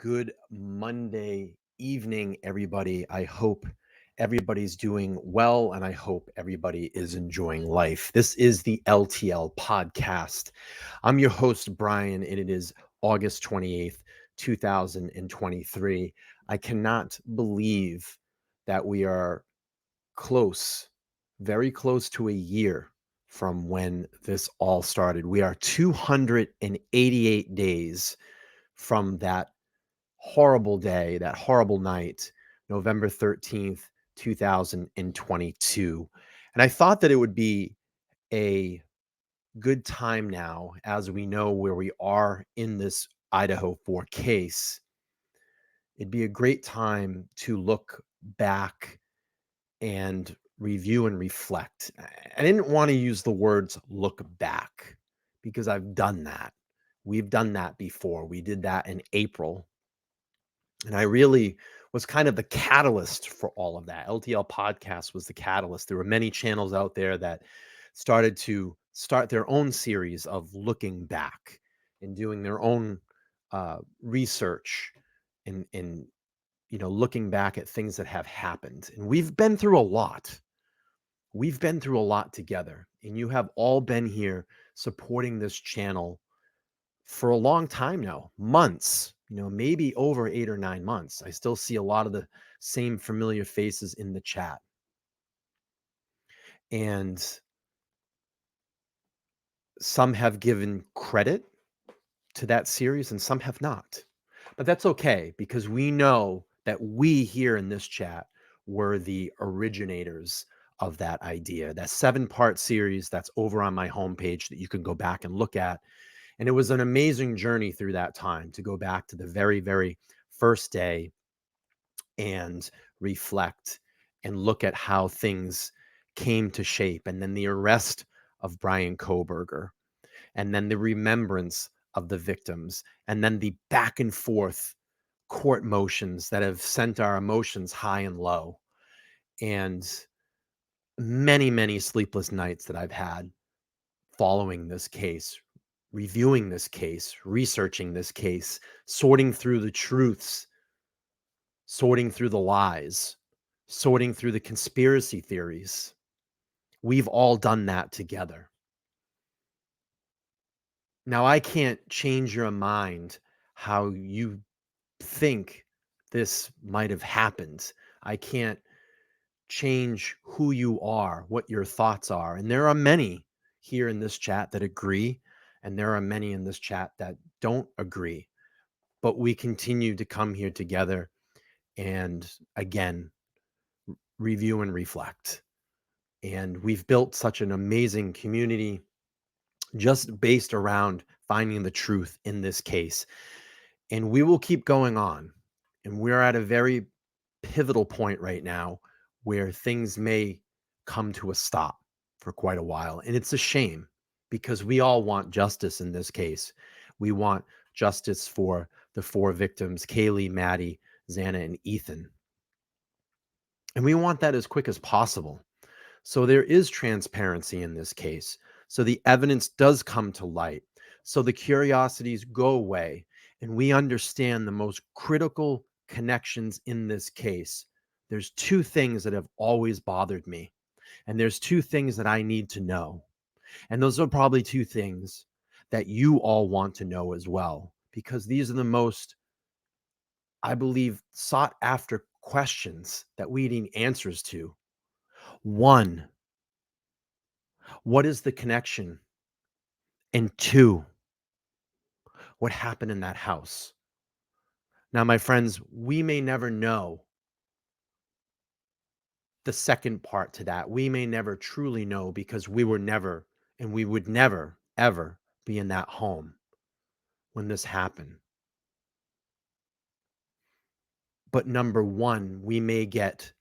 Good Monday evening, everybody. I hope everybody's doing well and I hope everybody is enjoying life. This is the LTL podcast. I'm your host, Bryan, and it is August 28th, 2023. I cannot believe that we are close, very close to a year from when this all started. We are 288 days from that horrible day, that horrible night, November 13th, 2022. And I thought that it would be a good time now, as we know where we are in this Idaho 4 case. It'd be a great time to look back and review and reflect. I didn't want to use the words look back because I've done that. We've done that before. We did that in April. And I really was kind of the catalyst for all of that. LTL podcast was the catalyst. There were many channels out there that started to start their own series of looking back and doing their own research and looking back at things that have happened. And we've been through a lot. We've been through a lot together. And you have all been here supporting this channel for a long time now, months, maybe over 8 or 9 months. I still see a lot of the same familiar faces in the chat. And some have given credit to that series and some have not. But that's okay because we know that we here in this chat were the originators of that idea. That 7-part series that's over on my homepage that you can go back and look at. And it was an amazing journey through that time to go back to the very, very first day and reflect and look at how things came to shape. And then the arrest of Bryan Kohberger, and then the remembrance of the victims, and then the back and forth court motions that have sent our emotions high and low. And many, many sleepless nights that I've had following this case, reviewing this case, researching this case, sorting through the truths, sorting through the lies, sorting through the conspiracy theories. We've all done that together. Now, I can't change your mind how you think this might have happened. I can't change who you are, what your thoughts are. And there are many here in this chat that agree, and there are many in this chat that don't agree. But we continue to come here together and, again, review and reflect. And we've built such an amazing community just based around finding the truth in this case. And we will keep going on. And we're at a very pivotal point right now where things may come to a stop for quite a while. And it's a shame because we all want justice in this case. We want justice for the 4 victims, Kaylee, Maddie, Xana, and Ethan. And we want that as quick as possible. So there is transparency in this case. So the evidence does come to light. So the curiosities go away. And we understand the most critical connections in this case. There's 2 things that have always bothered me. And there's 2 things that I need to know. And those are probably 2 things that you all want to know as well. Because these are the most, I believe, sought after questions that we need answers to. 1, what is the connection? And 2, what happened in that house? Now, my friends, we may never know the second part to that. We may never truly know because we were never, and we would never, ever be in that home when this happened. But number 1, we may get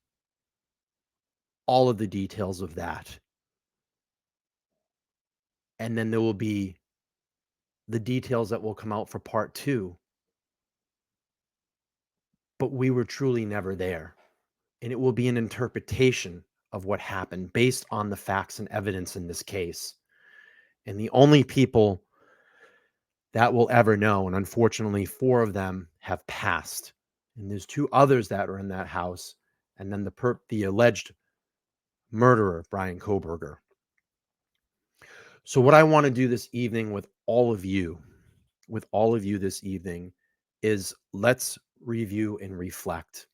all of the details of that. And then there will be the details that will come out for part 2. But we were truly never there. And it will be an interpretation of what happened based on the facts and evidence in this case. And the only people that will ever know, and unfortunately 4 of them have passed. And there's two others that are in that house. And then the alleged murderer, Bryan Kohberger. So what I want to do this evening with all of you this evening is let's review and reflect.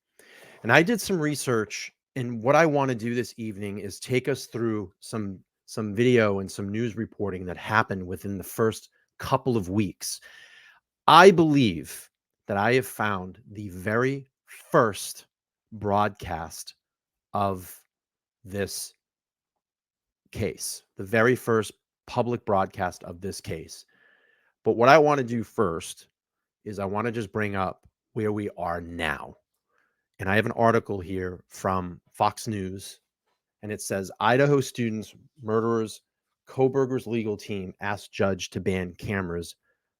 And I did some research, and what I want to do this evening is take us through some video and some news reporting that happened within the first couple of weeks. I believe that I have found the very first broadcast of this case, the very first public broadcast of this case. But what I want to do first is I want to just bring up where we are now. And I have an article here from Fox News, and it says Idaho students, murderers, Kohberger's legal team asked judge to ban cameras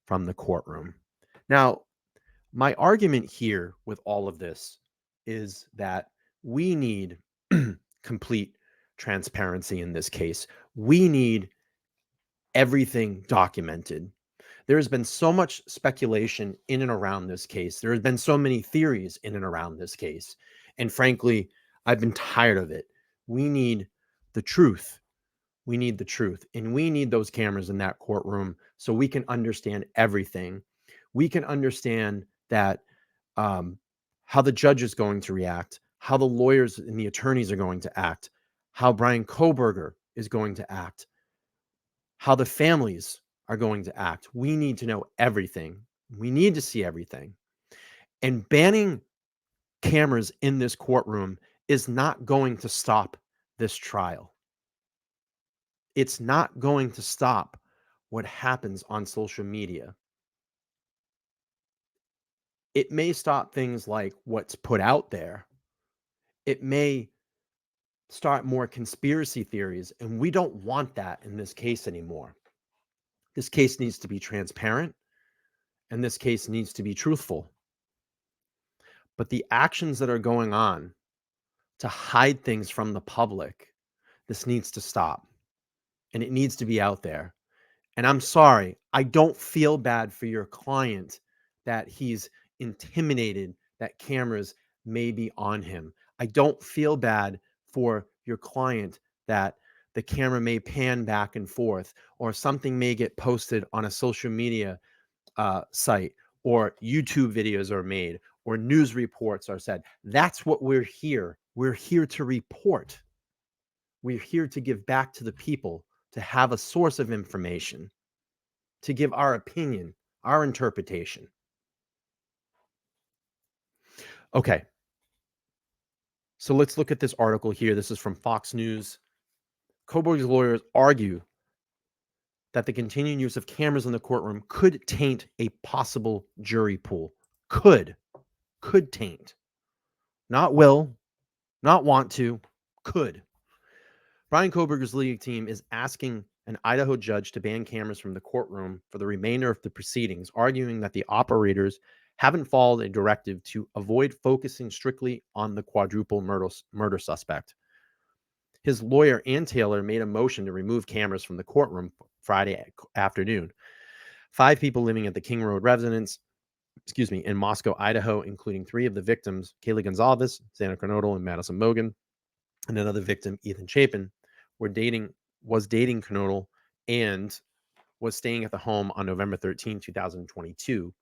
from the courtroom. Now, my argument here with all of this is that we need complete transparency in this case. We need everything documented. There has been so much speculation in and around this case. There have been so many theories in and around this case. And frankly, I've been tired of it. We need the truth. We need the truth. And we need those cameras in that courtroom so we can understand everything. We can understand that how the judge is going to react, how the lawyers and the attorneys are going to act, how Bryan Kohberger is going to act, how the families are going to act. We need to know everything. We need to see everything. And banning cameras in this courtroom is not going to stop this trial. It's not going to stop what happens on social media. It may stop things like what's put out there. It may start more conspiracy theories, and we don't want that in this case anymore. This case needs to be transparent, and this case needs to be truthful. But the actions that are going on to hide things from the public, this needs to stop, and it needs to be out there. And I'm sorry, I don't feel bad for your client that he's intimidated that cameras may be on him. I don't feel bad for your client that the camera may pan back and forth, or something may get posted on a social media site, or YouTube videos are made, or news reports are said. That's what we're here. We're here to report. We're here to give back to the people, to have a source of information, to give our opinion, our interpretation. Okay. So let's look at this article here. This is from Fox News. Kohberger's lawyers argue that the continuing use of cameras in the courtroom could taint a possible jury pool. Could taint. Not will, not want to, could. Bryan Kohberger's legal team is asking an Idaho judge to ban cameras from the courtroom for the remainder of the proceedings, arguing that the operators haven't followed a directive to avoid focusing strictly on the quadruple murder suspect. His lawyer, Ann Taylor, made a motion to remove cameras from the courtroom Friday afternoon. 5 people living at the King Road residence, in Moscow, Idaho, including 3 of the victims, Kaylee Gonzalez, Xana Kernodle, and Madison Mogan, and another victim, Ethan Chapin, was dating Kernodle and was staying at the home on November 13, 2022,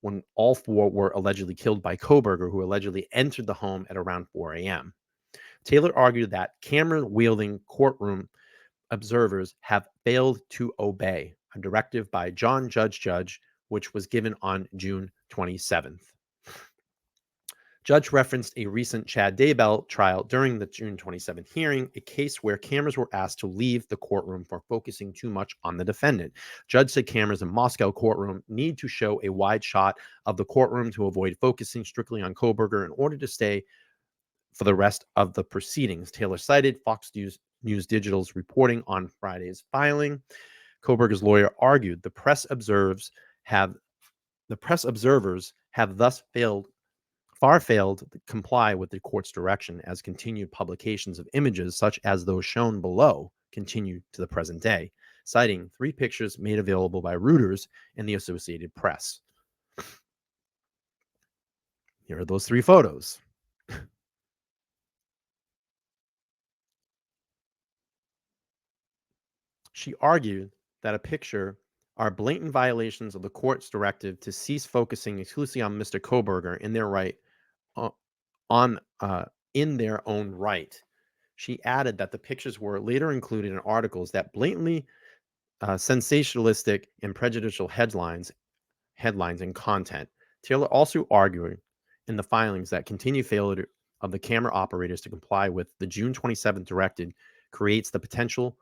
when all 4 were allegedly killed by Kohberger, who allegedly entered the home at around 4 a.m. Taylor argued that camera-wielding courtroom observers have failed to obey a directive by John Judge, which was given on June 27th. Judge referenced a recent Chad Daybell trial during the June 27th hearing, a case where cameras were asked to leave the courtroom for focusing too much on the defendant. Judge said cameras in Moscow courtroom need to show a wide shot of the courtroom to avoid focusing strictly on Kohberger in order to stay for the rest of the proceedings. Taylor cited Fox News Digital's reporting on Friday's filing. Kohberger's lawyer argued the press observers have thus failed to comply with the court's direction, as continued publications of images such as those shown below continue to the present day, citing 3 pictures made available by Reuters and the Associated Press. Here are those 3 photos. She argued that a picture are blatant violations of the court's directive to cease focusing exclusively on Mr. Kohberger in their right o- on in their own right. She added that the pictures were later included in articles that blatantly sensationalistic and prejudicial headlines and content. Taylor also argued in the filings that continued failure of the camera operators to comply with the June 27th directive creates the potential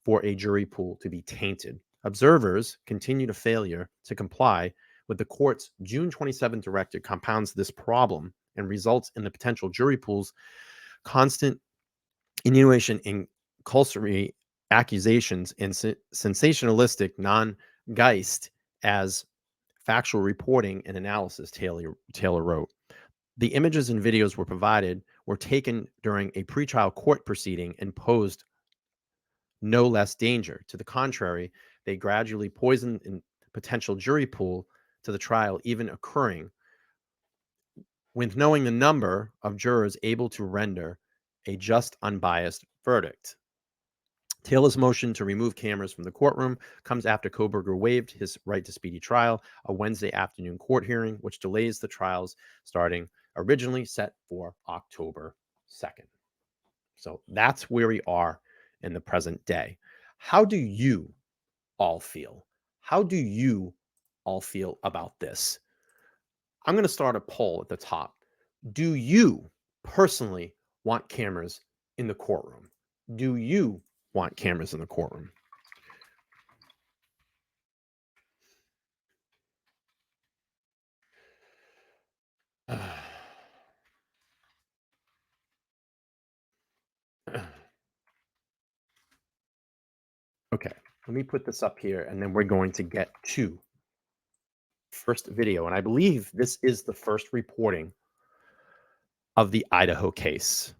for a jury pool to be tainted. Observers continue to failure to comply with the court's June 27th directive compounds this problem and results in the potential jury pool's constant innuation in cursory accusations and sensationalistic non-geist as factual reporting and analysis, Taylor wrote. The images and videos were taken during a pretrial court proceeding and posed no less danger. To the contrary, they gradually poisoned a potential jury pool to the trial, even occurring with knowing the number of jurors able to render a just, unbiased verdict. Taylor's motion to remove cameras from the courtroom comes after Kohberger waived his right to speedy trial, a Wednesday afternoon court hearing, which delays the trials starting originally set for October 2nd. So that's where we are in the present day. How do you all feel? How do you all feel about this? I'm going to start a poll at the top. Do you personally want cameras in the courtroom? Do you want cameras in the courtroom? Okay, let me put this up here and then we're going to get to first video. And I believe this is the first reporting of the Idaho case.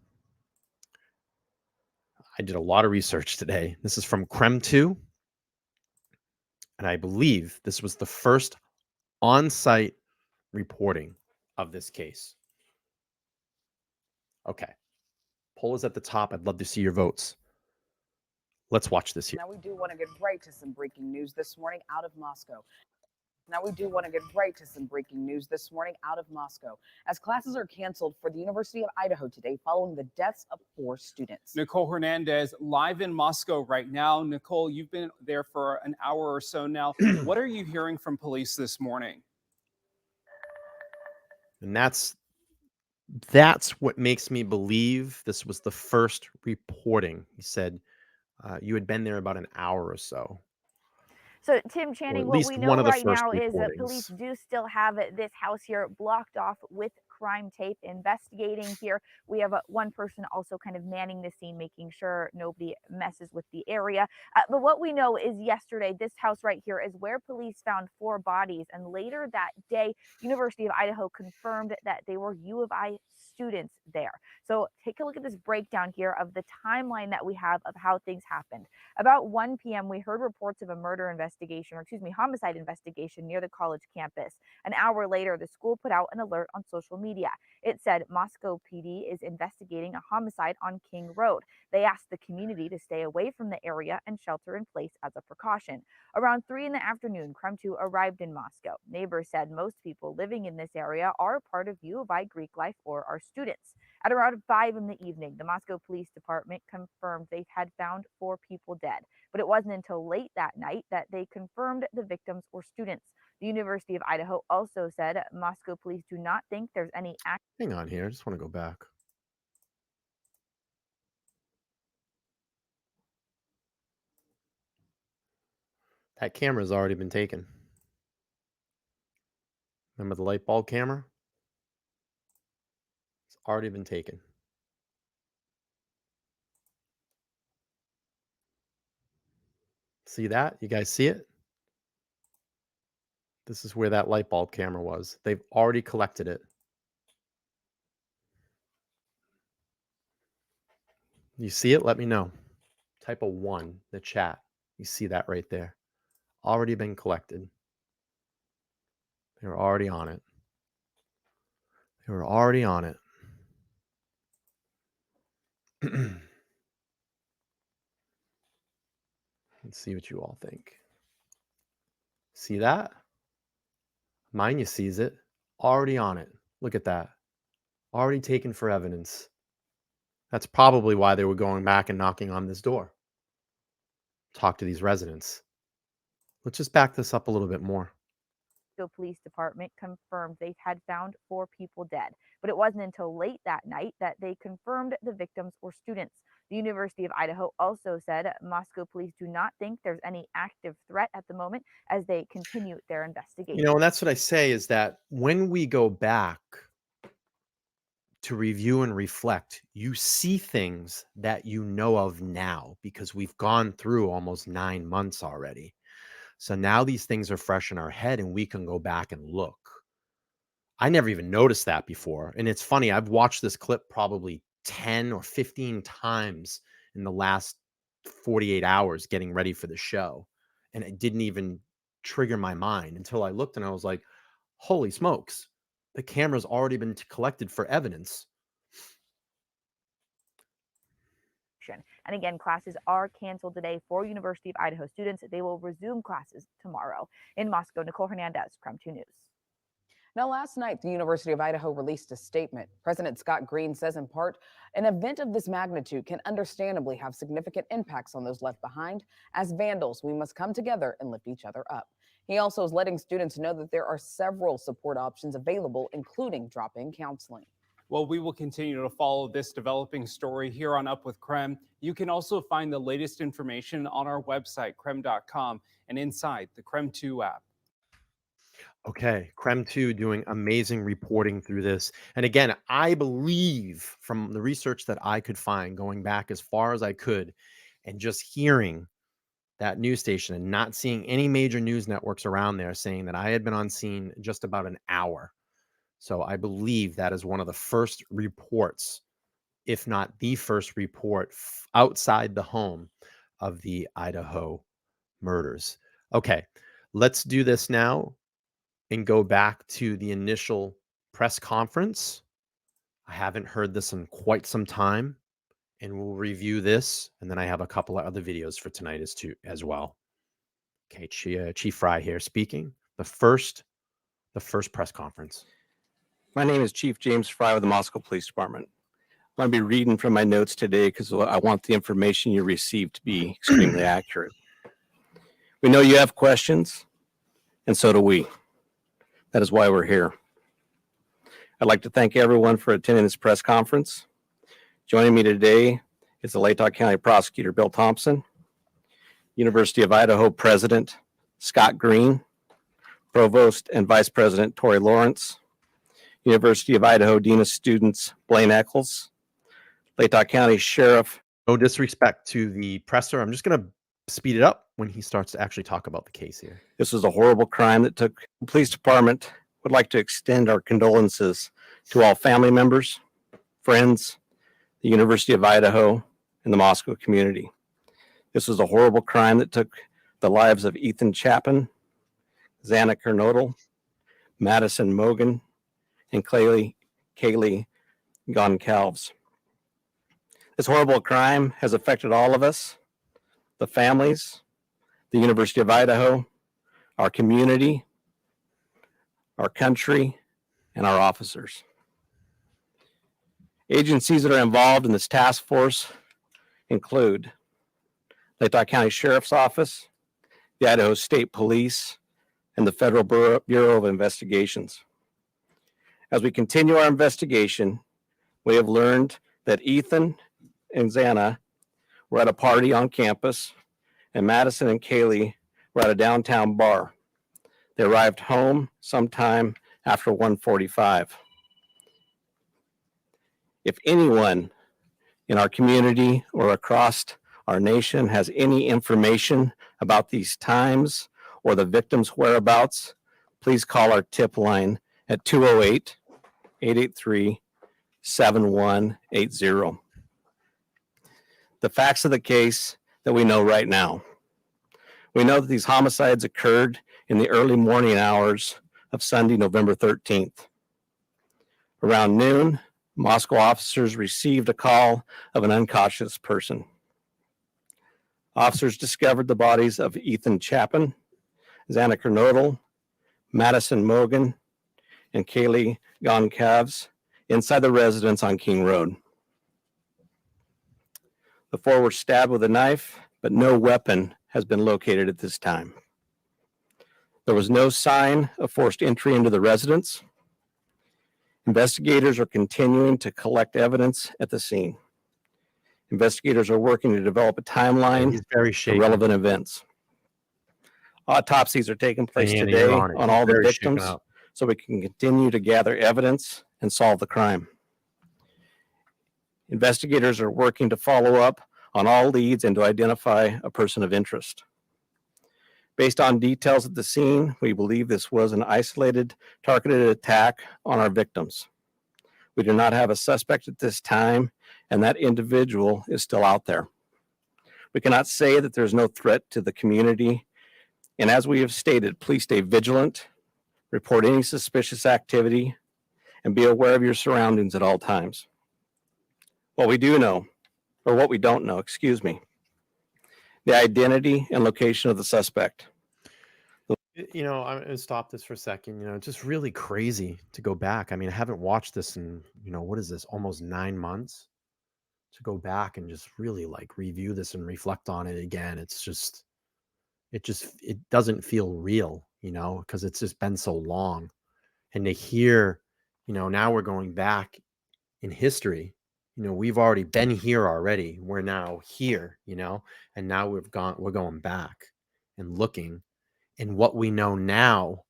I did a lot of research today. This is from Crem 2. And I believe this was the first on-site reporting of this case. Okay, poll is at the top. I'd love to see your votes. Let's watch this here. Now we do want to get right to some breaking news this morning out of Moscow. As classes are canceled for the University of Idaho today following the deaths of 4 students. Nicole Hernandez live in Moscow right now. Nicole, you've been there for an hour or so now. What are you hearing from police this morning? And that's what makes me believe this was the first reporting. He said you had been there about an hour or so. So, Tim Channing, what we know right now is that police do still have this house here blocked off with crime tape, investigating here. We have one person also kind of manning the scene, making sure nobody messes with the area. But what we know is yesterday, this house right here is where police found 4 bodies. And later that day, University of Idaho confirmed that they were U of I students there. So take a look at this breakdown here of the timeline that we have of how things happened. About 1 p.m., we heard reports of a homicide investigation near the college campus. An hour later, the school put out an alert on social media. It said Moscow PD is investigating a homicide on King Road. They asked the community to stay away from the area and shelter in place as a precaution. Around 3 in the afternoon, Crem 2 arrived in Moscow. Neighbors said most people living in this area are part of U of I Greek life or are students. At around 5 in the evening, the Moscow Police Department confirmed they had found 4 people dead. But it wasn't until late that night that they confirmed the victims were students. The University of Idaho also said Moscow police do not think there's any act. Hang on here. I just want to go back. That camera's already been taken. Remember the light bulb camera? It's already been taken. See that? You guys see it? This is where that light bulb camera was. They've already collected it. You see it? Let me know. Type a 1 in the chat. You see that right there. Already been collected. They're already on it. They were already on it. Let's see what you all think. See that? Mine sees it. Already on it. Look at that. Already taken for evidence. That's probably why they were going back and knocking on this door. Talk to these residents. Let's just back this up a little bit more. The police department confirmed they had found 4 people dead, but it wasn't until late that night that they confirmed the victims were students. The University of Idaho also said Moscow police do not think there's any active threat at the moment as they continue their investigation. And that's what I say is that when we go back to review and reflect, you see things that you know of now because we've gone through almost 9 months already. So now these things are fresh in our head and we can go back and look. I never even noticed that before. And it's funny, I've watched this clip probably 10 or 15 times in the last 48 hours getting ready for the show. And it didn't even trigger my mind until I looked and I was like, holy smokes, the camera's already been collected for evidence. And again, classes are canceled today for University of Idaho students. They will resume classes tomorrow. In Moscow, Nicole Hernandez, KREM 2 News. Now, last night, the University of Idaho released a statement. President Scott Green says, in part, an event of this magnitude can understandably have significant impacts on those left behind. As vandals, we must come together and lift each other up. He also is letting students know that there are several support options available, including drop-in counseling. Well, we will continue to follow this developing story here on Up with KREM. You can also find the latest information on our website, krem.com, and inside the KREM 2 app. Okay, KREM 2 doing amazing reporting through this. And again, I believe from the research that I could find, going back as far as I could, and just hearing that news station and not seeing any major news networks around there saying that I had been on scene just about an hour. So I believe that is one of the first reports, if not the first report outside the home of the Idaho murders. Okay, let's do this now and go back to the initial press conference. I haven't heard this in quite some time, and we'll review this. And then I have a couple of other videos for tonight as well. Okay, Chief Fry here speaking. The first press conference. My name is Chief James Fry with the Moscow Police Department. I'm going to be reading from my notes today because I want the information you received to be extremely accurate. We know you have questions, and so do we. That is why we're here. I'd like to thank everyone for attending this press conference. Joining me today is the Latah County Prosecutor Bill Thompson, University of Idaho President Scott Green, Provost and Vice President Tori Lawrence, University of Idaho Dean of Students Blaine Eccles, Latah County Sheriff. No disrespect to the presser. I'm just going to speed it up when he starts to actually talk about the case here. This was a horrible crime that took. The police department would like to extend our condolences to all family members, friends, the University of Idaho, and the Moscow community. This was a horrible crime that took the lives of Ethan Chapin, Xana Kernodle, Madison Mogan, and Kaylee Goncalves. This horrible crime has affected all of us, the families, the University of Idaho, our community, our country, and our officers. Agencies that are involved in this task force include Latah County Sheriff's Office, the Idaho State Police, and the Federal Bureau of Investigations. As we continue our investigation, we have learned that Ethan and Xana were at a party on campus, and Madison and Kaylee were at a downtown bar. They arrived home sometime after 1:45. If anyone in our community or across our nation has any information about these times or the victims' whereabouts, please call our tip line at 208-883-7180. The facts of the case that we know right now. We know that these homicides occurred in the early morning hours of Sunday, November 13th. Around noon, Moscow officers received a call of an unconscious person. Officers discovered the bodies of Ethan Chapin, Xana Kernodle, Madison Mogan, and Kaylee Goncalves inside the residence on King Road. The four were stabbed with a knife, but no weapon has been located at this time. There was no sign of forced entry into the residence. Investigators are continuing to collect evidence at the scene. Investigators are working to develop a timeline for relevant events. Autopsies are taking place today on all the victims, so we can continue to gather evidence and solve the crime. Investigators are working to follow up on all leads and to identify a person of interest. Based on details at the scene, we believe this was an isolated, targeted attack on our victims. We do not have a suspect at this time, and that individual is still out there. We cannot say that there's no threat to the community, and as we have stated, please stay vigilant, report any suspicious activity, and be aware of your surroundings at all times. What we don't know, the identity and location of the suspect. I'm going to stop this for a second. It's just really crazy to go back. I mean, I haven't watched this in, what is this, almost 9 months? To go back and just really review this and reflect on it again. It doesn't feel real, because it's just been so long. And to hear, now we're going back in history. We've already been here already. We're now here, and now we're going back and looking. And what we know now,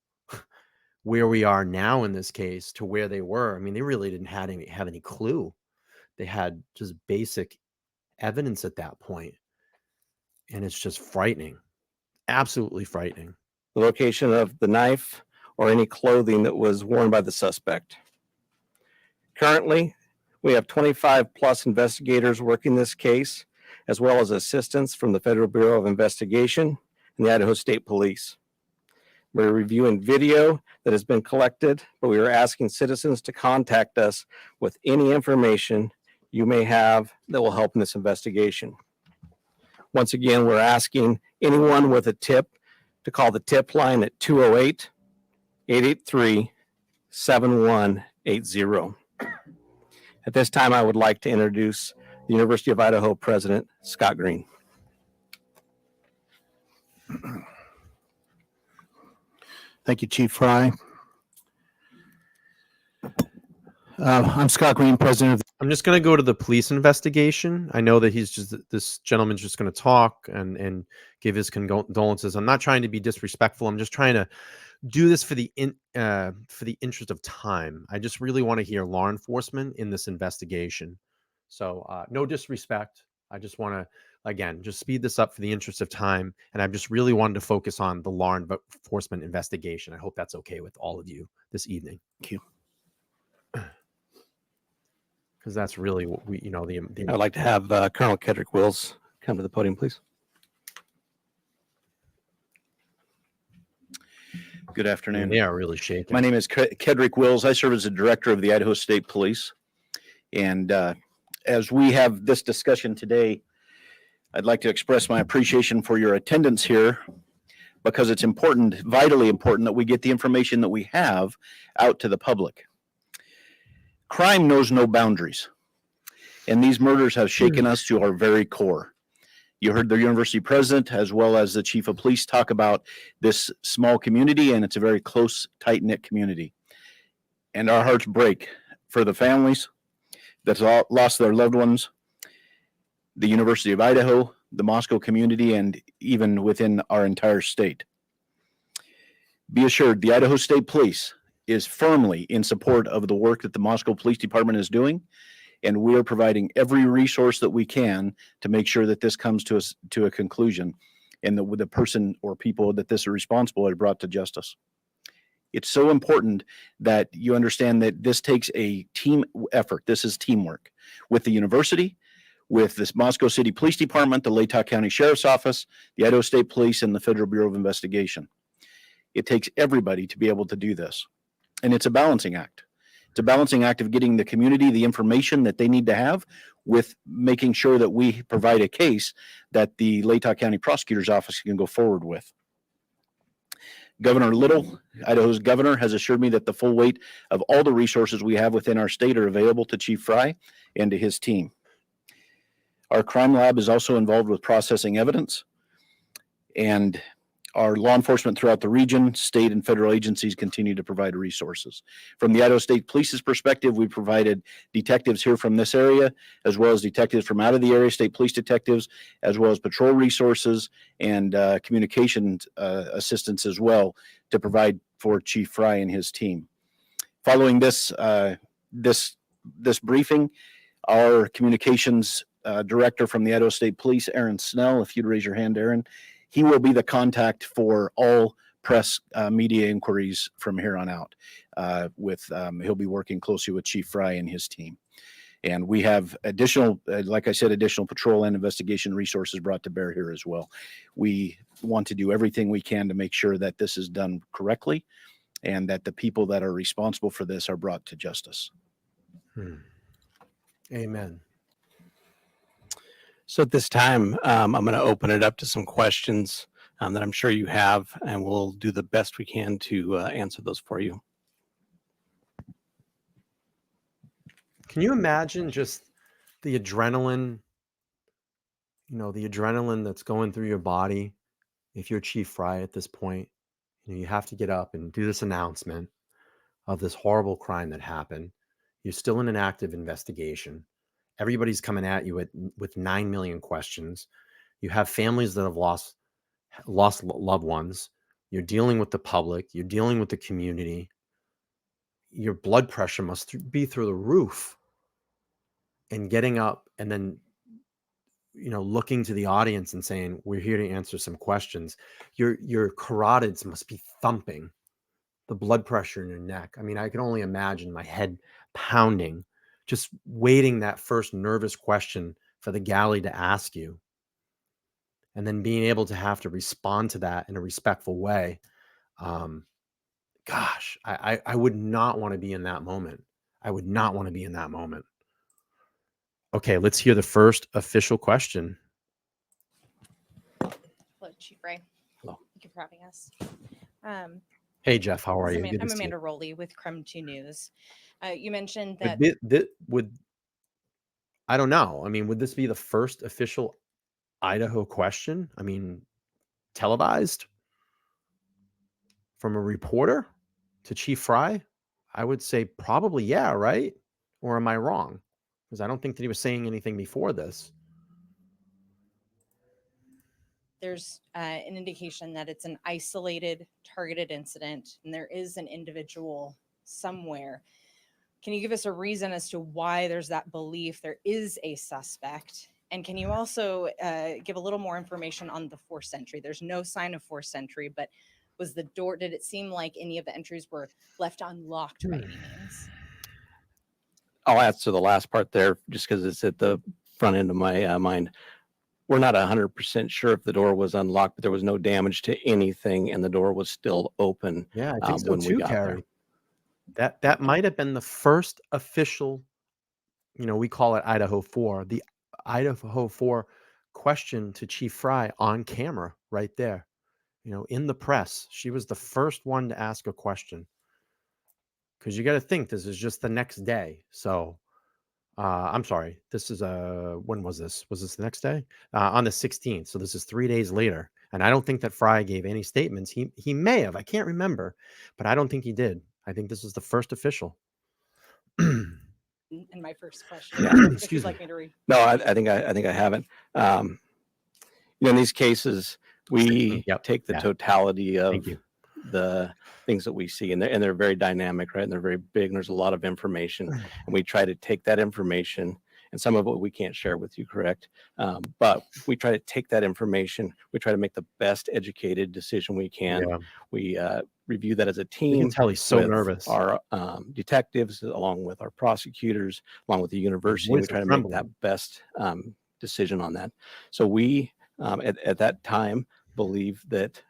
where we are now in this case to where they were, I mean, they really didn't have any clue. They had just basic evidence at that point. And it's just frightening, absolutely frightening. The location of the knife or any clothing that was worn by the suspect. Currently, we have 25 plus investigators working this case, as well as assistance from the Federal Bureau of Investigation and the Idaho State Police. We're reviewing video that has been collected, but we are asking citizens to contact us with any information you may have that will help in this investigation. Once again, we're asking anyone with a tip to call the tip line at 208-883-7180. At this time, I would like to introduce the University of Idaho President, Scott Green. Thank you, Chief Fry. I'm Scott Green, president of. I'm just going to go to the police investigation. I know that this gentleman's just going to talk and give his condolences. I'm not trying to be disrespectful. I'm just trying to do this for the interest of time. I just really want to hear law enforcement in this investigation. So no disrespect. I just want to, again, just speed this up for the interest of time. And I just really wanted to focus on the law enforcement investigation. I hope that's okay with all of you this evening. Thank you. Because that's really what we, I'd like to have Colonel Kedrick Wills come to the podium, please. Good afternoon. They are really shaking. My name is Kedrick Wills. I serve as the director of the Idaho State Police. And as we have this discussion today, I'd like to express my appreciation for your attendance here, because it's important, vitally important, that we get the information that we have out to the public. Crime knows no boundaries, and these murders have shaken us to our very core. You heard the university president as well as the chief of police talk about this small community, and it's a very close, tight-knit community. And our hearts break for the families that lost their loved ones, the University of Idaho, the Moscow community, and even within our entire state. Be assured, the Idaho State Police is firmly in support of the work that the Moscow Police Department is doing, and we are providing every resource that we can to make sure that this comes to a conclusion, and that the person or people that this is responsible are brought to justice. It's so important that you understand that this takes a team effort. This is teamwork with the university, with this Moscow City Police Department, the Latah County Sheriff's Office, the Idaho State Police, and the Federal Bureau of Investigation. It takes everybody to be able to do this. And it's a balancing act, It's a balancing act of getting the community the information that they need to have with making sure that we provide a case that the Latah County Prosecutor's Office can go forward with. Governor Little, Idaho's governor, has assured me that the full weight of all the resources we have within our state are available to Chief Fry and to his team. Our crime lab is also involved with processing evidence, and our law enforcement throughout the region, state and federal agencies continue to provide resources. From the Idaho State Police's perspective, we provided detectives here from this area, as well as detectives from out of the area, state police detectives, as well as patrol resources and communications assistance as well to provide for Chief Fry and his team. Following this briefing, our communications director from the Idaho State Police, Aaron Snell, if you'd raise your hand, Aaron, he will be the contact for all press media inquiries from here on out. He'll be working closely with Chief Fry and his team. And we have additional, like I said, additional patrol and investigation resources brought to bear here as well. We want to do everything we can to make sure that this is done correctly and that the people that are responsible for this are brought to justice. Amen. So at this time, I'm going to open it up to some questions that I'm sure you have, and we'll do the best we can to answer those for you. Can you imagine just the adrenaline, the adrenaline that's going through your body if you're Chief Fry at this point? You have to get up and do this announcement of this horrible crime that happened. You're still in an active investigation. Everybody's coming at you with 9 million questions. You have families that have lost loved ones. You're dealing with the public. You're dealing with the community. Your blood pressure must be through the roof. And getting up and then, looking to the audience and saying, we're here to answer some questions. Your carotids must be thumping, the blood pressure in your neck. I mean, I can only imagine my head pounding, just waiting that first nervous question for the galley to ask you. And then being able to have to respond to that in a respectful way. Gosh, I would not want to be in that moment. I would not want to be in that moment. Okay, let's hear the first official question. Hello, Chief Ray. Hello. Thank you for having us. Hey, Jeff, how are you? I'm Amanda Rowley with Creme 2 News. You mentioned that I don't know. I mean, would this be the first official Idaho question? I mean, televised from a reporter to Chief Fry? I would say probably, yeah, right? Or am I wrong? Because I don't think that he was saying anything before this. there's an indication that it's an isolated, targeted incident, and there is an individual somewhere. Can you give us a reason as to why there's that belief there is a suspect? And can you also give a little more information on the forced entry? There's no sign of forced entry, but was the door, did it seem like any of the entries were left unlocked by any means? I'll answer the last part there just because it's at the front end of my mind. We're not 100% sure if the door was unlocked, but there was no damage to anything and the door was still open. Yeah, I think so when too, we got Carrie. there. That might have been the first official, we call it Idaho 4, the Idaho 4 question to Chief Fry on camera right there, in the press. She was the first one to ask a question. Because you got to think this is just the next day. So I'm sorry. This is when was this? Was this the next day? On the 16th. So this is 3 days later. And I don't think that Fry gave any statements. He may have. I can't remember, but I don't think he did. I think this is the first official. And my first question, Yeah. if you'd like me to read. No, I think I haven't. In these cases, we take the totality of the things that we see, and they're very dynamic, right? And they're very big, and there's a lot of information, and we try to take that information, and some of it we can't share with you, correct? But we try to take that information. We try to make the best educated decision we can. Yeah. We review that as a team. You can tell he's so nervous. Our detectives, along with our prosecutors, along with the university, we try to make that best decision on that. So we, at that time, believe that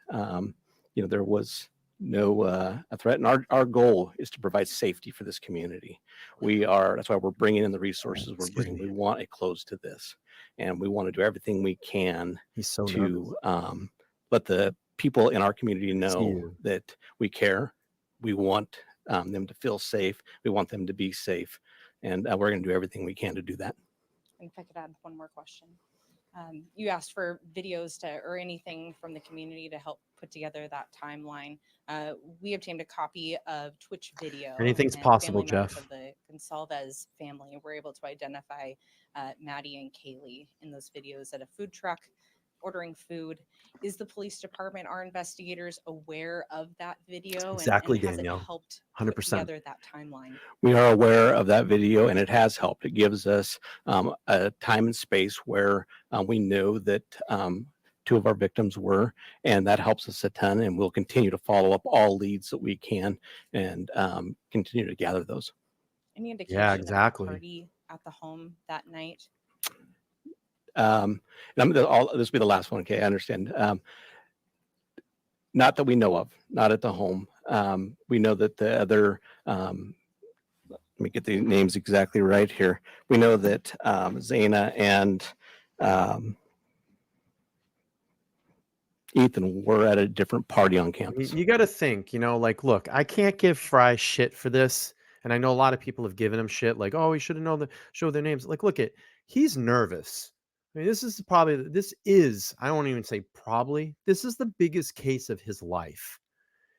there was a threat. And our goal is to provide safety for this community. That's why we're bringing in the resources we're bringing. We want a close to this, and we want to do everything we can to let the people in our community know that we care. We want them to feel safe. We want them to be safe, and we're going to do everything we can to do that. And if I could add one more question. You asked for videos or anything from the community to help put together that timeline. We obtained a copy of Twitch video. Anything's possible, Jeff. Of the Gonsalves family. We're able to identify Maddie and Kaylee in those videos at a food truck ordering food. Is the police department, our investigators, aware of that video? Exactly, and has Danielle. It helped 100%. put together that timeline? We are aware of that video, and it has helped. It gives us a time and space where we know that two of our victims were, and that helps us a ton. And we'll continue to follow up all leads that we can and continue to gather those. Any indication of a party at the home that night? And this will be the last one. Okay, I understand. Not that we know of, not at the home. We know that the other, let me get the names exactly right here. We know that Zaina and Ethan were at a different party on campus. You got to think, like, look, I can't give Fry shit for this. And I know a lot of people have given him shit, like, oh, we should have show their names. Like, look, he's nervous. I mean, this is, I won't even say probably, this is the biggest case of his life.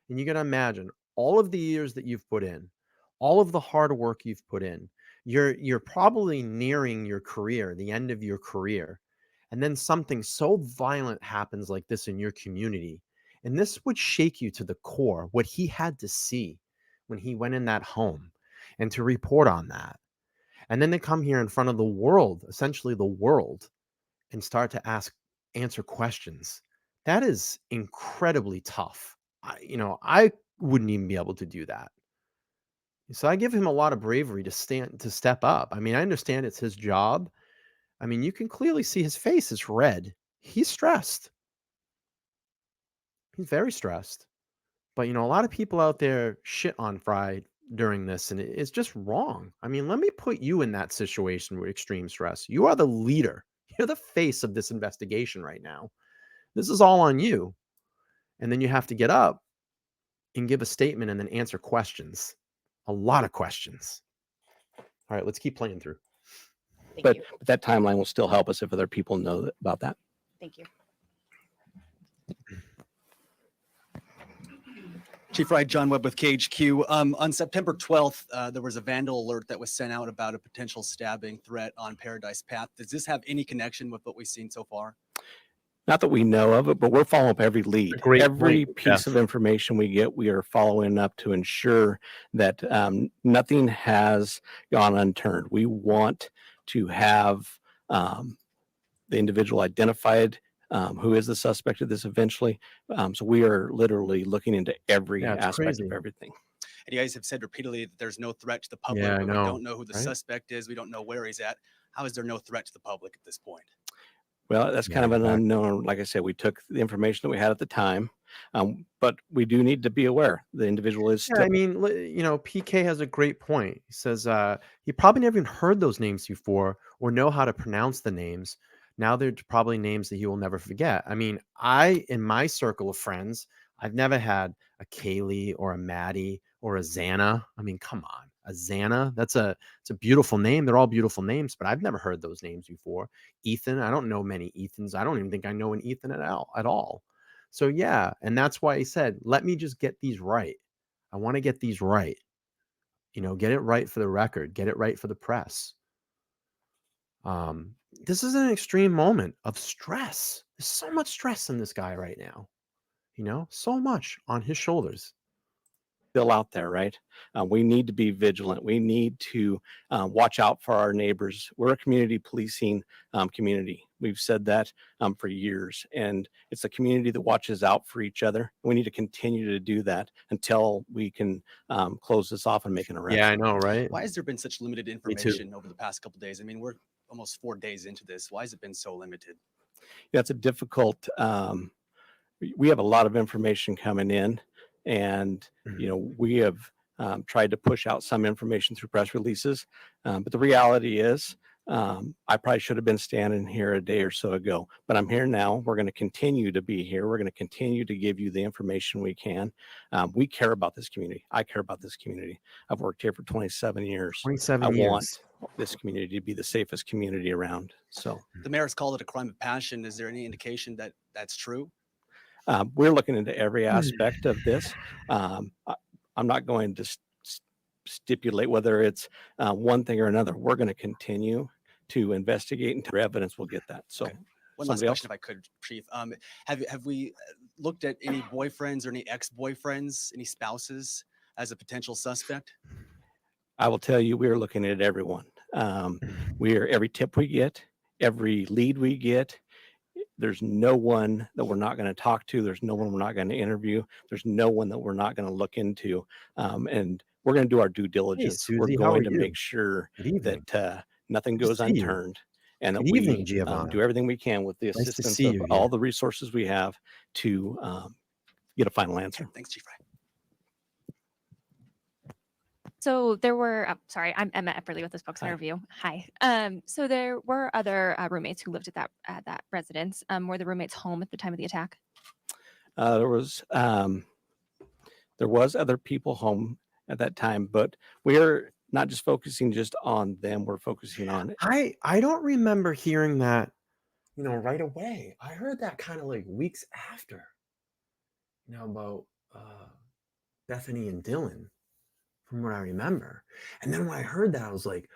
And you got to imagine all of the years that you've put in, all of the hard work you've put in. You're probably nearing your career, the end of your career. And then something so violent happens like this in your community. And this would shake you to the core, what he had to see when he went in that home and to report on that. And then to come here in front of the world, essentially the world, and start to answer questions. That is incredibly tough. I wouldn't even be able to do that. So I give him a lot of bravery to step up. I mean, I understand it's his job. I mean, you can clearly see his face is red. He's stressed. He's very stressed. But, a lot of people out there shit on Fry during this, and it's just wrong. I mean, let me put you in that situation with extreme stress. You are the leader. You're the face of this investigation right now. This is all on you. And then you have to get up and give a statement and then answer questions. A lot of questions. All right, let's keep playing through. But that timeline will still help us if other people know about that. Thank you. Chief Wright, John Webb with KHQ. On September 12th, there was a vandal alert that was sent out about a potential stabbing threat on Paradise Path. Does this have any connection with what we've seen so far? Not that we know of it, but we're following up every lead. Every piece of information we get, we are following up to ensure that nothing has gone unturned. We want to have the individual identified, who is the suspect of this eventually. So we are literally looking into every aspect of everything. And you guys have said repeatedly that there's no threat to the public, but we don't know who the suspect is. We don't know where he's at. How is there no threat to the public at this point? Well, that's kind of an unknown. Like I said, we took the information that we had at the time, but we do need to be aware the individual is still. I mean, PK has a great point. He says he probably never even heard those names before or know how to pronounce the names. Now they're probably names that he will never forget. I mean, in my circle of friends, I've never had a Kaylee or a Maddie or a Xana. I mean, come on. A Xana, it's a beautiful name. They're all beautiful names, but I've never heard those names before. Ethan, I don't know many Ethans. I don't even think I know an Ethan at all. So yeah, and that's why he said, let me just get these right. I want to get these right. Get it right for the record. Get it right for the press. This is an extreme moment of stress. There's so much stress in this guy right now. So much on his shoulders. Still out there, right? We need to be vigilant. We need to watch out for our neighbors. We're a community policing community. We've said that for years, and it's a community that watches out for each other. We need to continue to do that until we can close this off and make an arrest. Yeah, I know, right? Why has there been such limited information over the past couple of days? I mean, we're almost 4 days into this. Why has it been so limited? Yeah, it's a difficult. We have a lot of information coming in. And, we have tried to push out some information through press releases. But the reality is, I probably should have been standing here a day or so ago, but I'm here now. We're going to continue to be here. We're going to continue to give you the information we can. We care about this community. I care about this community. I've worked here for 27 years. 27 I years. want this community to be the safest community around. So The mayor's called it a crime of passion. Is there any indication that that's true? we're looking into every aspect of this. I'm not going to stipulate whether it's one thing or another. We're going to continue to investigate until evidence will get that. So Okay. One last question, if I could, Chief. Have we looked at any boyfriends or any ex-boyfriends, any spouses as a potential suspect? I will tell you, we are looking at everyone. Every tip we get, every lead we get, there's no one that we're not going to talk to. There's no one we're not going to interview. There's no one that we're not going to look into. And we're going to do our due diligence. Susie, we're how going are to you? make sure that nothing Good to goes see you. unturned, and that Good we evening, Giovanna. do everything we can with the Nice to assistance see of you all here. the resources we have to get a final answer. Thanks, Chief Fry. So there were, sorry, I'm Emma Epperly with this Books Hi. Interview. Hi. So there were other roommates who lived at that residence. Were the roommates home at the time of the attack? There was other people home at that time, but we're not just focusing just on them. We're focusing on I don't remember hearing that, right away. I heard that kind of like weeks after, about Bethany and Dylan, from what I remember. And then when I heard that, I was like,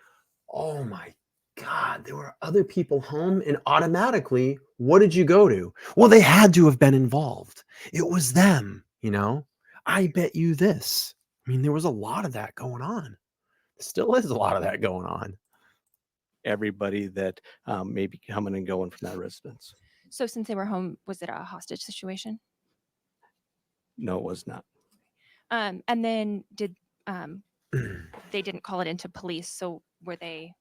oh my God, there were other people home. And automatically, what did you go to? Well, they had to have been involved. It was them, I bet you this. I mean, there was a lot of that going on. Still is a lot of that going on. everybody that may be coming and going from that residence. So since they were home, was it a hostage situation? No, it was not. And then they didn't call it into police. So were they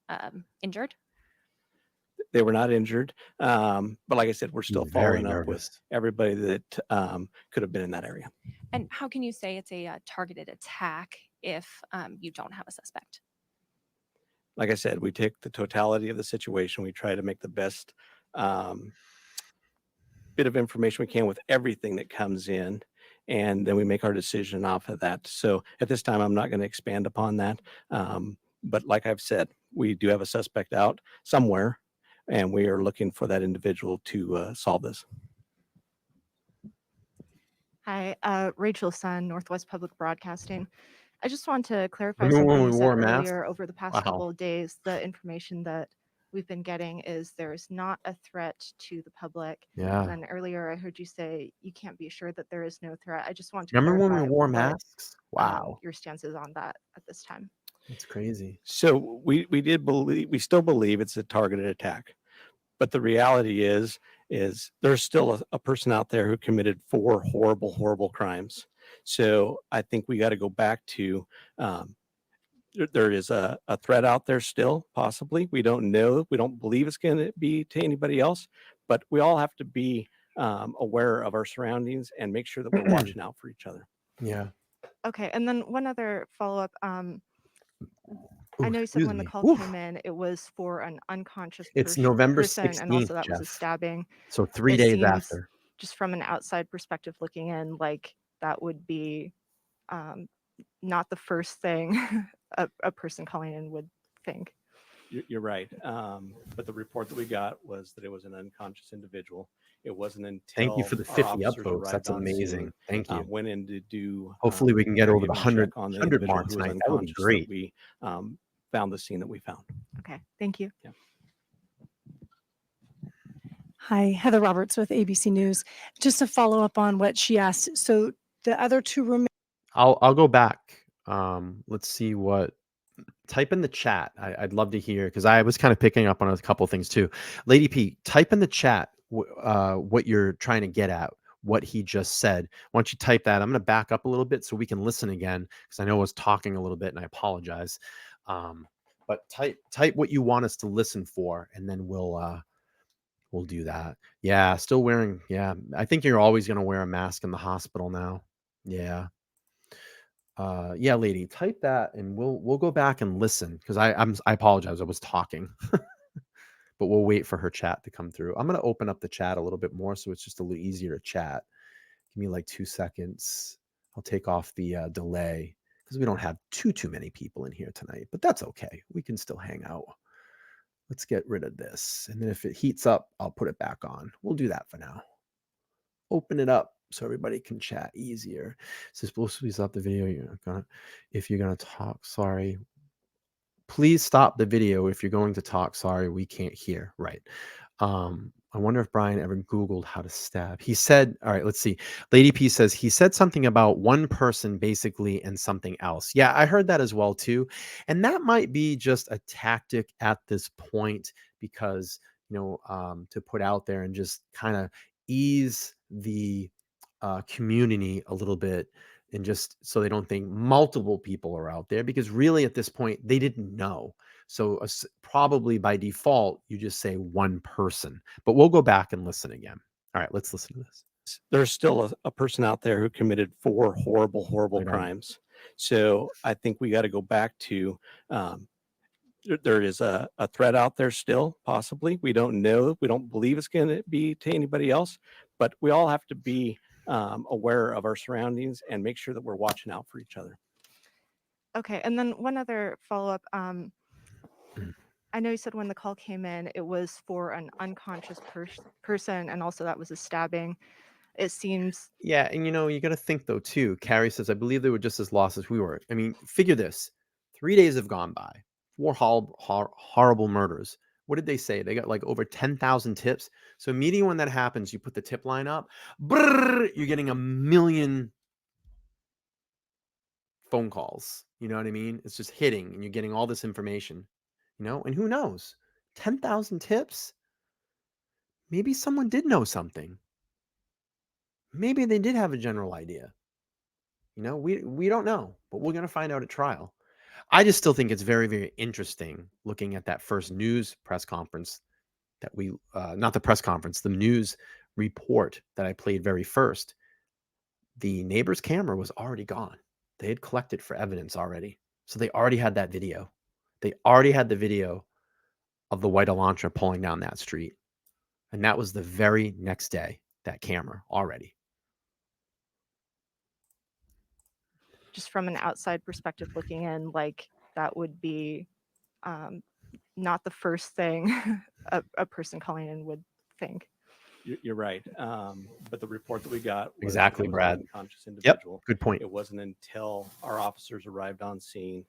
injured? They were not injured. But like I said, we're still Very following up with nervous. everybody that could have been in that area. And how can you say it's a targeted attack if you don't have a suspect? Like I said, we take the totality of the situation. We try to make the best bit of information we can with everything that comes in, and then we make our decision off of that. So at this time, I'm not going to expand upon that. But like I've said, we do have a suspect out somewhere, and we are looking for that individual to solve this. Hi, Rachel Sun, Northwest Public Broadcasting. I just want to clarify Remember something when you we said wore masks? earlier. Over the past Wow. couple of days, the information that we've been getting is there's not a threat to the public. Yeah. And then earlier I heard you say you can't be sure that there is no threat. I just want to Remember when we clarify wore what, masks? Wow. your stance is on that at this time. That's crazy. So we still believe it's a targeted attack, but the reality is there's still a person out there who committed 4 horrible crimes. So I think we got to go back to there is a threat out there still, possibly. We don't know. We don't believe it's going to be to anybody else, but we all have to be aware of our surroundings and make sure that we're watching out for each other. Yeah. Okay, and then one other follow-up. I know you said excuse when the me. call Oof. came in, it was for an unconscious It's November person, and also 16th, that was a Jeff. stabbing. So 3 It days seems, after. just from an outside perspective looking in, like that would be not the first thing a person calling in would think. You're right. But the report that we got was that it was an unconscious individual. It wasn't until Thank you for the our 50 officers upvotes. arrived That's on scene, amazing. Thank you. went in to do. Hopefully we can get our over the EMG 100 check on the 100 individual mark who was tonight. That would be unconscious, great. we found the scene that we found. Okay, thank you. Yeah. Hi, Heather Roberts with ABC News. Just to follow up on what she asked. So the other 2 roommates. I'll go back. Let's see what. Type in the chat. I'd love to hear, because I was kind of picking up on a couple things too. Lady P, type in the chat what you're trying to get at, what he just said. Why don't you type that? I'm going to back up a little bit so we can listen again, because I know I was talking a little bit and I apologize. But type what you want us to listen for, and then we'll do that. Yeah, still wearing. Yeah, I think you're always going to wear a mask in the hospital now. Yeah, Yeah, lady, type that and we'll go back and listen because I apologize. I was talking, but we'll wait for her chat to come through. I'm gonna open up the chat a little bit more so it's just a little easier to chat. Give me like 2 seconds. I'll take off the delay because we don't have too many people in here tonight, but that's okay. We can still hang out. Let's get rid of this. And then if it heats up, I'll put it back on. We'll do that for now. Open it up so everybody can chat easier. So supposed to stop the video. If you're gonna talk, sorry. Please stop the video if you're going to talk. Sorry, we can't hear. Right. I wonder if Brian ever Googled how to stab. He said, all right, let's see. Lady P says he said something about one person basically and something else. Yeah, I heard that as well too. And that might be just a tactic at this point because, to put out there and just kind of ease the community a little bit and just so they don't think multiple people are out there because really at this point they didn't know. So probably by default, you just say one person, but we'll go back and listen again. All right, let's listen to this. There's still a person out there who committed 4 horrible Right on. crimes. So I think we got to go back to there is a threat out there still, possibly. We don't know. We don't believe it's going to be to anybody else, but we all have to be aware of our surroundings and make sure that we're watching out for each other. Okay, and then one other follow-up. I know you said when the call came in, it was for an unconscious person, and also that was a stabbing. It seems. Yeah, and you got to think though too. Carrie says, I believe they were just as lost as we were. I mean, figure this: 3 days have gone by, 4 horrible murders. What did they say? They got like over 10,000 tips. So immediately when that happens, you put the tip line up, you're getting 1 million phone calls. You know what I mean? It's just hitting and you're getting all this information, and who knows? 10,000 tips? Maybe someone did know something. Maybe they did have a general idea. We don't know, but we're going to find out at trial. I just still think it's very, very interesting looking at that first news press conference that not the press conference, the news report that I played very first. The neighbor's camera was already gone. They had collected for evidence already. So they already had that video. They already had the video of the white Elantra pulling down that street. And that was the very next day, that camera already. Just from an outside perspective looking in, like that would be not the first thing a person calling in would think. You're right. But the report that we got was Exactly, it was Brad. an unconscious individual. Yep, good point. It wasn't until our officers arrived on scene,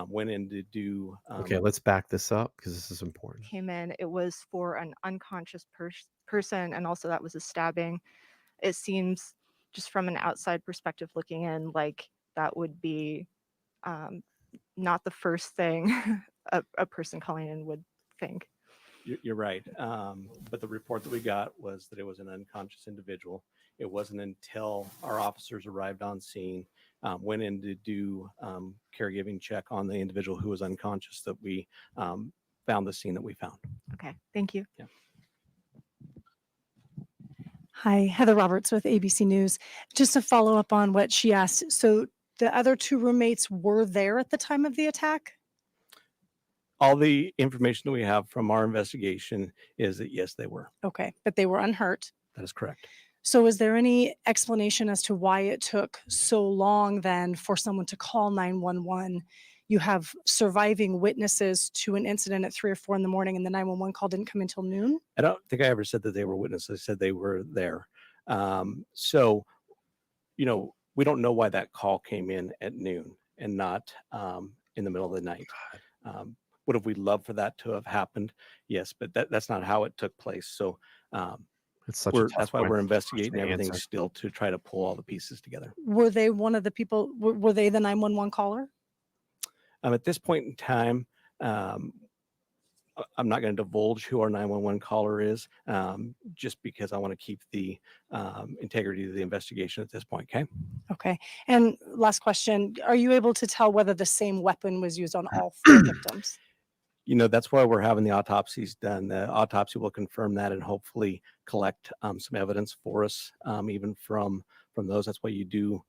went in to do. Okay, let's back this up because this is important. Came in, it was for an unconscious person, and also that was a stabbing. It seems just from an outside perspective looking in, like that would be not the first thing a person calling in would think. You're right. But the report that we got was that it was an unconscious individual. It wasn't until our officers arrived on scene, went in to do caregiving check on the individual who was unconscious that we found the scene that we found. Okay, thank you. Yeah. Hi, Heather Roberts with ABC News. Just to follow up on what she asked. So the other 2 roommates were there at the time of the attack? All the information that we have from our investigation is that yes, they were. Okay, but they were unhurt. That is correct. So is there any explanation as to why it took so long then for someone to call 911? You have surviving witnesses to an incident at 3 or 4 in the morning and the 911 call didn't come until noon? I don't think I ever said that they were witnesses. I said they were there. So, we don't know why that call came in at noon and not in the middle of the night. Would have we loved for that to have happened? Yes, but that's not how it took place. So That's that's why we're investigating to everything answer. still to try to pull all the pieces together. Were they one of the people, were they the 911 caller? At this point in time, I'm not going to divulge who our 911 caller is, just because I want to keep the integrity of the investigation at this point. Okay. Okay. And last question, are you able to tell whether the same weapon was used on all 4 victims? That's why we're having the autopsies done. The autopsy will confirm that and hopefully collect some evidence for us, even from those. That's why you do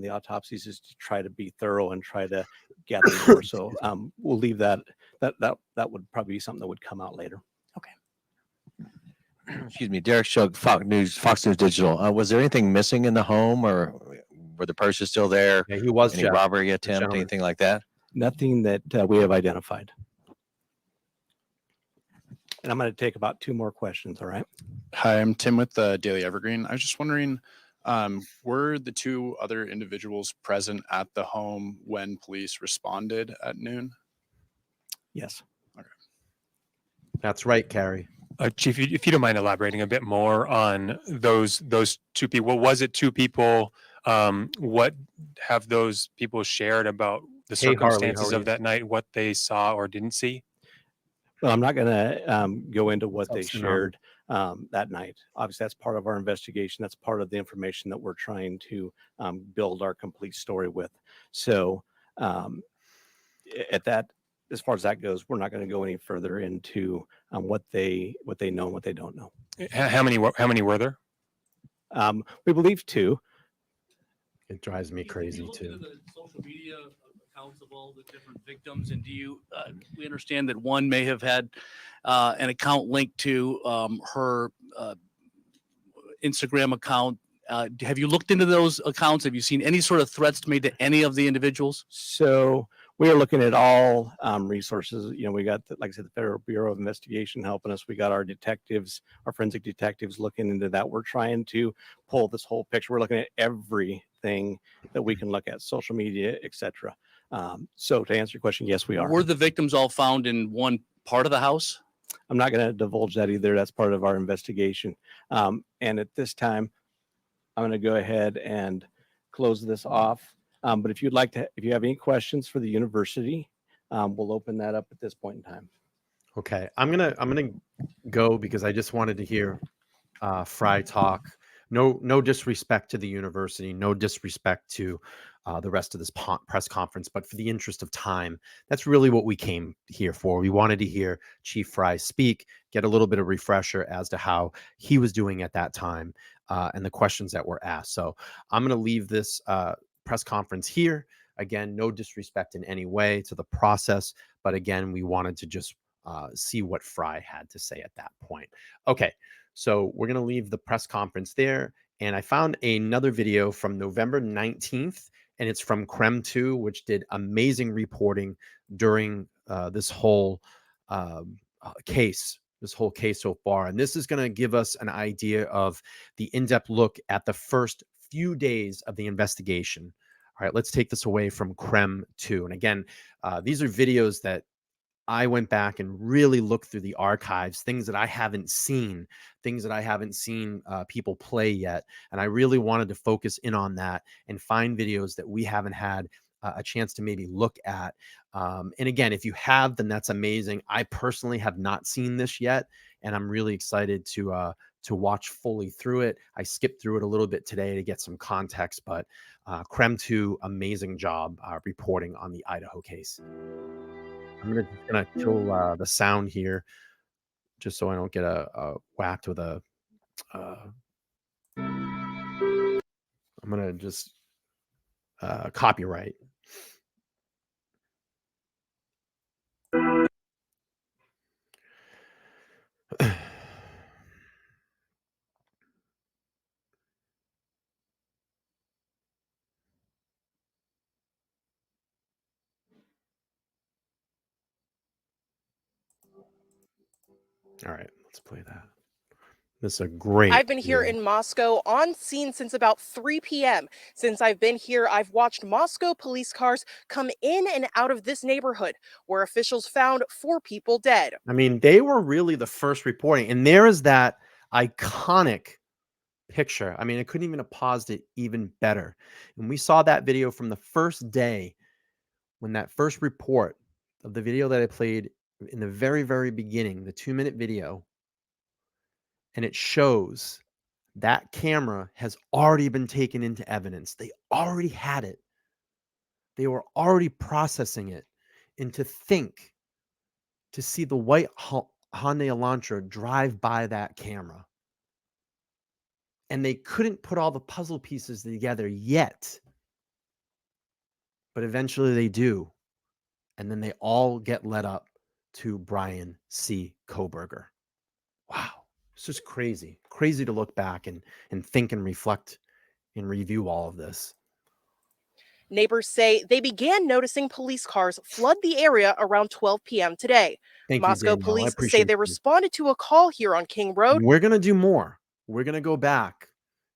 the autopsies is to try to be thorough and try to gather more. So we'll leave that would probably be something that would come out later. Excuse me, Derek Shug, Fox News Digital. Was there anything missing in the home, or were the purses still there? Yeah, he was. Any robbery attempt, gentleman. anything like that? Nothing that we have identified. And I'm going to take about 2 more questions. All right. Hi, I'm Tim with the Daily Evergreen. I was just wondering, were the 2 other individuals present at the home when police responded at noon? Yes. Okay. That's right, Carrie. Chief, if you don't mind elaborating a bit more on those 2 people. Was it 2 people? What have those people shared about the circumstances of that night, what they saw or didn't see? Well, I'm not going to go into what they shared that night. Obviously, that's part of our investigation. That's part of the information that we're trying to build our complete story with. So at that, as far as that goes, we're not going to go any further into what they know and what they don't know. How many were there? We believe 2. It drives me crazy too. The social media accounts of all the different victims, and do you? We understand that one may have had an account linked to her Instagram account. Have you looked into those accounts? Have you seen any sort of threats made to any of the individuals? So we are looking at all resources. You know, we got, like I said, the Federal Bureau of Investigation helping us. We got our detectives, our forensic detectives looking into that. We're trying to pull this whole picture. We're looking at everything that we can look at, social media, etc. So to answer your question, yes, we are. Were the victims all found in one part of the house? I'm not going to divulge that either. That's part of our investigation. And at this time, I'm going to go ahead and close this off. But if you'd like to, if you have any questions for the university, we'll open that up at this point in time. Okay, I'm gonna go because I just wanted to hear Fry talk. No disrespect to the university, no disrespect to the rest of this press conference, but for the interest of time, that's really what we came here for. We wanted to hear Chief Fry speak, get a little bit of refresher as to how he was doing at that time and the questions that were asked. So I'm going to leave this press conference here. Again, no disrespect in any way to the process, but again, we wanted to just see what Fry had to say at that point. Okay, so we're going to leave the press conference there. And I found another video from November 19th, and it's from CREM 2, which did amazing reporting during this whole case so far. And this is going to give us an idea of the in-depth look at the first few days of the investigation. All right, let's take this away from CREM 2. And again, these are videos that I went back and really looked through the archives, things that I haven't seen people play yet. And I really wanted to focus in on that and find videos that we haven't had a chance to maybe look at. And again, if you have, then that's amazing. I personally have not seen this yet, and I'm really excited to watch fully through it. I skipped through it a little bit today to get some context, but CREM 2, amazing job reporting on the Idaho case. I'm gonna kill the sound here, just so I don't get whacked with a. I'm gonna just copyright. All right, let's play that. This is a great. I've been here in Moscow on scene since about 3 p.m. Since I've been here, I've watched Moscow police cars come in and out of this neighborhood where officials found 4 people dead. I mean, they were really the first reporting. And there is that iconic picture. I mean, I couldn't even have paused it even better. And we saw that video from the first day when that first report of the video that I played in the very, very beginning, the 2-minute video. And it shows that camera has already been taken into evidence. They already had it. They were already processing it. And to see the white Hyundai Elantra drive by that camera. And they couldn't put all the puzzle pieces together yet. but eventually they do. And then they all get led up to Bryan C. Kohberger. Wow. It's just crazy. Crazy to look back and think and reflect and review all of this. Neighbors say they began noticing police cars flood the area around 12 p.m. today. Thank you, Moscow Danielle. I police say appreciate they you. responded to a call here on King Road. We're going to do more. We're going to go back.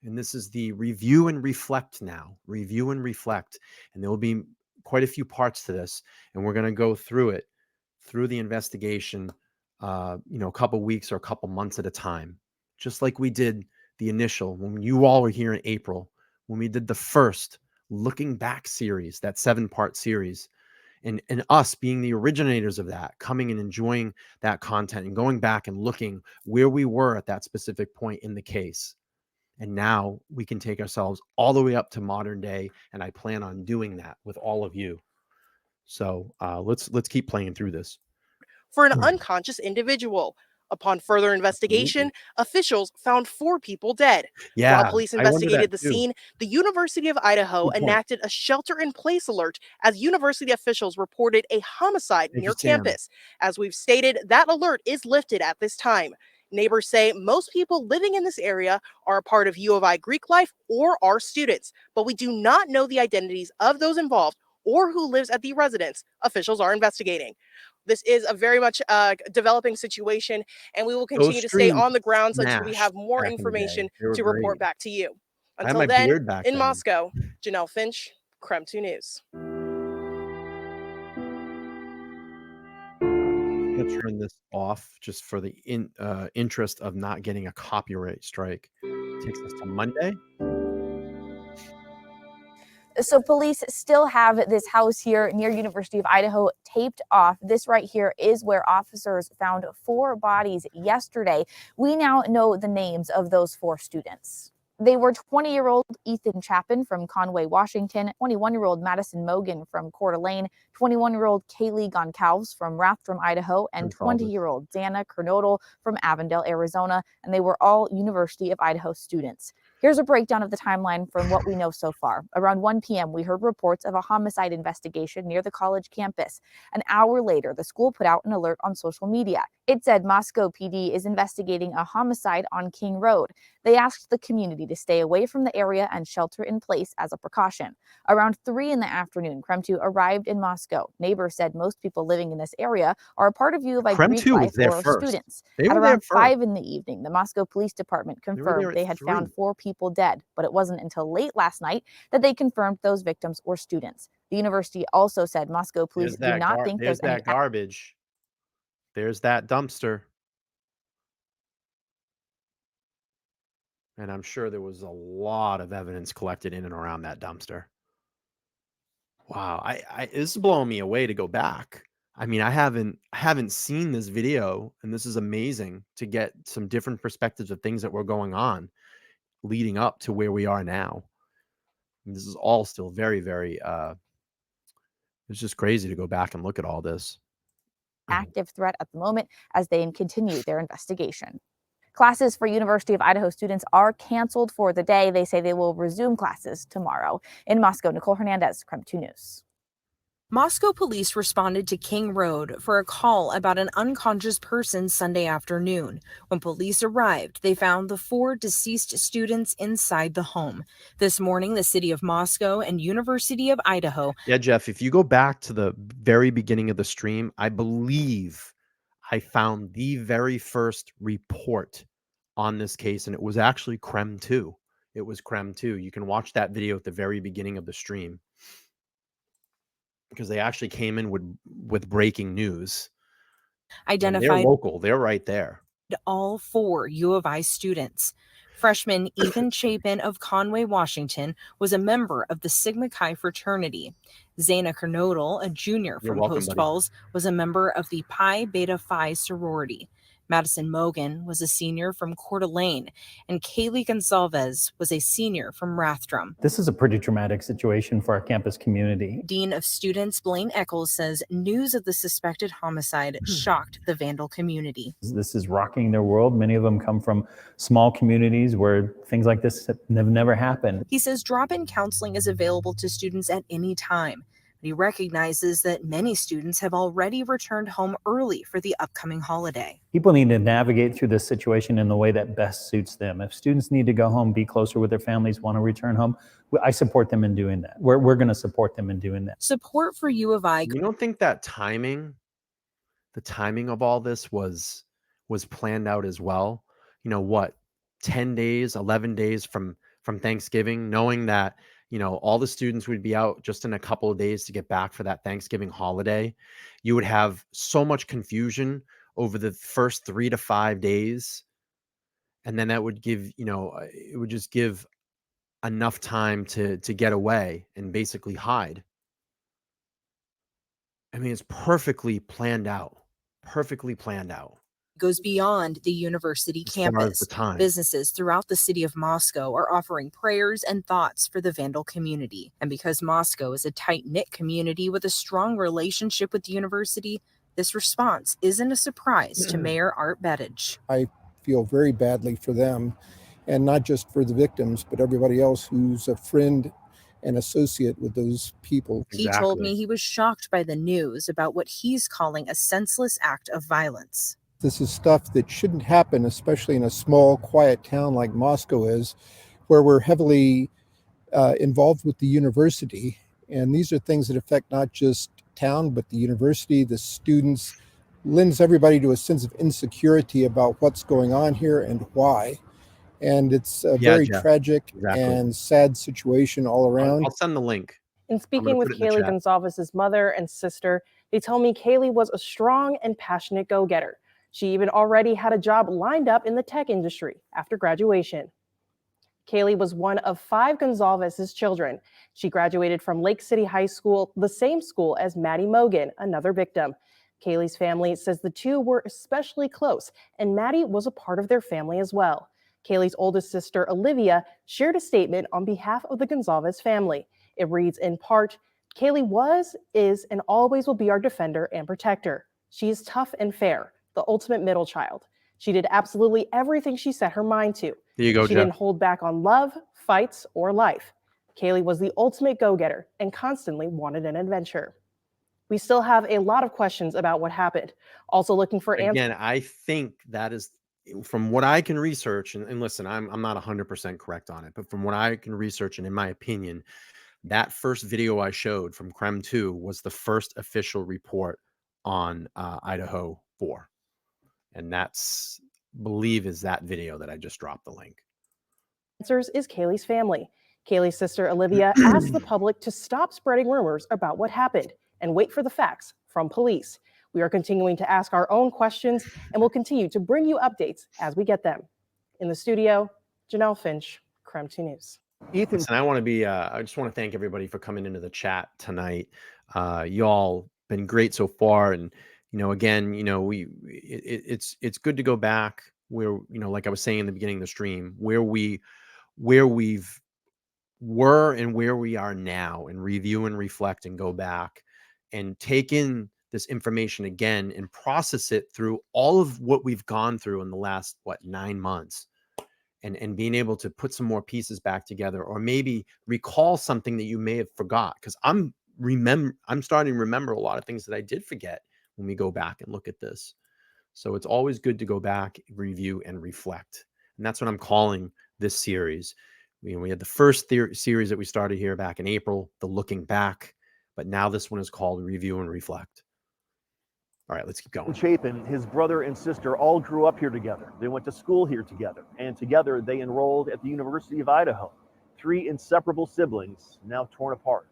And this is the review and reflect now. Review and reflect. And there will be quite a few parts to this. And we're going to go through it, through the investigation, a couple weeks or a couple months at a time. Just like we did the initial, when you all were here in April, when we did the first looking back series, that 7-part series, and us being the originators of that, coming and enjoying that content and going back and looking where we were at that specific point in the case. And now we can take ourselves all the way up to modern day, and I plan on doing that with all of you. So let's keep playing through this. For an unconscious individual. Upon further investigation, officials found 4 people dead. Yeah, While police I wonder investigated the that too. scene, the University of Idaho Good point. enacted a shelter-in-place alert as university officials reported a homicide Thank near you, Sam. campus. As we've stated, that alert is lifted at this time. Neighbors say most people living in this area are a part of U of I Greek life or are students, but we do not know the identities of those involved or who lives at the residence. Officials are investigating. This is a very much developing situation, and we will continue to stay streams on the grounds until we smashed have more back in the day. information They were to report great. back to you. I had Until my then, beard back in then. Moscow, Janelle Finch, Krem 2 News. I'm going to turn this off just for the interest of not getting a copyright strike. Takes us to Monday. So police still have this house here near University of Idaho taped off. This right here is where officers found 4 bodies yesterday. We now know the names of those 4 students. They were 20-year-old Ethan Chapin from Conway, Washington, 21-year-old Madison Mogan from Coeur d'Alene, 21-year-old Kaylee Goncalves from Rathdrum, Idaho, and 20-year-old Dana Kernodle from Avondale, Arizona, and they were all University of Idaho students. Here's a breakdown of the timeline from what we know so far. Around 1 p.m., we heard reports of a homicide investigation near the college campus. An hour later, the school put out an alert on social media. It said Moscow PD is investigating a homicide on King Road. They asked the community to stay away from the area and shelter in place as a precaution. Around 3 in the afternoon, Krem 2 arrived in Moscow. Neighbors said most people living in this area are a part of U of I Greek life or students. At around 5 in the evening, the Moscow Police Department confirmed they had found 4 people dead, but it wasn't until late last night that they confirmed those victims were students. The university also said Moscow police do not think there's there's any that garbage. There's that dumpster. And I'm sure there was a lot of evidence collected in and around that dumpster. Wow, this is blowing me away to go back. I mean, I haven't seen this video, and this is amazing to get some different perspectives of things that were going on leading up to where we are now. And this is all still very, very it's just crazy to go back and look at all this. Active threat at the moment as they continue their investigation. Classes for University of Idaho students are canceled for the day. They say they will resume classes tomorrow. In Moscow, Nicole Hernandez, Krem 2 News. Moscow police responded to King Road for a call about an unconscious person Sunday afternoon. When police arrived, they found the 4 deceased students inside the home. This morning, the city of Moscow and University of Idaho. Yeah, Jeff, if you go back to the very beginning of the stream, I believe I found the very first report on this case, and it was actually Krem 2. It was Krem 2. You can watch that video at the very beginning of the stream, because they actually came in with breaking news. Identified. And they're local. They're right there. All 4 U of I students. Freshman Ethan Chapin of Conway, Washington, was a member of the Sigma Chi fraternity. Zana Kernodle, a junior from Post Falls, was a member of the Pi Beta Phi sorority. Madison Mogan was a senior from Coeur d'Alene, and Kaylee Goncalves was a senior from Rathdrum. This is a pretty traumatic situation for our campus community. Dean of Students Blaine Eccles says news of the suspected homicide shocked the Vandal community. This is rocking their world. Many of them come from small communities where things like this have never happened. He says drop-in counseling is available to students at any time. He recognizes that many students have already returned home early for the upcoming holiday. People need to navigate through this situation in the way that best suits them. If students need to go home, be closer with their families, want to return home, I support them in doing that. We're going to support them in doing that. Support for U of I. You don't think that the timing of all this was planned out as well? You know what, 10 days, 11 days from Thanksgiving, knowing that, you know, all the students would be out just in a couple of days to get back for that Thanksgiving holiday. You would have so much confusion over the first 3 to 5 days. And then that would give, you know, it would just give enough time to get away and basically hide. I mean, it's perfectly planned out. Goes beyond the university campus. Businesses throughout the city of Moscow are offering prayers and thoughts for the Vandal community. And because Moscow is a tight-knit community with a strong relationship with the university, this response isn't a surprise to Mayor Art Bettage. I feel very badly for them, and not just for the victims, but everybody else who's a friend and associate with those people. He told me he was shocked by the news about what he's calling a senseless act of violence. This is stuff that shouldn't happen, especially in a small, quiet town like Moscow is, where we're heavily involved with the university. And these are things that affect not just town, but the university, the students, lends everybody to a sense of insecurity about what's going on here and why. And it's a very tragic and sad situation all around. I'll send the link. In speaking with Kaylee Gonzalez's mother and sister, they tell me Kaylee was a strong and passionate go-getter. She even already had a job lined up in the tech industry after graduation. Kaylee was one of 5 Gonzalez's children. She graduated from Lake City High School, the same school as Maddie Mogan, another victim. Kaylee's family says the two were especially close, and Maddie was a part of their family as well. Kaylee's oldest sister, Olivia, shared a statement on behalf of the Gonzalez family. It reads in part, "Kaylee was, is, and always will be our defender and protector. She is tough and fair, the ultimate middle child. She did absolutely everything she set her mind to. There you go, She Jeff. didn't hold back on love, fights, or life. Kaylee was the ultimate go-getter and constantly wanted an adventure." We still have a lot of questions about what happened. Also looking for answers. Again, I think that is, from what I can research, and listen, I'm not 100% correct on it, but from what I can research, and in my opinion, that first video I showed from CREM 2 was the first official report on Idaho 4. And that's, believe, is that video that I just dropped the link. Answers is Kaylee's family. Kaylee's sister, Olivia, asked the public to stop spreading rumors about what happened and wait for the facts from police. We are continuing to ask our own questions and will continue to bring you updates as we get them. In the studio, Janelle Finch, CREM 2 News. Ethan, and I just want to thank everybody for coming into the chat tonight. You all been great so far. And, you know, again, you know, it's good to go back where, you know, like I was saying in the beginning of the stream, where we've were and where we are now, and review and reflect and go back and take in this information again and process it through all of what we've gone through in the last, 9 months, and being able to put some more pieces back together, or maybe recall something that you may have forgot. Because I'm starting to remember a lot of things that I did forget when we go back and look at this. So it's always good to go back, review, and reflect. And that's what I'm calling this series. We had the first series that we started here back in April, the looking back, but now this one is called Review and Reflect. All right, let's keep going. Chapin, his brother and sister all grew up here together. They went to school here together, and together they enrolled at the University of Idaho. 3 inseparable siblings, now torn apart.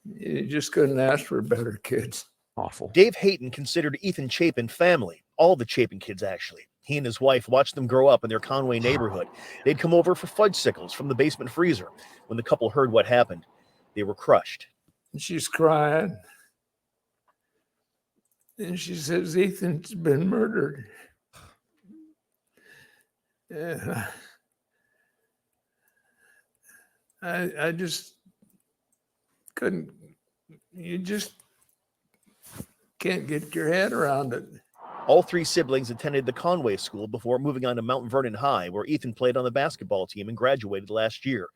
You just couldn't ask for better kids. Awful. Dave Hayton considered Ethan Chapin family, all the Chapin kids actually. He and his wife watched them grow up in their Conway neighborhood. They'd come over for fudgesicles from the basement freezer. When the couple heard what happened, they were crushed. She's crying. And she says, Ethan's been murdered. Yeah. I just couldn't, you just can't get your head around it. All 3 siblings attended the Conway School before moving on to Mount Vernon High, where Ethan played on the basketball team and graduated last year.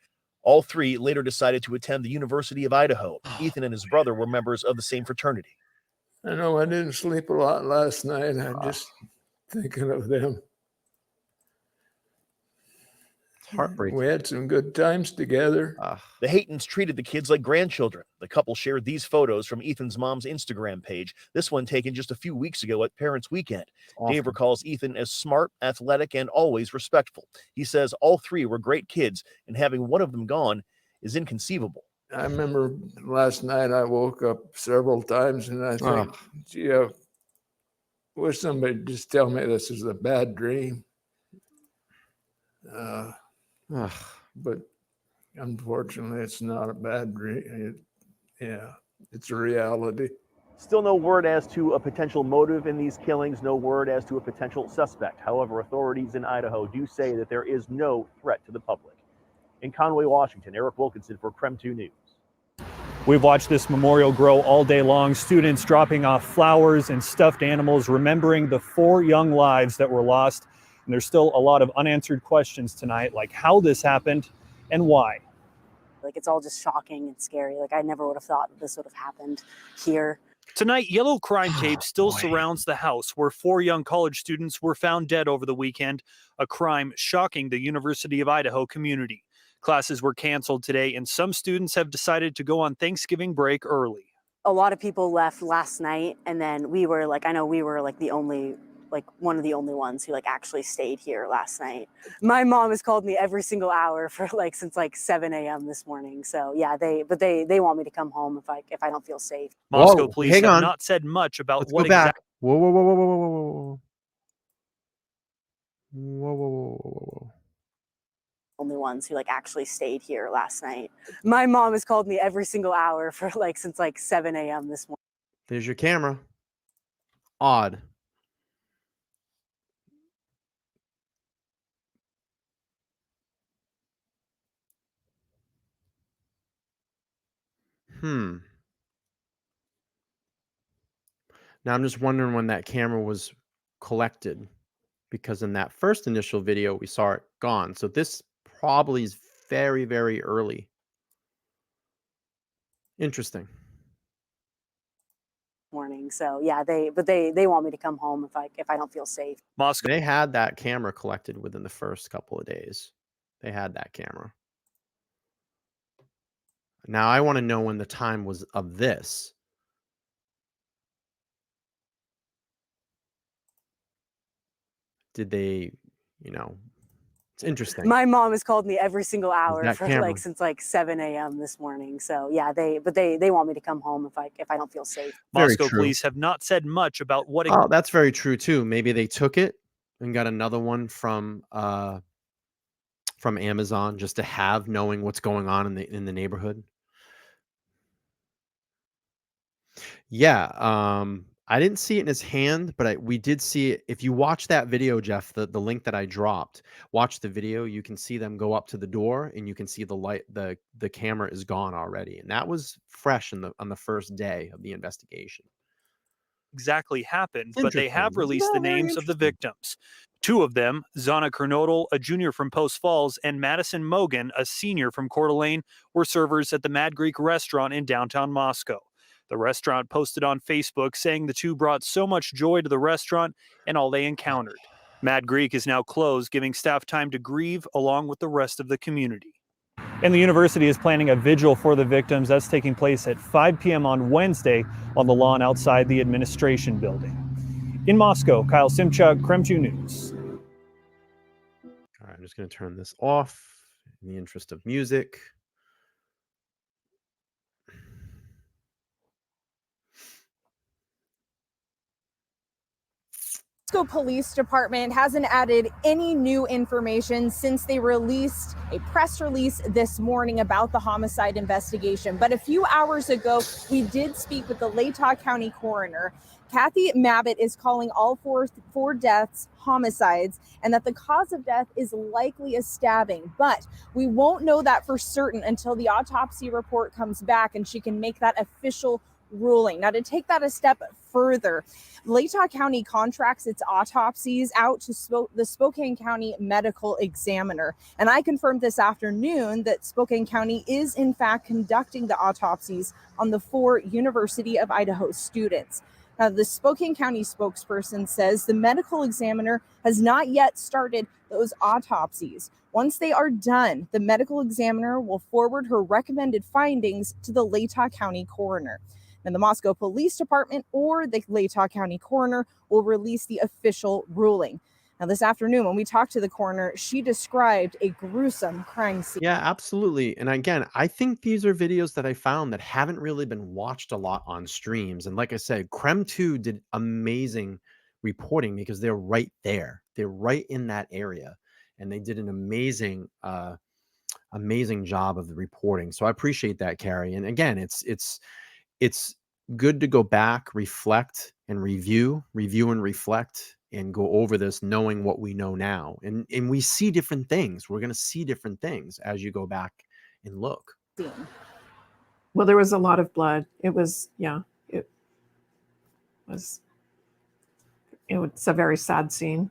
All three later decided to attend the University of Idaho. Ethan and his brother were members of the same fraternity. I know I didn't sleep a lot last night. I'm just thinking of them. Heartbreaking. We had some good times together. The Haytons treated the kids like grandchildren. The couple shared these photos from Ethan's mom's Instagram page. This one taken just a few weeks ago at Parents' Weekend. Dave recalls Ethan as smart, athletic, and always respectful. He says all three were great kids, and having one of them gone is inconceivable. I remember last night I woke up several times and I think, gee, I wish somebody would just tell me this is a bad dream. But unfortunately, it's not a bad dream. It's a reality. Still no word as to a potential motive in these killings, no word as to a potential suspect. However, authorities in Idaho do say that there is no threat to the public. In Conway, Washington, Eric Wilkinson for KREM 2 News. We've watched this memorial grow all day long. Students dropping off flowers and stuffed animals, remembering the 4 young lives that were lost. And there's still a lot of unanswered questions tonight, like how this happened and why. Like, it's all just shocking and scary. Like, I never would have thought that this would have happened here. Tonight, yellow crime tape still surrounds the house where 4 young college students were found dead over the weekend, a crime shocking the University of Idaho community. Classes were canceled today, and some students have decided to go on Thanksgiving break early. A lot of people left last night, and then we were like, I know we were like one of the only ones who actually stayed here last night. My mom has called me every single hour for since 7 a.m. this morning. So yeah, they want me to come home if I don't feel safe. Moscow police have not said much about what exactly. Whoa. Only ones who actually stayed here last night. My mom has called me every single hour for since 7 a.m. this morning. There's your camera. Odd. Now I'm just wondering when that camera was collected, because in that first initial video we saw it gone. So this probably is very, very early. Interesting. Morning. So yeah, they want me to come home if I don't feel safe. Moscow. They had that camera collected within the first couple of days. They had that camera. Now I want to know when the time was of this. Did they, it's interesting. My mom has called me every single hour for camera. since 7 a.m. this morning. So yeah, they want me to come home if I don't feel safe. Moscow police have not said much about what. Oh, that's very true too. Maybe they took it and got another one from Amazon just to have, knowing what's going on in the neighborhood. Yeah, I didn't see it in his hand, but we did see it. If you watch that video, Jeff, the link that I dropped, watch the video. You can see them go up to the door, and you can see the light. The camera is gone already, and that was fresh on the first day of the investigation. Exactly happened, but they have released the names of the victims. 2 of them, Zana Kernodle, a junior from Post Falls, and Madison Mogan, a senior from Coeur d'Alene, were servers at the Mad Greek restaurant in downtown Moscow. The restaurant posted on Facebook saying the 2 brought so much joy to the restaurant and all they encountered. Mad Greek is now closed, giving staff time to grieve along with the rest of the community. And the university is planning a vigil for the victims. That's taking place at 5 p.m. on Wednesday on the lawn outside the administration building. In Moscow, Kyle Simchuk, KREM 2 News. All right, I'm just going to turn this off in the interest of music. Moscow Police Department hasn't added any new information since they released a press release this morning about the homicide investigation. But a few hours ago, we did speak with the Latah County coroner. Kathy Mabbitt is calling all four deaths homicides, and that the cause of death is likely a stabbing. But we won't know that for certain until the autopsy report comes back and she can make that official ruling. Now, to take that a step further, Latah County contracts its autopsies out to the Spokane County Medical Examiner. And I confirmed this afternoon that Spokane County is in fact conducting the autopsies on the 4 University of Idaho students. Now, the Spokane County spokesperson says the medical examiner has not yet started those autopsies. Once they are done, the medical examiner will forward her recommended findings to the Latah County coroner. And the Moscow Police Department or the Latah County coroner will release the official ruling. Now, this afternoon, when we talked to the coroner, she described a gruesome crime scene. Yeah, absolutely. And again, I think these are videos that I found that haven't really been watched a lot on streams. And like I said, Creme 2 did amazing reporting because they're right there. They're right in that area. And they did an amazing job of the reporting. So I appreciate that, Carrie. And again, it's good to go back, reflect and review and reflect and go over this knowing what we know now. And we see different things. We're going to see different things as you go back and look. Well, there was a lot of blood. It's a very sad scene.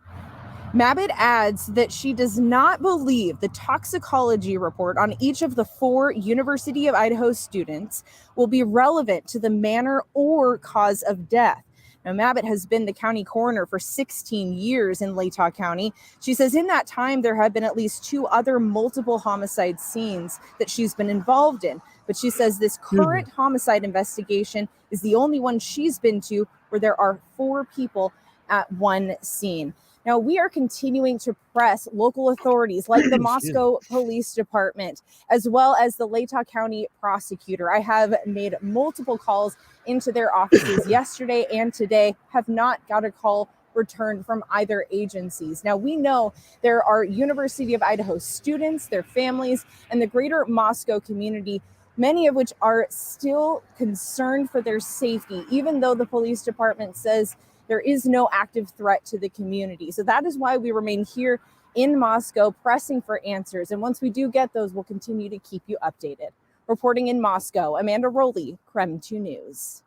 Mabbitt adds that she does not believe the toxicology report on each of the 4 University of Idaho students will be relevant to the manner or cause of death. Now, Mabbitt has been the county coroner for 16 years in Latah County. She says in that time, there have been at least 2 other multiple homicide scenes that she's been involved in. But she says this current homicide investigation is the only one she's been to where there are 4 people at one scene. Now, we are continuing to press local authorities like the Moscow Police Department, as well as the Latah County prosecutor. I have made multiple calls into their offices yesterday and today, have not got a call returned from either agencies. Now, we know there are University of Idaho students, their families, and the greater Moscow community, many of which are still concerned for their safety, even though the police department says there is no active threat to the community. So that is why we remain here in Moscow pressing for answers. And once we do get those, we'll continue to keep you updated. Reporting in Moscow, Amanda Rowley, Creme 2 News.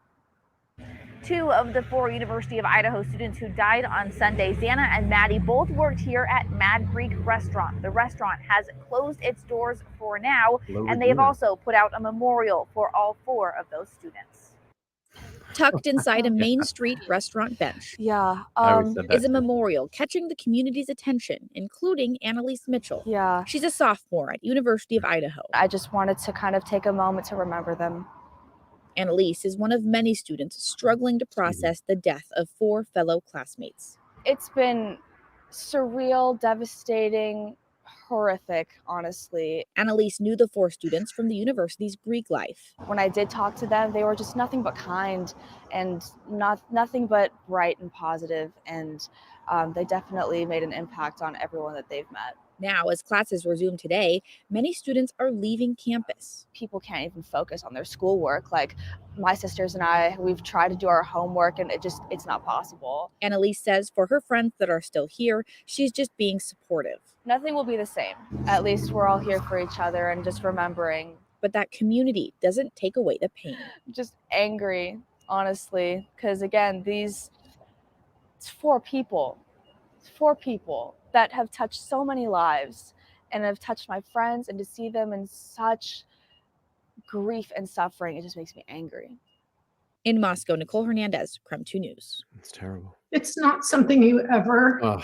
2 of the 4 University of Idaho students who died on Sunday, Xana and Maddie, both worked here at Mad Creek Restaurant. The restaurant has closed its doors for now, and they have also put out a memorial for all 4 of those students. Tucked inside a Main Street restaurant bench is a memorial catching the community's attention, including Annalise Mitchell. She's a sophomore at University of Idaho. I just wanted to kind of take a moment to remember them. Annalise is one of many students struggling to process the death of 4 fellow classmates. It's been surreal, devastating, horrific, honestly. Annalise knew the 4 students from the university's Greek life. When I did talk to them, they were just nothing but kind and nothing but bright and positive, and they definitely made an impact on everyone that they've met. Now, as classes resume today, many students are leaving campus. People can't even focus on their schoolwork. Like my sisters and I, we've tried to do our homework and it's not possible. Annalise says for her friends that are still here, she's just being supportive. Nothing will be the same. At least we're all here for each other and just remembering. But that community doesn't take away the pain. Just angry, honestly, because again, it's 4 people. It's 4 people that have touched so many lives and have touched my friends, and to see them in such grief and suffering, it just makes me angry. In Moscow, Nicole Hernandez, Creme 2 News. It's terrible. It's not something you ever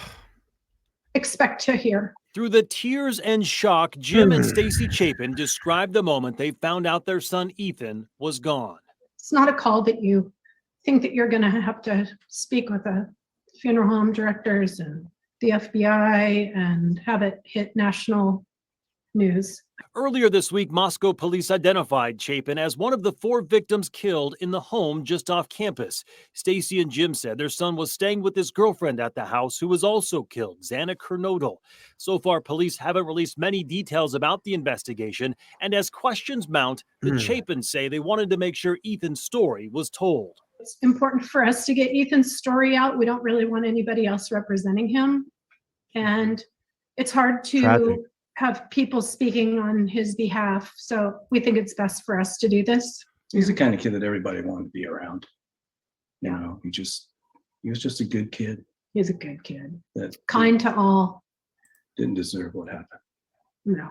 expect to hear. Through the tears and shock, Jim and Stacy Chapin described the moment they found out their son Ethan was gone. It's not a call that you think that you're going to have to speak with the funeral home directors and the FBI and have it hit national news. Earlier this week, Moscow police identified Chapin as one of the 4 victims killed in the home just off campus. Stacy and Jim said their son was staying with his girlfriend at the house, who was also killed, Xana Kernodle. So far, police haven't released many details about the investigation, and as questions mount, the Chapins say they wanted to make sure Ethan's story was told. It's important for us to get Ethan's story out. We don't really want anybody else representing him. And it's hard to have people speaking on his behalf. So we think it's best for us to do this. He's the kind of kid that everybody wanted to be around. You know, he was just a good kid. He's a good kid. That kind to all. Didn't deserve what happened. No.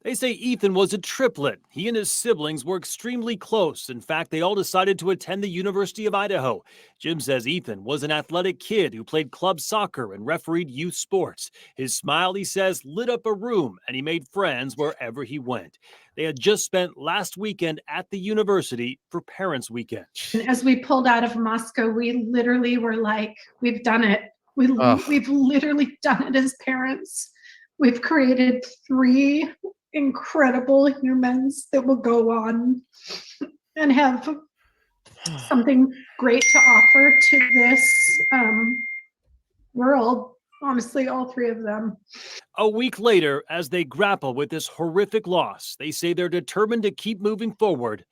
They say Ethan was a triplet. He and his siblings were extremely close. In fact, they all decided to attend the University of Idaho. Jim says Ethan was an athletic kid who played club soccer and refereed youth sports. His smile, he says, lit up a room, and he made friends wherever he went. They had just spent last weekend at the university for Parents' Weekend. And as we pulled out of Moscow, we literally were like, we've done it. We've literally done it as parents. We've created 3 incredible humans that will go on and have something great to offer to this world. Honestly, all 3 of them. A week later, as they grapple with this horrific loss, they say they're determined to keep moving forward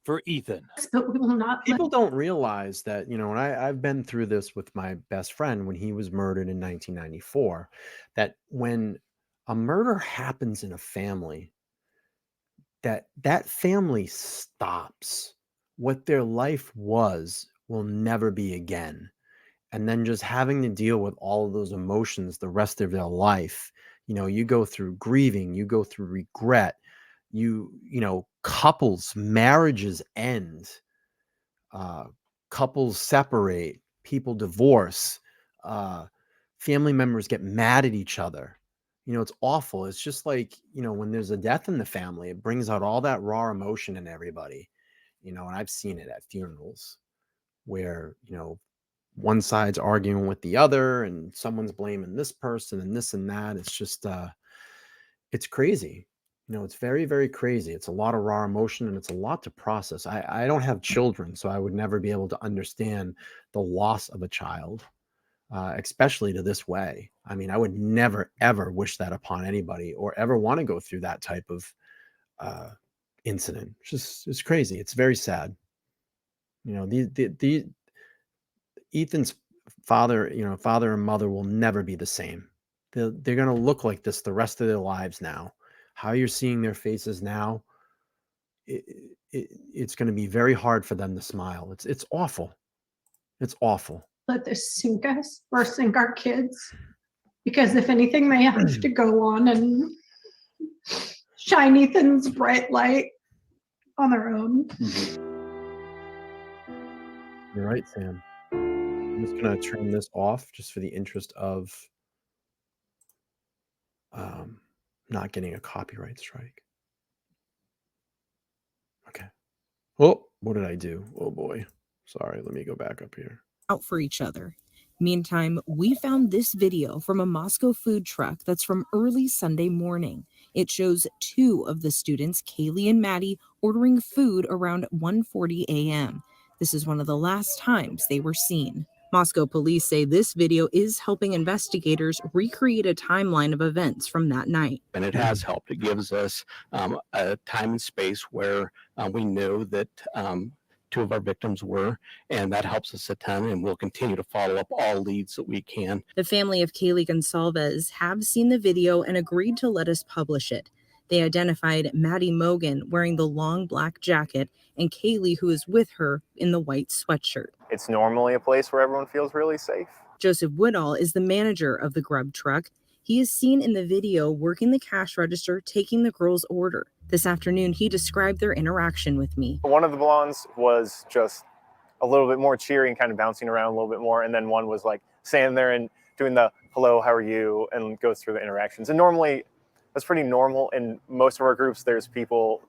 for Ethan. But we will not. People don't realize that, you know, and I've been through this with my best friend when he was murdered in 1994, that when a murder happens in a family, that family stops. What their life was will never be again. And then just having to deal with all of those emotions the rest of their life. You know, you go through grieving, you go through regret, you know, marriages end, couples separate, people divorce, family members get mad at each other. You know, it's awful. It's just like, you know, when there's a death in the family, it brings out all that raw emotion in everybody, you know, and I've seen it at funerals where, you know, one side's arguing with the other and someone's blaming this person and this and that. It's just, it's crazy. You know, it's very, very crazy. It's a lot of raw emotion and it's a lot to process. I don't have children, so I would never be able to understand the loss of a child. Especially to this way. I mean, I would never, ever wish that upon anybody or ever want to go through that type of incident. It's crazy. It's very sad. You know, Ethan's father and mother will never be the same. They're going to look like this the rest of their lives now. How you're seeing their faces now, it's going to be very hard for them to smile. It's awful. It's awful. Let this sink us or sink our kids, because if anything, they have to go on and shine Ethan's bright light on their own. You're right, Sam. I'm just gonna turn this off just for the interest of not getting a copyright strike. Okay. Oh, what did I do? Oh boy. Sorry, let me go back up here. Out for each other. Meantime, we found this video from a Moscow food truck that's from early Sunday morning. It shows 2 of the students, Kaylee and Maddie, ordering food around 1:40 a.m. This is one of the last times they were seen. Moscow police say this video is helping investigators recreate a timeline of events from that night. And it has helped. It gives us a time and space where we know that 2 of our victims were, and that helps us a ton, and we'll continue to follow up all leads that we can. The family of Kaylee Gonsalves have seen the video and agreed to let us publish it. They identified Maddie Mogan wearing the long black jacket and Kaylee, who is with her, in the white sweatshirt. It's normally a place where everyone feels really safe. Joseph Woodall is the manager of the grub truck. He is seen in the video working the cash register, taking the girl's order. This afternoon, he described their interaction with me. One of the blondes was just a little bit more cheery and kind of bouncing around a little bit more. And then one was like standing there and doing the hello, how are you? And goes through the interactions. And normally that's pretty normal. In most of our groups, there's people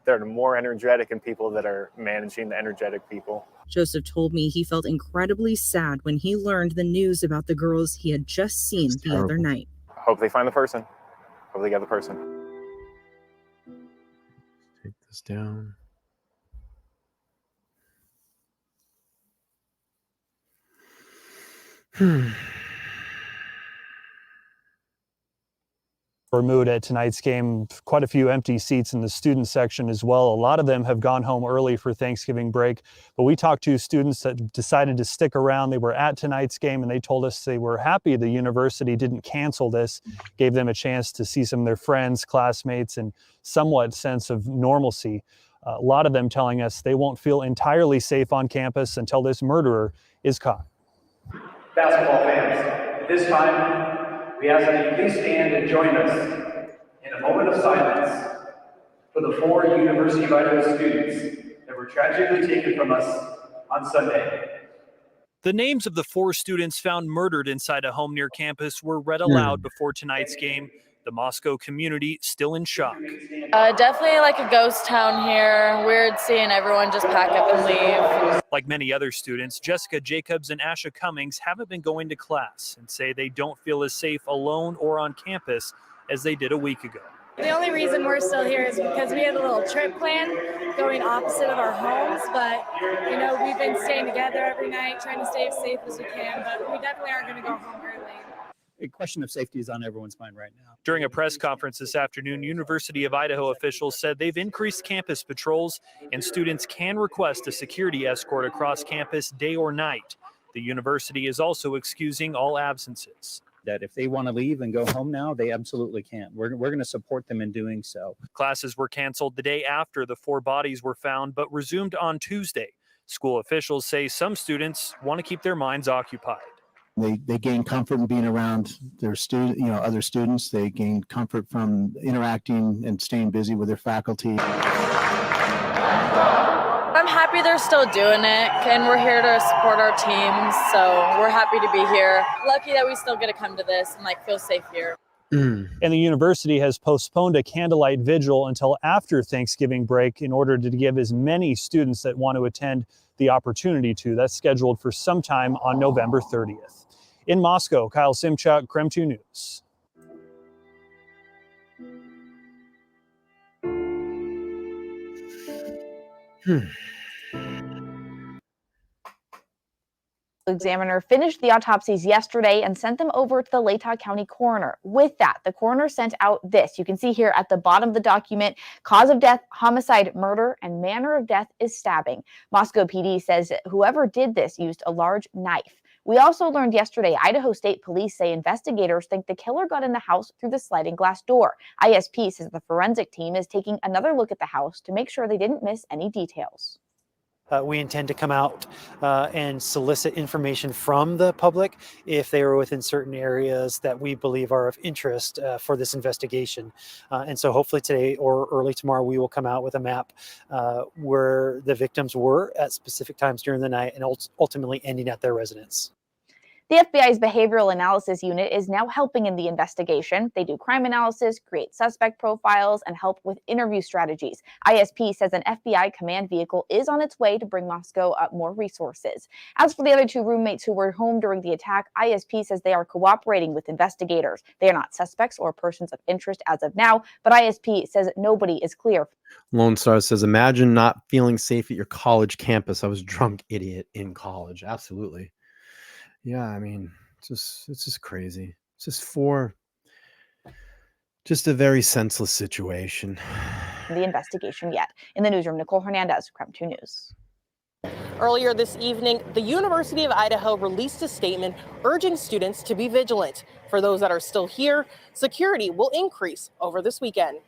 that are more energetic and people that are managing the energetic people. Joseph told me he felt incredibly sad when he learned the news about the girls he had just seen the other night. Hope they find the person. Hope they get the person. Take this down. Mood at tonight's game, quite a few empty seats in the student section as well. A lot of them have gone home early for Thanksgiving break, but we talked to students that decided to stick around. They were at tonight's game and they told us they were happy the university didn't cancel this, gave them a chance to see some of their friends, classmates, and somewhat sense of normalcy. A lot of them telling us they won't feel entirely safe on campus until this murderer is caught. Basketball fans, at this time, we ask that you please stand and join us in a moment of silence for the 4 University of Idaho students that were tragically taken from us on Sunday. The names of the 4 students found murdered inside a home near campus were read aloud before tonight's game. The Moscow community still in shock. Definitely like a ghost town here. Weird seeing everyone just pack up and leave. Like many other students, Jessica Jacobs and Asha Cummings haven't been going to class and say they don't feel as safe alone or on campus as they did a week ago. The only reason we're still here is because we had a little trip planned going opposite of our homes, but you know, we've been staying together every night, trying to stay as safe as we can, but we definitely aren't going to go home early. A question of safety is on everyone's mind right now. During a press conference this afternoon, University of Idaho officials said they've increased campus patrols and students can request a security escort across campus day or night. The university is also excusing all absences. That if they want to leave and go home now, they absolutely can. We're going to support them in doing so. Classes were canceled the day after the 4 bodies were found, but resumed on Tuesday. School officials say some students want to keep their minds occupied. They gain comfort in being around their other students. They gain comfort from interacting and staying busy with their faculty. I'm happy they're still doing it, and we're here to support our teams, so we're happy to be here. Lucky that we still get to come to this and feel safe here. And the university has postponed a candlelight vigil until after Thanksgiving break in order to give as many students that want to attend the opportunity to. That's scheduled for sometime on November 30th. In Moscow, Kyle Simchuk, KREM 2 News. Examiner finished the autopsies yesterday and sent them over to the Latah County coroner. With that, the coroner sent out this. You can see here at the bottom of the document, cause of death, homicide, murder, and manner of death is stabbing. Moscow PD says whoever did this used a large knife. We also learned yesterday Idaho State Police say investigators think the killer got in the house through the sliding glass door. ISP says the forensic team is taking another look at the house to make sure they didn't miss any details. We intend to come out and solicit information from the public if they are within certain areas that we believe are of interest for this investigation. And so hopefully today or early tomorrow, we will come out with a map where the victims were at specific times during the night and ultimately ending at their residence. The FBI's Behavioral Analysis Unit is now helping in the investigation. They do crime analysis, create suspect profiles, and help with interview strategies. ISP says an FBI command vehicle is on its way to bring Moscow up more resources. As for the other 2 roommates who were home during the attack, ISP says they are cooperating with investigators. They are not suspects or persons of interest as of now, but ISP says nobody is clear. Lone Star says, imagine not feeling safe at your college campus. I was a drunk idiot in college. Absolutely. Yeah, I mean, it's just crazy. It's just a very senseless situation. The investigation yet. In the newsroom, Nicole Hernandez, KREM 2 News. Earlier this evening, the University of Idaho released a statement urging students to be vigilant. For those that are still here, security will increase over this weekend.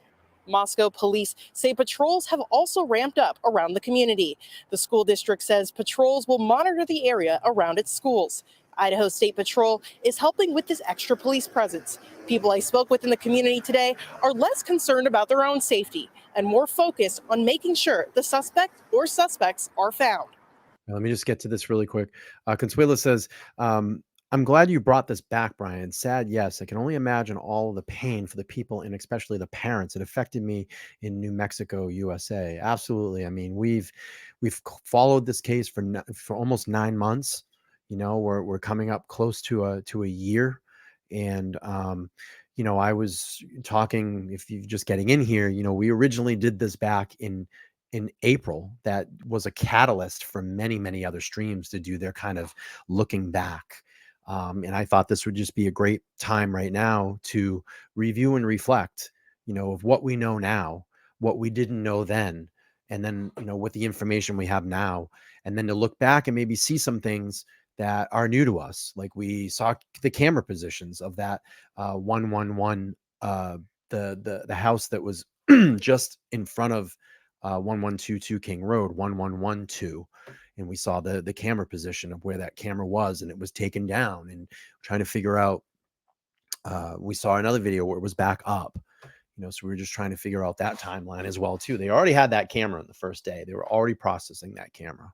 Moscow police say patrols have also ramped up around the community. The school district says patrols will monitor the area around its schools. Idaho State Patrol is helping with this extra police presence. People I spoke with in the community today are less concerned about their own safety and more focused on making sure the suspect or suspects are found. Let me just get to this really quick. Consuela says, I'm glad you brought this back, Brian. Sad, yes. I can only imagine all of the pain for the people and especially the parents. It affected me in New Mexico, USA. Absolutely. I mean, we've followed this case for almost 9 months. You know, we're coming up close to a year, and I was talking. If you're just getting in here, we originally did this back in April. That was a catalyst for many other streams to do their kind of looking back. And I thought this would just be a great time right now to review and reflect, of what we know now, what we didn't know then, and then, with the information we have now, and then to look back and maybe see some things that are new to us. Like we saw the camera positions of that 111, the house that was just in front of 1122 King Road, 1112. And we saw the camera position of where that camera was, and it was taken down, and trying to figure out, we saw another video where it was back up, so we were just trying to figure out that timeline as well too. They already had that camera on the first day. They were already processing that camera.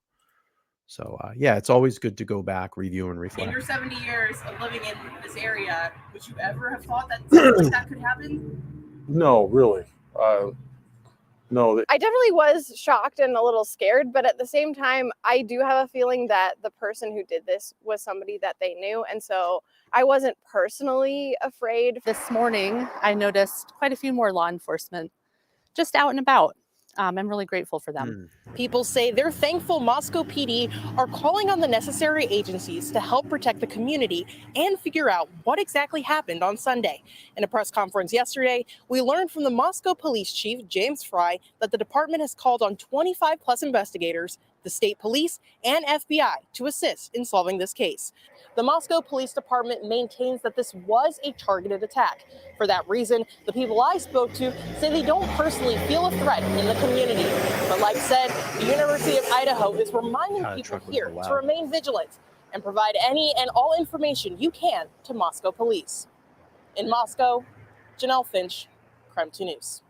So yeah, it's always good to go back, review, and reflect. In your 70 years of living in this area, would you ever have thought that something like that could happen? No, really. No. I definitely was shocked and a little scared, but at the same time, I do have a feeling that the person who did this was somebody that they knew. And so I wasn't personally afraid. This morning, I noticed quite a few more law enforcement just out and about. I'm really grateful for them. People say they're thankful Moscow PD are calling on the necessary agencies to help protect the community and figure out what exactly happened on Sunday. In a press conference yesterday, we learned from the Moscow Police Chief, James Fry, that the department has called on 25 plus investigators, the state police, and FBI to assist in solving this case. The Moscow Police Department maintains that this was a targeted attack. For that reason, the people I spoke to say they don't personally feel a threat in the community. But like said, the University of Idaho is reminding people here to remain vigilant and provide any and all information you can to Moscow police. In Moscow, Janelle Finch, Crime 2 News.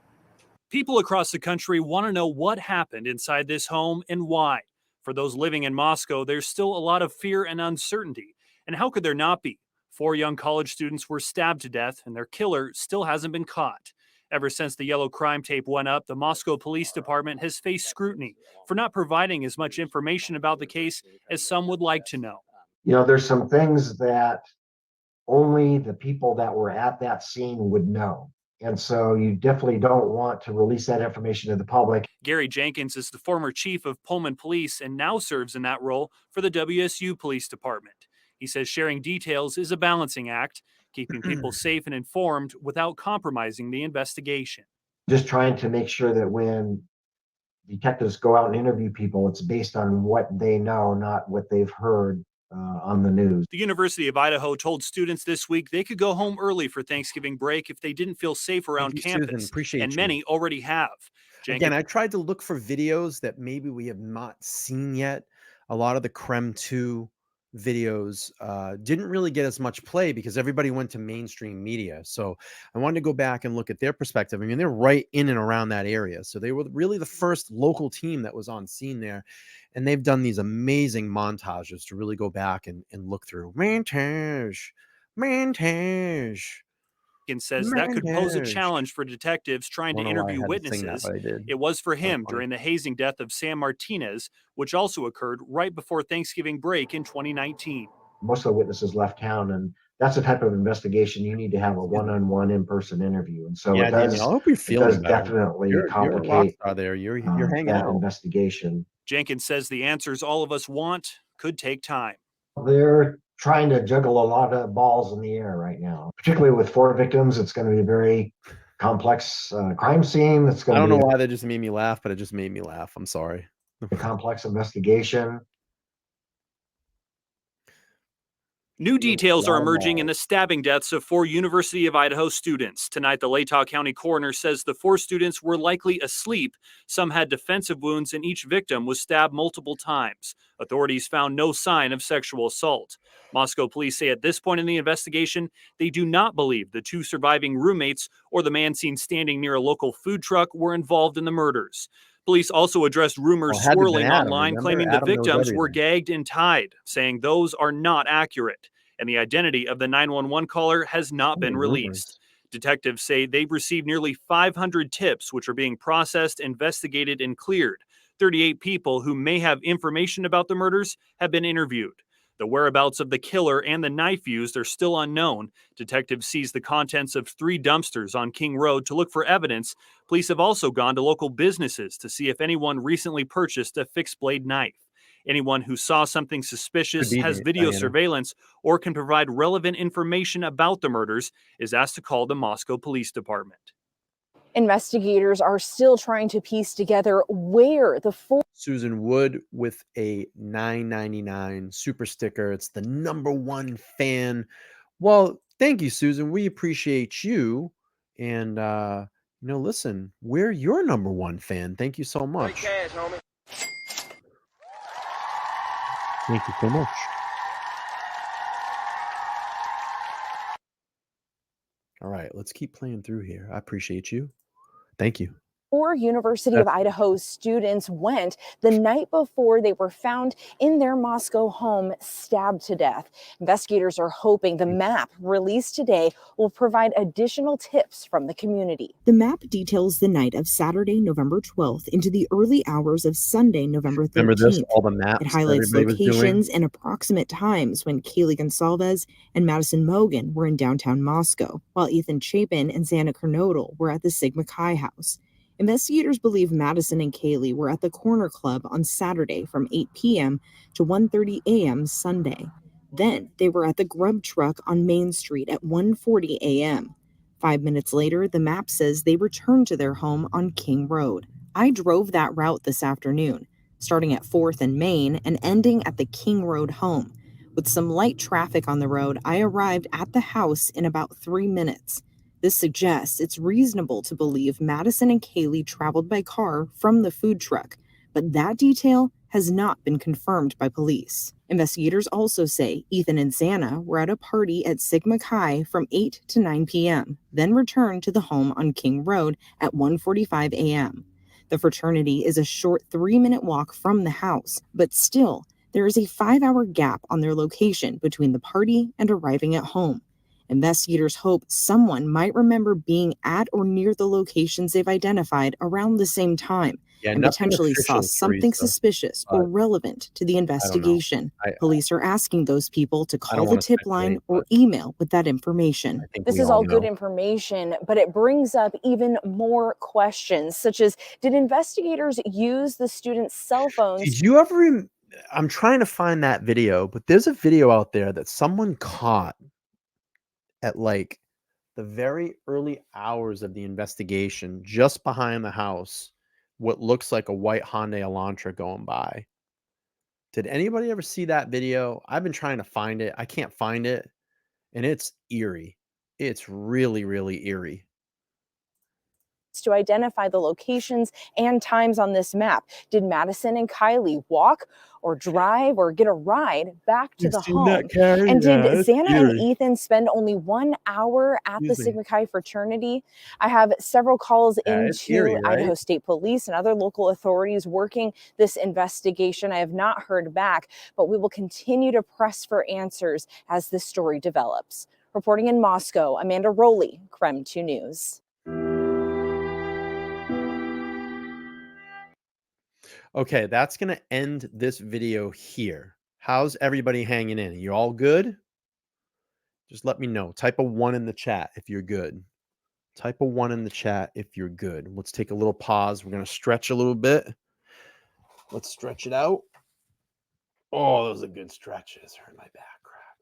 People across the country want to know what happened inside this home and why. For those living in Moscow, there's still a lot of fear and uncertainty. And how could there not be? 4 young college students were stabbed to death, and their killer still hasn't been caught. Ever since the yellow crime tape went up, the Moscow Police Department has faced scrutiny for not providing as much information about the case as some would like to know. There's some things that only the people that were at that scene would know. And so you definitely don't want to release that information to the public. Gary Jenkins is the former chief of Pullman Police and now serves in that role for the WSU Police Department. He says sharing details is a balancing act, keeping people safe and informed without compromising the investigation. Just trying to make sure that when detectives go out and interview people, it's based on what they know, not what they've heard on the news. The University of Idaho told students this week they could go home early for Thanksgiving break if they didn't feel safe around campus, and many already have. Again, I tried to look for videos that maybe we have not seen yet. A lot of the Creme 2 videos didn't really get as much play because everybody went to mainstream media. So I wanted to go back and look at their perspective. I mean, they're right in and around that area. So they were really the first local team that was on scene there. And they've done these amazing montages to really go back and look through. Montage. And says that could pose a challenge for detectives trying to interview witnesses. It was for him during the hazing death of Sam Martinez, which also occurred right before Thanksgiving break in 2019. Most of the witnesses left town, and that's the type of investigation you need to have a one-on-one in-person interview. And so it does, I hope you're feeling definitely complicate you're hanging that out. investigation. Jenkins says the answers all of us want could take time. They're trying to juggle a lot of balls in the air right now, particularly with 4 victims. It's going to be a very complex crime scene. It's going I don't know why that just made me laugh, but it just made me laugh. I'm sorry. A complex investigation. New details are emerging in the stabbing deaths of 4 University of Idaho students. Tonight, the Latah County coroner says the 4 students were likely asleep. Some had defensive wounds, and each victim was stabbed multiple times. Authorities found no sign of sexual assault. Moscow police say at this point in the investigation, they do not believe the 2 surviving roommates or the man seen standing near a local food truck were involved in the murders. Police also addressed rumors swirling online claiming the victims were gagged and tied, saying those are not accurate, and the identity of the 911 caller has not been released. Detectives say they've received nearly 500 tips, which are being processed, investigated, and cleared. 38 people who may have information about the murders have been interviewed. The whereabouts of the killer and the knife used are still unknown. Detectives seized the contents of 3 dumpsters on King Road to look for evidence. Police have also gone to local businesses to see if anyone recently purchased a fixed-blade knife. Anyone who saw something suspicious, has video surveillance, or can provide relevant information about the murders is asked to call the Moscow Police Department. Investigators are still trying to piece together where the 4 Susan Wood with a $9.99 super sticker. It's the #1 fan. Well, thank you, Susan. We appreciate you. And listen, we're your number one fan. Thank you so much. Cash, homie. Thank you so much. All right, let's keep playing through here. I appreciate you. Thank you. 4 University of Idaho students went the night before they were found in their Moscow home, stabbed to death. Investigators are hoping the map released today will provide additional tips from the community. The map details the night of Saturday, November 12th into the early hours of Sunday, November 13th. Remember this? All the maps It highlights everybody was doing? locations and approximate times when Kaylee Gonsalves and Madison Mogan were in downtown Moscow, while Ethan Chapin and Xana Kernodle were at the Sigma Chi house. Investigators believe Madison and Kaylee were at the Corner Club on Saturday from 8 p.m. to 1:30 a.m. Sunday. Then they were at the Grub Truck on Main Street at 1:40 a.m. 5 minutes later, the map says they returned to their home on King Road. I drove that route this afternoon, starting at 4th and Main and ending at the King Road home. With some light traffic on the road, I arrived at the house in about 3 minutes. This suggests it's reasonable to believe Madison and Kaylee traveled by car from the food truck, but that detail has not been confirmed by police. Investigators also say Ethan and Xana were at a party at Sigma Chi from 8 to 9 p.m., then returned to the home on King Road at 1:45 a.m. The fraternity is a short 3-minute walk from the house, but still, there is a 5-hour gap on their location between the party and arriving at home. Investigators hope someone might remember being at or near the locations they've identified around the same time and potentially saw something suspicious or relevant to the investigation. Police are asking those people to call the tip line or email with that information. This is all good information, but it brings up even more questions, such as, did investigators use the students' cell phones? Did you ever? I'm trying to find that video, but there's a video out there that someone caught at like the very early hours of the investigation, just behind the house, what looks like a white Hyundai Elantra going by. Did anybody ever see that video? I've been trying to find it. I can't find it. And it's eerie. It's really, really eerie. To identify the locations and times on this map. Did Madison and Kylie walk or drive or get a ride back to the home? And did Xana and Ethan spend only 1 hour at the Sigma Chi fraternity? I have several calls into Idaho State Police and other local authorities working this investigation. I have not heard back, but we will continue to press for answers as this story develops. Reporting in Moscow, Amanda Rowley, KREM 2 News. Okay, that's going to end this video here. How's everybody hanging in? You all good? Just let me know. Type a 1 in the chat if you're good. Type a 1 in the chat if you're good. Let's take a little pause. We're going to stretch a little bit. Let's stretch it out. Oh, those are good stretches. Hurt my back.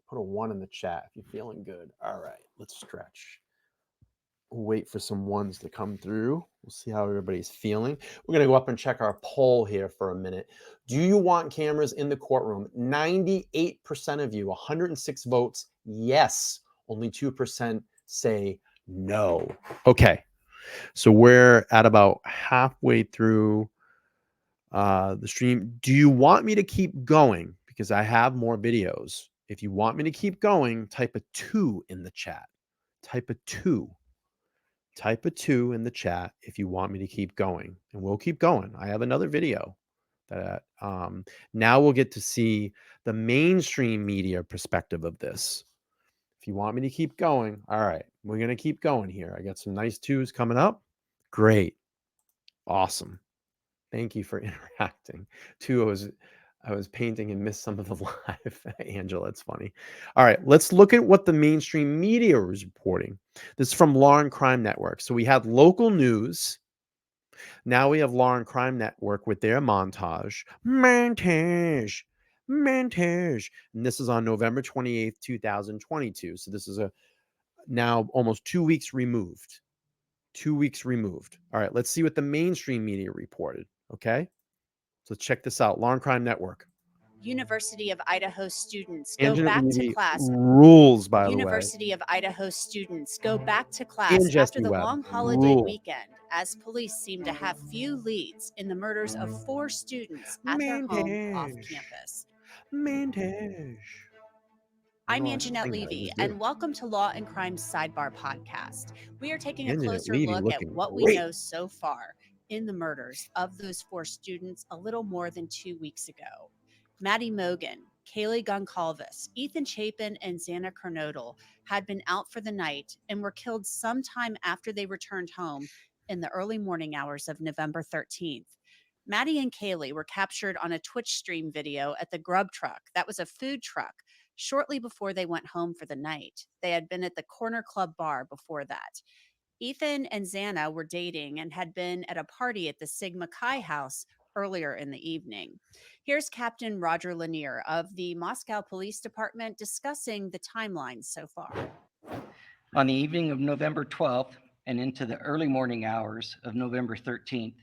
Put a 1 in the chat if you're feeling good. All right, let's stretch. We'll wait for some ones to come through. We'll see how everybody's feeling. We're going to go up and check our poll here for a minute. Do you want cameras in the courtroom? 98% of you, 106 votes, yes. Only 2% say no. Okay, so we're at about halfway through the stream. Do you want me to keep going? Because I have more videos. If you want me to keep going, type a 2 in the chat. Type a 2. Type a 2 in the chat if you want me to keep going, and we'll keep going. I have another video that now we'll get to see the mainstream media perspective of this. If you want me to keep going, all right, we're going to keep going here. I got some nice 2s coming up. Great. Awesome. Thank you for interacting. 2, I was painting and missed some of the live. Angela, it's funny. All right, let's look at what the mainstream media is reporting. This is from Law and Crime Network. So we had local news. Now we have Law and Crime Network with their montage. Montage. And this is on November 28th, 2022. So this is now almost 2 weeks removed. 2 weeks removed. All right, let's see what the mainstream media reported. Okay. So let's check this out. Law and Crime Network. University of Idaho students go Tangent back to Levy class. rules, by the way. University of Idaho students go back to And class Jesse after the Webb long holiday rule. weekend, as police seem to have few leads in the murders of 4 students at their home off Mantage. campus. Mantage. I'm know, I Anjanette think I Levy, always do. and welcome to Law and Crime Sidebar Podcast. We are taking a Anjanette closer Levy look at looking what we great. know so far in the murders of those 4 students a little more than 2 weeks ago. Maddie Mogen, Kaylee Goncalves, Ethan Chapin, and Xana Kernodle had been out for the night and were killed sometime after they returned home in the early morning hours of November 13th. Maddie and Kaylee were captured on a Twitch stream video at the Grub Truck. That was a food truck shortly before they went home for the night. They had been at the Corner Club bar before that. Ethan and Xana were dating and had been at a party at the Sigma Chi house earlier in the evening. Here's Captain Roger Lanier of the Moscow Police Department discussing the timeline so far. On the evening of November 12th and into the early morning hours of November 13th,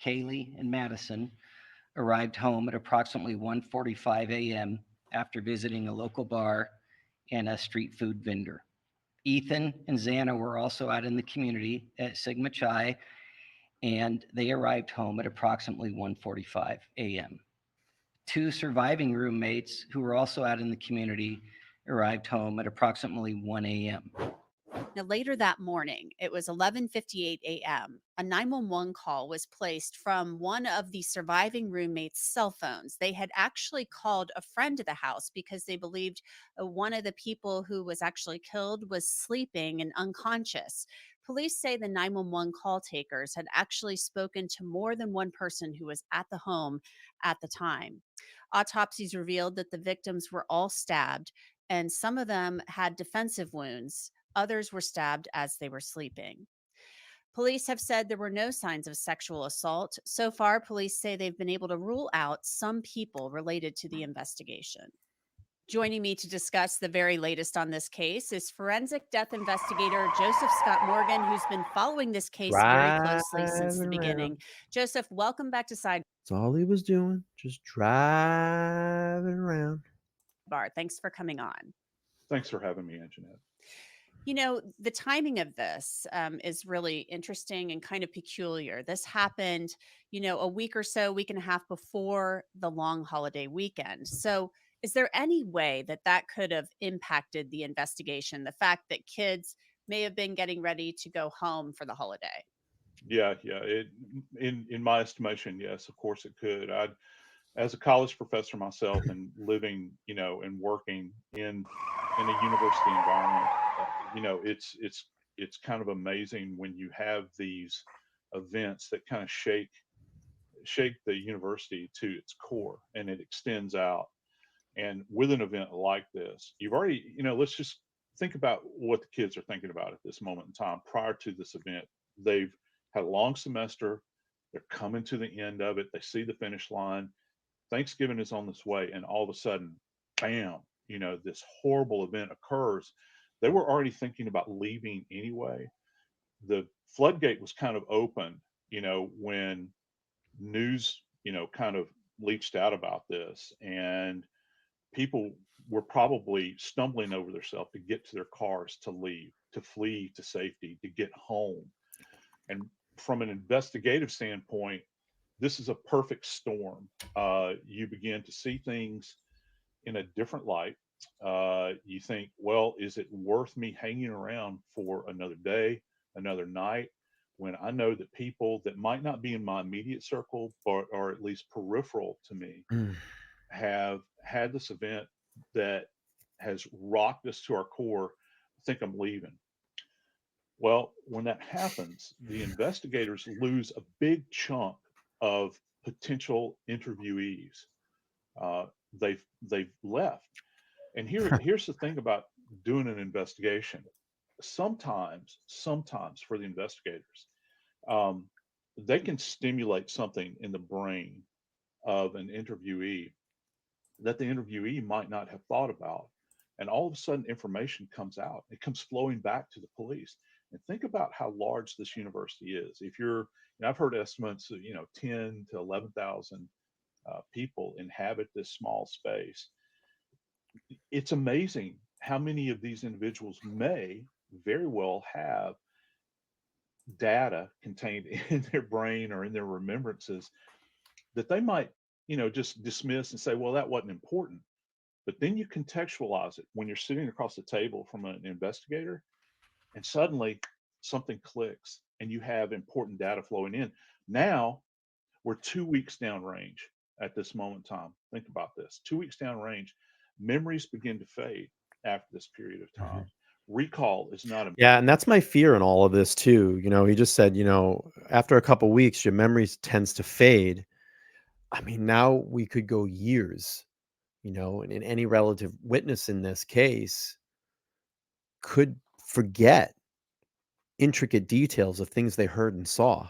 Kaylee and Madison arrived home at approximately 1:45 a.m. after visiting a local bar and a street food vendor. Ethan and Xana were also out in the community at Sigma Chi, and they arrived home at approximately 1:45 a.m. 2 surviving roommates who were also out in the community arrived home at approximately 1 a.m. Now, later that morning, it was 11:58 a.m. A 911 call was placed from one of the surviving roommates' cell phones. They had actually called a friend to the house because they believed one of the people who was actually killed was sleeping and unconscious. Police say the 911 call takers had actually spoken to more than one person who was at the home at the time. Autopsies revealed that the victims were all stabbed, and some of them had defensive wounds. Others were stabbed as they were sleeping. Police have said there were no signs of sexual assault. So far, police say they've been able to rule out some people related to the investigation. Joining me to discuss the very latest on this case is forensic death investigator Joseph Scott Morgan, who's been following this case very closely since the beginning. Joseph, welcome back to Sidebar. That's all he was doing, just driving around. Thanks for coming on. Thanks for having me, Anjanette. You know, the timing of this is really interesting and kind of peculiar. This happened, a week or so, week and a half before the long holiday weekend. So is there any way that that could have impacted the investigation? The fact that kids may have been getting ready to go home for the holiday? Yeah. In my estimation, yes, of course it could. As a college professor myself and living, and working in a university environment, it's kind of amazing when you have these events that kind of shake the university to its core, and it extends out. And with an event like this, you've already, let's just think about what the kids are thinking about at this moment in time. Prior to this event, they've had a long semester. They're coming to the end of it. They see the finish line. Thanksgiving is on this way, and all of a sudden, bam, this horrible event occurs. They were already thinking about leaving anyway. The floodgate was kind of open, when news, kind of leached out about this, and people were probably stumbling over themselves to get to their cars, to leave, to flee to safety, to get home. And from an investigative standpoint, this is a perfect storm. You begin to see things in a different light. You think, well, is it worth me hanging around for another day, another night, when I know that people that might not be in my immediate circle, but are at least peripheral to me, have had this event that has rocked us to our core? I think I'm leaving. Well, when that happens, the investigators lose a big chunk of potential interviewees. They've left. And here's the thing about doing an investigation. Sometimes for the investigators, they can stimulate something in the brain of an interviewee that the interviewee might not have thought about. And all of a sudden information comes out. It comes flowing back to the police. And think about how large this university is. If you're, I've heard estimates of, 10 to 11,000 people inhabit this small space. It's amazing how many of these individuals may very well have data contained in their brain or in their remembrances that they might, just dismiss and say, well, that wasn't important. But then you contextualize it when you're sitting across the table from an investigator, and suddenly something clicks and you have important data flowing in. Now we're 2 weeks downrange at this moment in time. Think about this. 2 weeks downrange, memories begin to fade after this period of time. Recall is not a Yeah, and that's my fear in all of this too. He just said, after a couple weeks, your memory tends to fade. I mean, now we could go years, and in any relative witness in this case could forget intricate details of things they heard and saw.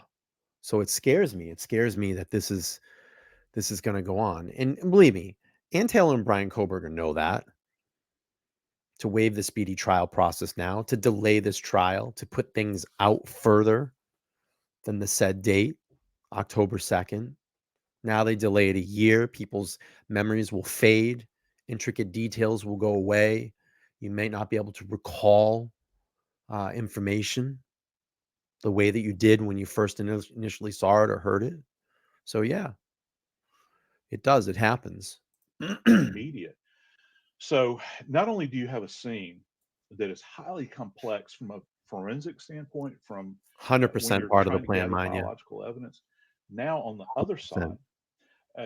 So it scares me. It scares me that this is going to go on. And believe me, Ann Taylor and Bryan Kohberger know that. To waive the speedy trial process now, to delay this trial, to put things out further than the said date, October 2nd. Now they delay it a year. People's memories will fade. Intricate details will go away. You may not be able to recall information the way that you did when you first initially saw it or heard it. So yeah, it does. It happens. immediate. So not only do you have a scene that is highly complex from a forensic standpoint, from 100% part of the plan, mine. Yeah. Biological evidence. Now on the other 100%. side,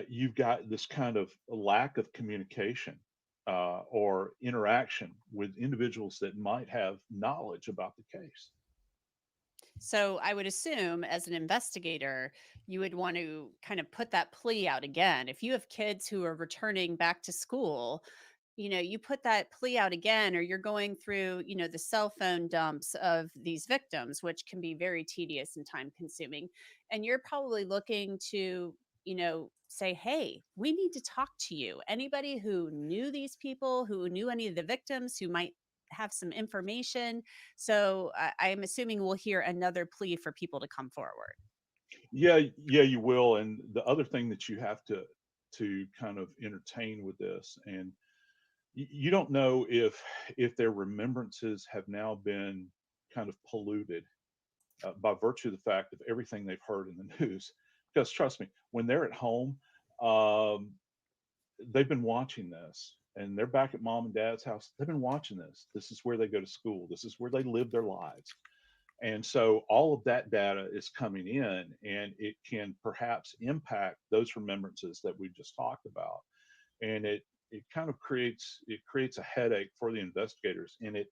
you've got this kind of lack of communication or interaction with individuals that might have knowledge about the case. So I would assume as an investigator, you would want to kind of put that plea out again. If you have kids who are returning back to school, you put that plea out again, or you're going through, the cell phone dumps of these victims, which can be very tedious and time consuming. And you're probably looking to, say, hey, we need to talk to you. Anybody who knew these people, who knew any of the victims, who might have some information. So I'm assuming we'll hear another plea for people to come forward. Yeah, you will. And the other thing that you have to kind of entertain with this, and you don't know if their remembrances have now been kind of polluted by virtue of the fact of everything they've heard in the news. Because trust me, when they're at home, they've been watching this, and they're back at mom and dad's house. They've been watching this. This is where they go to school. This is where they live their lives. And so all of that data is coming in, and it can perhaps impact those remembrances that we just talked about. And it kind of creates a headache for the investigators, and it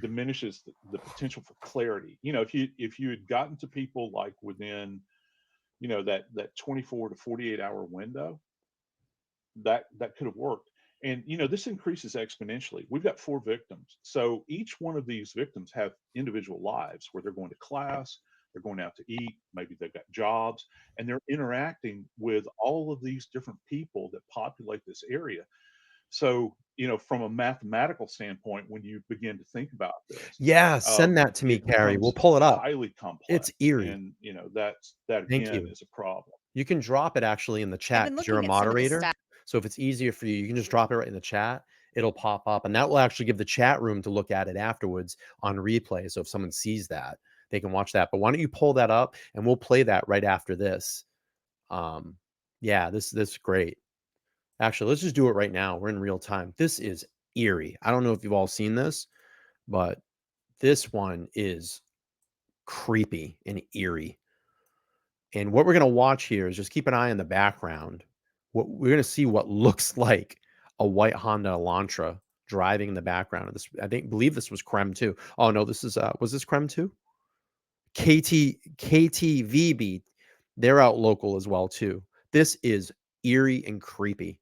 diminishes the potential for clarity. If you had gotten to people like within, that 24 to 48 hour window, that could have worked. And this increases exponentially. We've got 4 victims, so each one of these victims have individual lives where they're going to class, they're going out to eat, maybe they've got jobs, and they're interacting with all of these different people that populate this area. So from a mathematical standpoint, when you begin to think about this, yeah, send that to me, Carrie. We'll pull it up. Highly complex. It's eerie. And that again is a problem. You can drop it actually in the chat because you're a moderator. So if it's easier for you, you can just drop it right in the chat. It'll pop up, and that will actually give the chat room to look at it afterwards on replay. So if someone sees that, they can watch that. But why don't you pull that up, and we'll play that right after this. Yeah, this is great. Actually, let's just do it right now. We're in real time. This is eerie. I don't know if you've all seen this, but this one is creepy and eerie. And what we're going to watch here is just keep an eye on the background. What we're going to see what looks like a white Honda Elantra driving in the background of this. Believe this was Creme 2. Oh no, this is was this Creme 2? KTVB, they're out local as well too. This is eerie and creepy.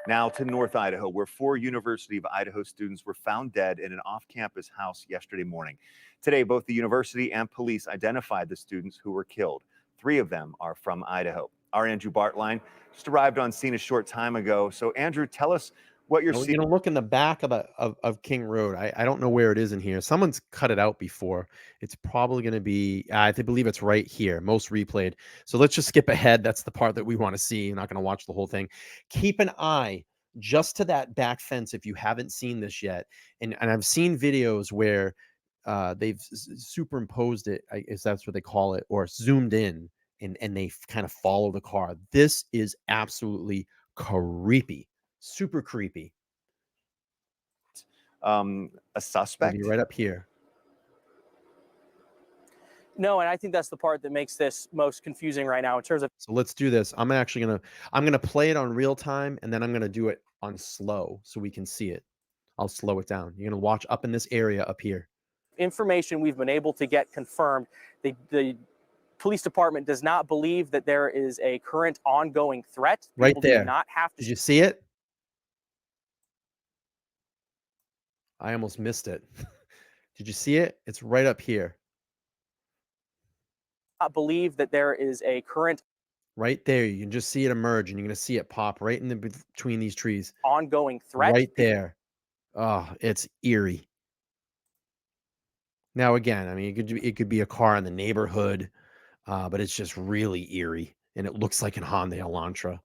Now to North Idaho, where 4 University of Idaho students were found dead in an off-campus house yesterday morning. Today, both the university and police identified the students who were killed. 3 of them are from Idaho. Our Andrew Bartline just arrived on scene a short time ago. So Andrew, tell us what you're seeing. Look in the back of of King Road. I don't know where it is in here. Someone's cut it out before. It's probably going to be, I believe it's right here, most replayed. So let's just skip ahead. That's the part that we want to see. You're not going to watch the whole thing. Keep an eye just to that back fence if you haven't seen this yet. And I've seen videos where they've superimposed it, I guess that's what they call it, or zoomed in, and they kind of follow the car. This is absolutely creepy. Super creepy. A suspect? Right up here. No, and I think that's the part that makes this most confusing right now in terms of. So let's do this. I'm gonna play it on real time, and then I'm gonna do it on slow so we can see it. I'll slow it down. You're gonna watch up in this area up here. Information we've been able to get confirmed. The police department does not believe that there is a current ongoing threat. Right People there. do not have to. Did you see it? I almost missed it. Did you see it? It's right up here. Not believe that there is a current. Right there. You can just see it emerge, and you're going to see it pop right in between these trees. Ongoing threat. Right there. Oh, it's eerie. Now, again, I mean, it could be a car in the neighborhood, but it's just really eerie, and it looks like an Hyundai Elantra.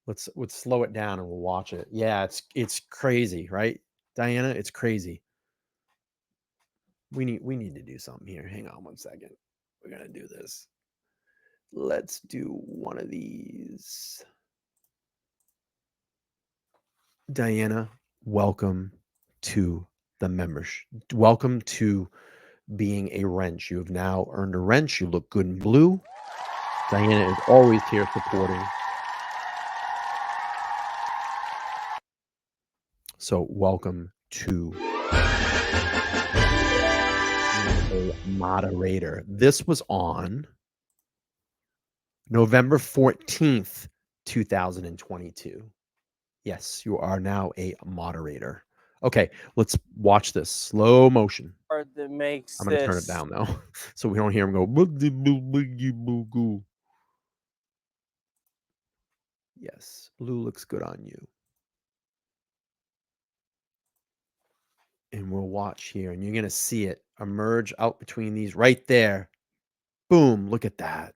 Let's slow it down and we'll watch it. Yeah, it's crazy, right, Diana? It's crazy. We need to do something here. Hang on one second. We're gonna do this. Let's do one of these. Diana, welcome to the membership. Welcome to being a wrench. You have now earned a wrench. You look good in blue. Diana is always here supporting. So welcome to a moderator. This was on November 14th, 2022. Yes, you are now a moderator. Okay, let's watch this. Slow motion. That makes I'm going to turn it down though, so we don't hear him go. Yes, blue looks good on you. And we'll watch here, and you're going to see it emerge out between these right there. Boom, look at that.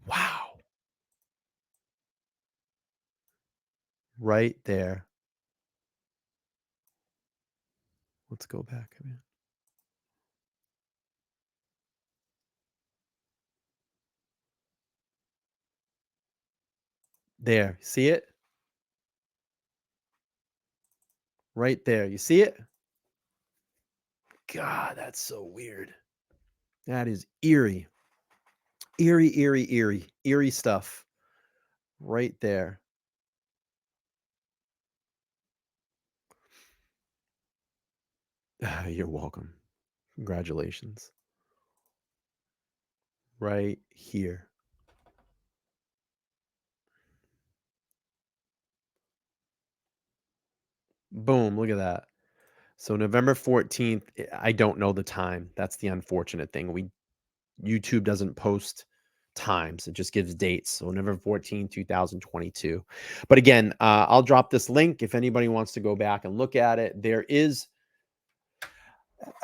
Wow. Right there. Let's go back. There, see it? Right there. You see it? God, that's so weird. That is eerie. Eerie stuff. Right there. You're welcome. Congratulations. Right here. Boom, look at that. So November 14th, I don't know the time. That's the unfortunate thing. YouTube doesn't post times. It just gives dates. So November 14th, 2022. But again, I'll drop this link if anybody wants to go back and look at it. There is,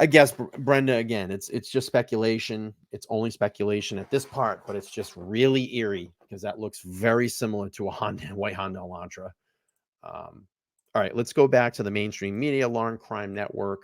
I guess, Brenda, again, it's just speculation. It's only speculation at this part, but it's just really eerie because that looks very similar to a white Honda Elantra. All right, let's go back to the mainstream media alarm crime network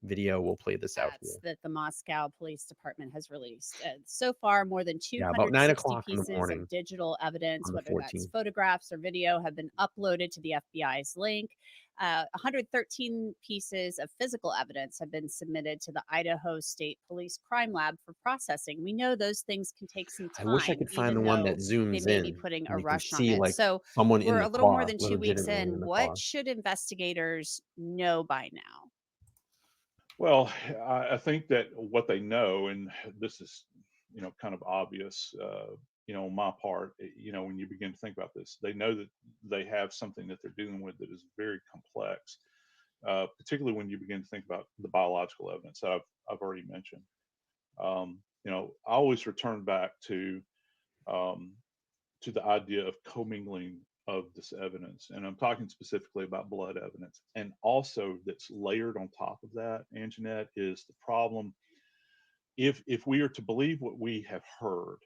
video. We'll play this out here. That the Moscow Police Department has released. So far, more than About 9 260 o'clock in the pieces morning of digital evidence, on the whether that's 14th. photographs or video, have been uploaded to the FBI's link. 113 pieces of physical evidence have been submitted to the Idaho State Police Crime Lab for processing. We know those things can take some I time. wish I could find the one that zooms they may in. be putting a and you can rush on see, it. like, So someone in we're the a little more car, than 2 weeks legitimately in. the What car. should investigators know by now? Well, I think that what they know, and this is, kind of obvious, on my part, when you begin to think about this, they know that they have something that they're dealing with that is very complex, particularly when you begin to think about the biological evidence that I've already mentioned. I always return back to the idea of commingling of this evidence, and I'm talking specifically about blood evidence, and also that's layered on top of that, Anjanette, is the problem. If we are to believe what we have heard,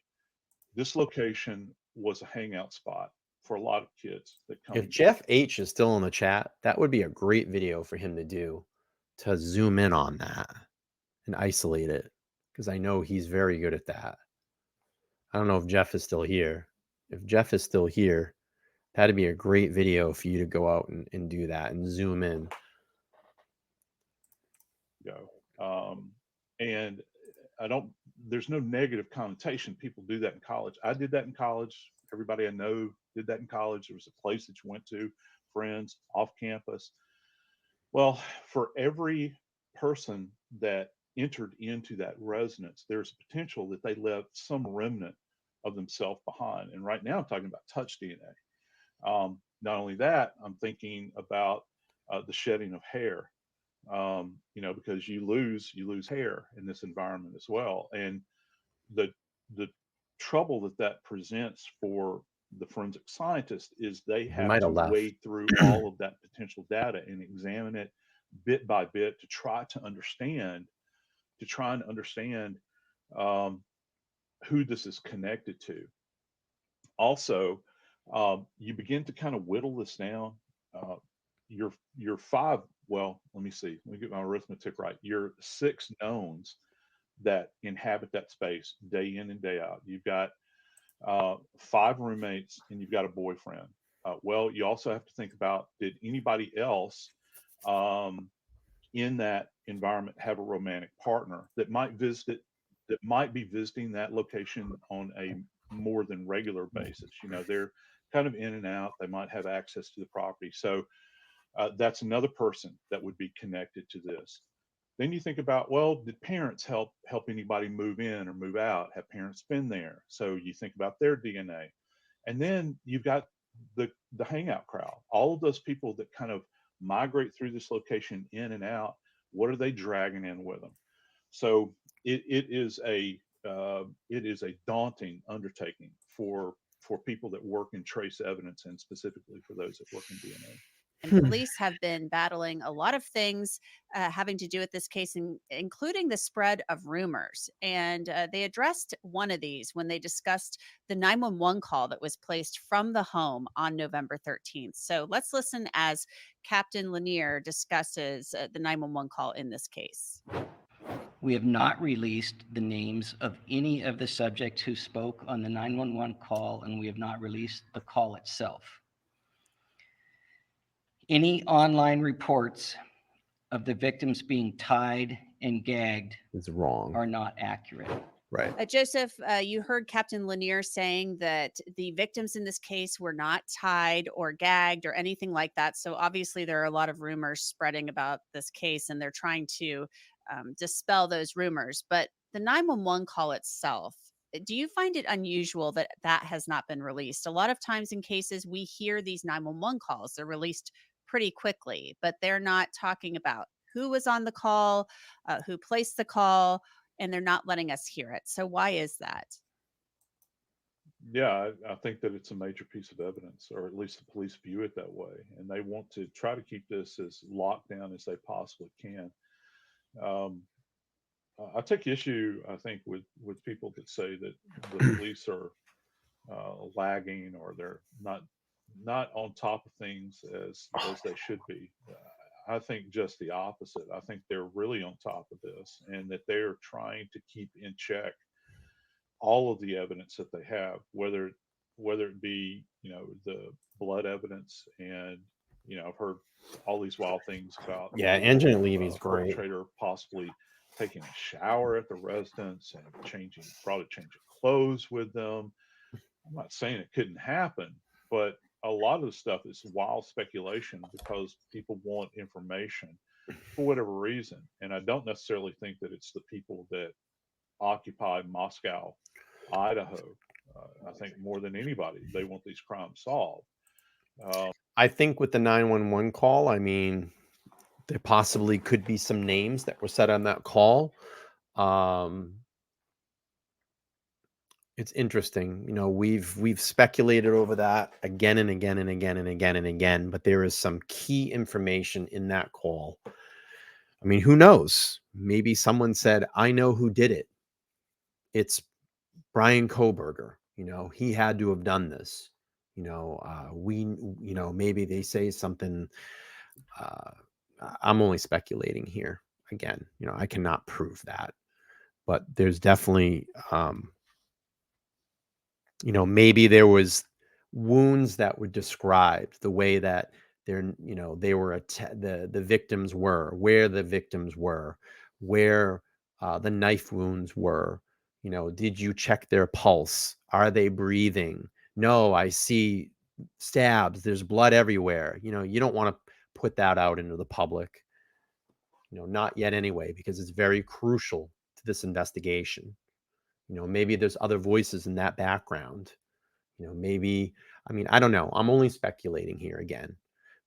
this location was a hangout spot for a lot of kids that come. If Jeff H is still in the chat, that would be a great video for him to do, to zoom in on that and isolate it, because I know he's very good at that. I don't know if Jeff is still here. If Jeff is still here, that'd be a great video for you to go out and do that and zoom in. And there's no negative connotation. People do that in college. I did that in college. Everybody I know did that in college. There was a place that you went to, friends, off campus. Well, for every person that entered into that resonance, there's a potential that they left some remnant of themselves behind. And right now I'm talking about touch DNA. Not only that, I'm thinking about the shedding of hair, because you lose hair in this environment as well. And the trouble that presents for the forensic scientist is they have to wade through all of that potential data and examine it bit by bit to try and understand who this is connected to. Also, you begin to kind of whittle this down. Your 5, well, let me see, let me get my arithmetic right. Your 6 knowns that inhabit that space day in and day out. You've got 5 roommates and you've got a boyfriend. Well, you also have to think about, did anybody else in that environment have a romantic partner that might be visiting that location on a more than regular basis? They're kind of in and out. They might have access to the property. So that's another person that would be connected to this. Then you think about, well, did parents help anybody move in or move out? Have parents been there? So you think about their DNA. And then you've got the hangout crowd, all of those people that kind of migrate through this location in and out. What are they dragging in with them? So it is a daunting undertaking for people that work in trace evidence, and specifically for those that work in DNA. And police have been battling a lot of things having to do with this case, including the spread of rumors. And they addressed one of these when they discussed the 911 call that was placed from the home on November 13th. So let's listen as Captain Lanier discusses the 911 call in this case. We have not released the names of any of the subjects who spoke on the 911 call, and we have not released the call itself. Any online reports of the victims being tied and gagged is wrong, are not accurate. Right. Joseph, you heard Captain Lanier saying that the victims in this case were not tied or gagged or anything like that. So obviously there are a lot of rumors spreading about this case, and they're trying to dispel those rumors. But the 911 call itself, do you find it unusual that that has not been released? A lot of times in cases, we hear these 911 calls. They're released pretty quickly, but they're not talking about who was on the call, who placed the call, and they're not letting us hear it. So why is that? Yeah, I think that it's a major piece of evidence, or at least the police view it that way. And they want to try to keep this as locked down as they possibly can. I take issue, I think, with people that say that the police are lagging, or they're not on top of things as they should be. I think just the opposite. I think they're really on top of this, and that they're trying to keep in check all of the evidence that they have, whether it be, the blood evidence, and, I've heard all these wild things about Engine Levy's great. Perpetrator possibly taking a shower at the residence and probably changing clothes with them. I'm not saying it couldn't happen, but a lot of the stuff is wild speculation because people want information for whatever reason. And I don't necessarily think that it's the people that occupy Moscow, Idaho. I think more than anybody, they want these crimes solved. I think with the 911 call, I mean, there possibly could be some names that were said on that call. It's interesting. We've speculated over that again and again and again and again and again, but there is some key information in that call. I mean, who knows? Maybe someone said, I know who did it. It's Bryan Kohberger. He had to have done this. Maybe they say something. I'm only speculating here. Again, I cannot prove that, but there's definitely, maybe there was wounds that were described the way that they were the victims were, where the victims were, where the knife wounds were. Did you check their pulse? Are they breathing? No, I see stabs. There's blood everywhere. You don't want to put that out into the public. Not yet anyway, because it's very crucial to this investigation. Maybe there's other voices in that background. Maybe, I don't know. I'm only speculating here again,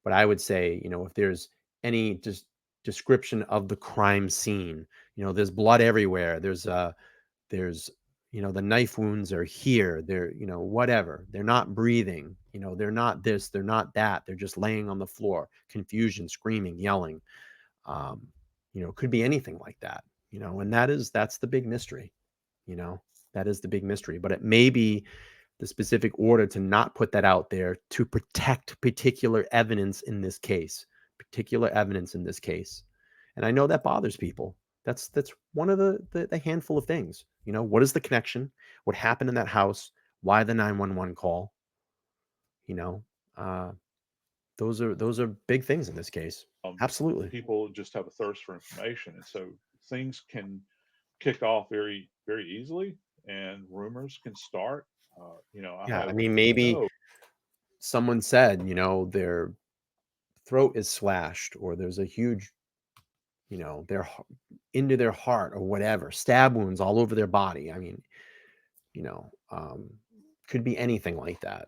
but I would say, if there's any just description of the crime scene, there's blood everywhere. There's the knife wounds are here. They're, whatever. They're not breathing. They're not this. They're not that. They're just laying on the floor, confusion, screaming, yelling. Could be anything like that. And that's the big mystery. That is the big mystery. But it may be the specific order to not put that out there to protect particular evidence in this case. And I know that bothers people. That's one of the handful of things. What is the connection? What happened in that house? Why the 911 call? Those are big things in this case. Absolutely. People just have a thirst for information, and so things can kick off very, very easily, and rumors can start. Maybe someone said, their throat is slashed, or there's a huge, their into their heart, or whatever, stab wounds all over their body. Could be anything like that,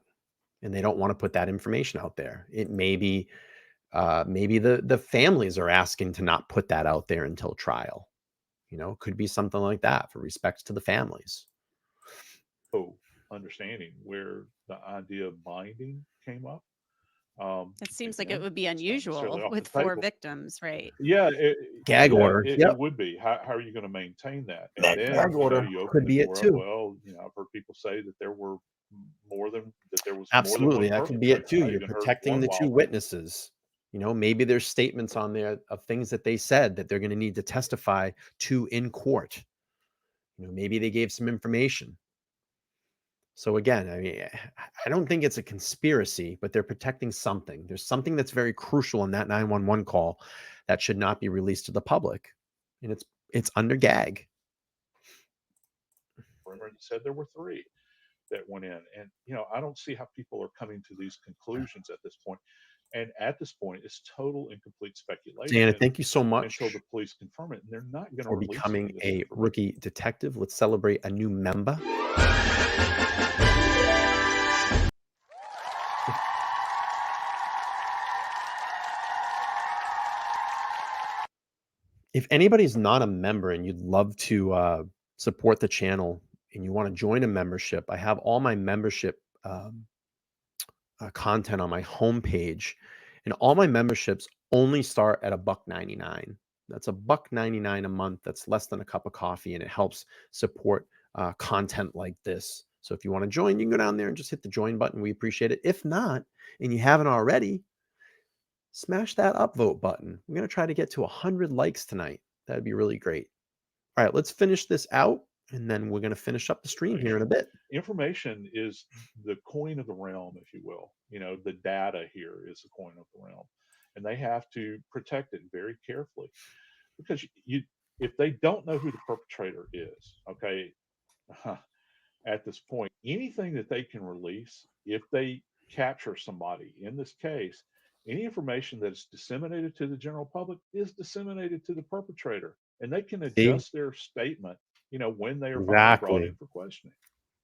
and they don't want to put that information out there. It may be, maybe the families are asking to not put that out there until trial. Could be something like that for respects to the families. Understanding where the idea of binding came up. It seems like it would be unusual with 4 victims, right? Yeah. Gag order. It would be. How are you going to maintain that? And that then, gag order could be it too. Well, I've heard people say that there were more than that. There was absolutely more than that could be it too. You're protecting the 2 witnesses. Maybe there's statements on there of things that they said that they're going to need to testify to in court. Maybe they gave some information. So again, I don't think it's a conspiracy, but they're protecting something. There's something that's very crucial in that 911 call that should not be released to the public, and it's under gag. Remember, you said there were 3 that went in, and I don't see how people are coming to these conclusions at this point. And at this point, it's total and complete speculation. Dana, thank you so much until the police confirm it, and they're not going to for becoming a rookie detective. Let's celebrate a new member. If anybody's not a member and you'd love to support the channel and you want to join a membership, I have all my membership content on my homepage, and all my memberships only start at $1.99. That's $1.99 a month. That's less than a cup of coffee, and it helps support content like this. So if you want to join, you can go down there and just hit the join button. We appreciate it. If not, and you haven't already, smash that upvote button. We're going to try to get to 100 likes tonight. That'd be really great. All right, let's finish this out, and then we're going to finish up the stream here in a bit. Information is the coin of the realm, if you will. The data here is the coin of the realm, and they have to protect it very carefully, because if they don't know who the perpetrator is, okay, at this point, anything that they can release, if they capture somebody in this case, any information that is disseminated to the general public is disseminated to the perpetrator, and they can adjust their statement, when they are finally brought in for questioning.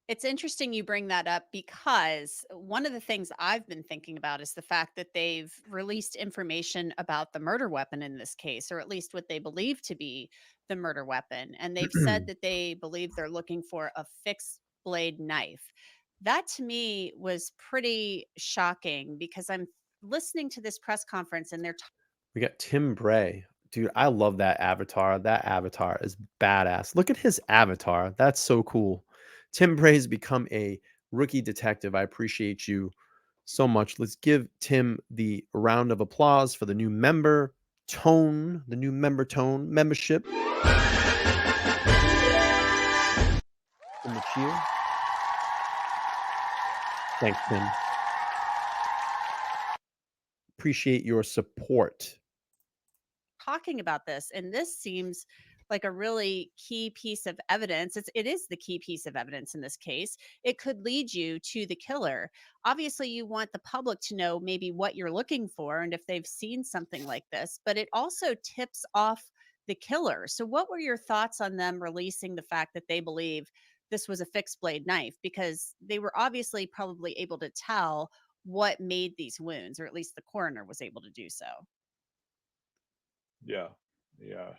It's interesting you bring that up, because one of the things I've been thinking about is the fact that they've released information about the murder weapon in this case, or at least what they believe to be the murder weapon. And they've said that they believe they're looking for a fixed blade knife. That to me was pretty shocking because I'm listening to this press conference and they're We got Tim Bray. Dude, I love that avatar. That avatar is badass. Look at his avatar. That's so cool. Tim Bray's become a rookie detective. I appreciate you so much. Let's give Tim the round of applause for the new member tone, the new member tone membership. In the cheer. Thanks, Tim. Appreciate your support. talking about this, and this seems like a really key piece of evidence. It is the key piece of evidence in this case. It could lead you to the killer. Obviously, you want the public to know maybe what you're looking for and if they've seen something like this, but it also tips off the killer. So what were your thoughts on them releasing the fact that they believe this was a fixed blade knife? Because they were obviously probably able to tell what made these wounds, or at least the coroner was able to do so. Yeah, yeah,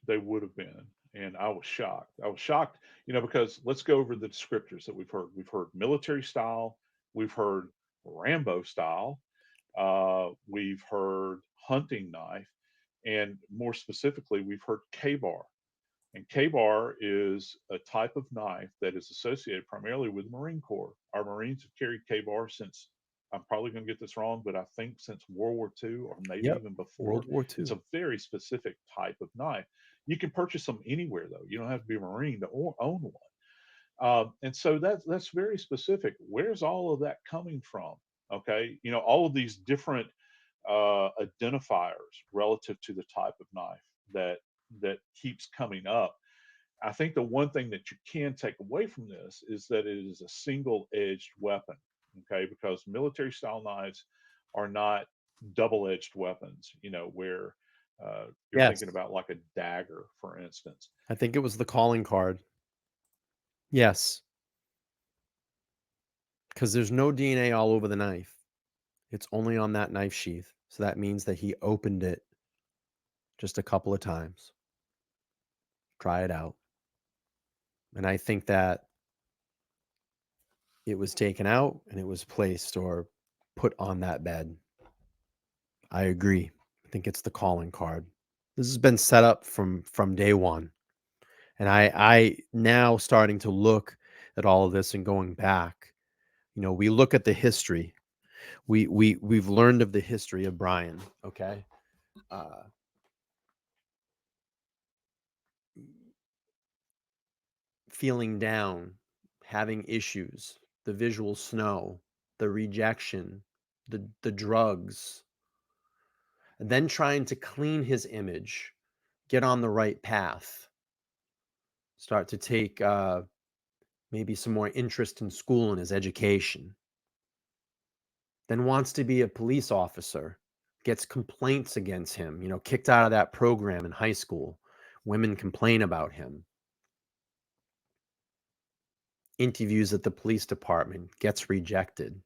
they would have been, and I was shocked. I was shocked, because let's go over the descriptors that we've heard. We've heard military style, we've heard Rambo style, we've heard hunting knife, and more specifically, we've heard K-bar. And K-bar is a type of knife that is associated primarily with the Marine Corps. Our Marines have carried K-bar since, I'm probably going to get this wrong, but I think since World War II or maybe Yep. even before. World War II. It's a very specific type of knife. You can purchase them anywhere, though. You don't have to be a Marine to own one. And so that's very specific. Where's all of that coming from? Okay, all of these different identifiers relative to the type of knife that keeps coming up. I think the one thing that you can take away from this is that it is a single-edged weapon, okay? Because military style knives are not double-edged weapons, where you're Yes. thinking about like a dagger, for instance. I think it was the calling card. Yes. Because there's no DNA all over the knife. It's only on that knife sheath. So that means that he opened it just a couple of times. Try it out. And I think that it was taken out and it was placed or put on that bed. I agree. I think it's the calling card. This has been set up from day one. And I now starting to look at all of this and going back. We look at the history. We've learned of the history of Bryan, okay? Feeling down, having issues, the visual snow, the rejection, the drugs, and then trying to clean his image, get on the right path, start to take maybe some more interest in school and his education, then wants to be a police officer, gets complaints against him, kicked out of that program in high school. Women complain about him. Interviews at the police department, gets rejected.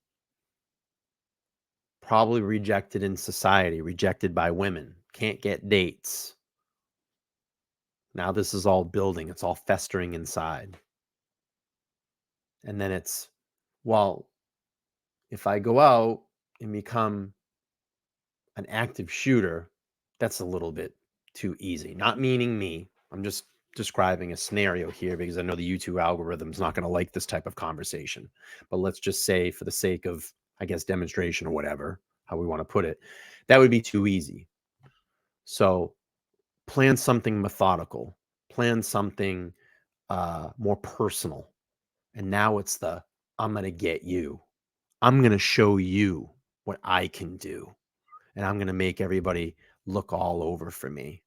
Probably rejected in society, rejected by women, can't get dates. Now this is all building, it's all festering inside. And then it's, well, if I go out and become an active shooter, that's a little bit too easy. Not meaning me. I'm just describing a scenario here because I know the YouTube algorithm's not going to like this type of conversation. But let's just say, for the sake of, I guess, demonstration or whatever, how we want to put it, that would be too easy. So plan something methodical, plan something more personal. And now it's I'm going to get you. I'm going to show you what I can do. And I'm going to make everybody look all over for me.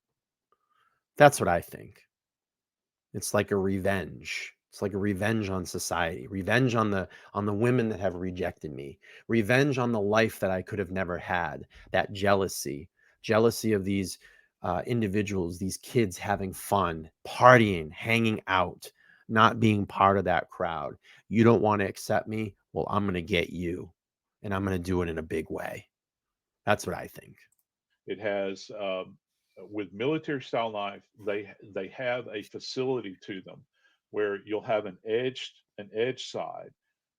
That's what I think. It's like a revenge. It's like a revenge on society, revenge on the women that have rejected me, revenge on the life that I could have never had, that jealousy of these individuals, these kids having fun, partying, hanging out, not being part of that crowd. You don't want to accept me? Well, I'm going to get you, and I'm going to do it in a big way. That's what I think. It has, with military style knife, they have a facility to them where you'll have an edge side,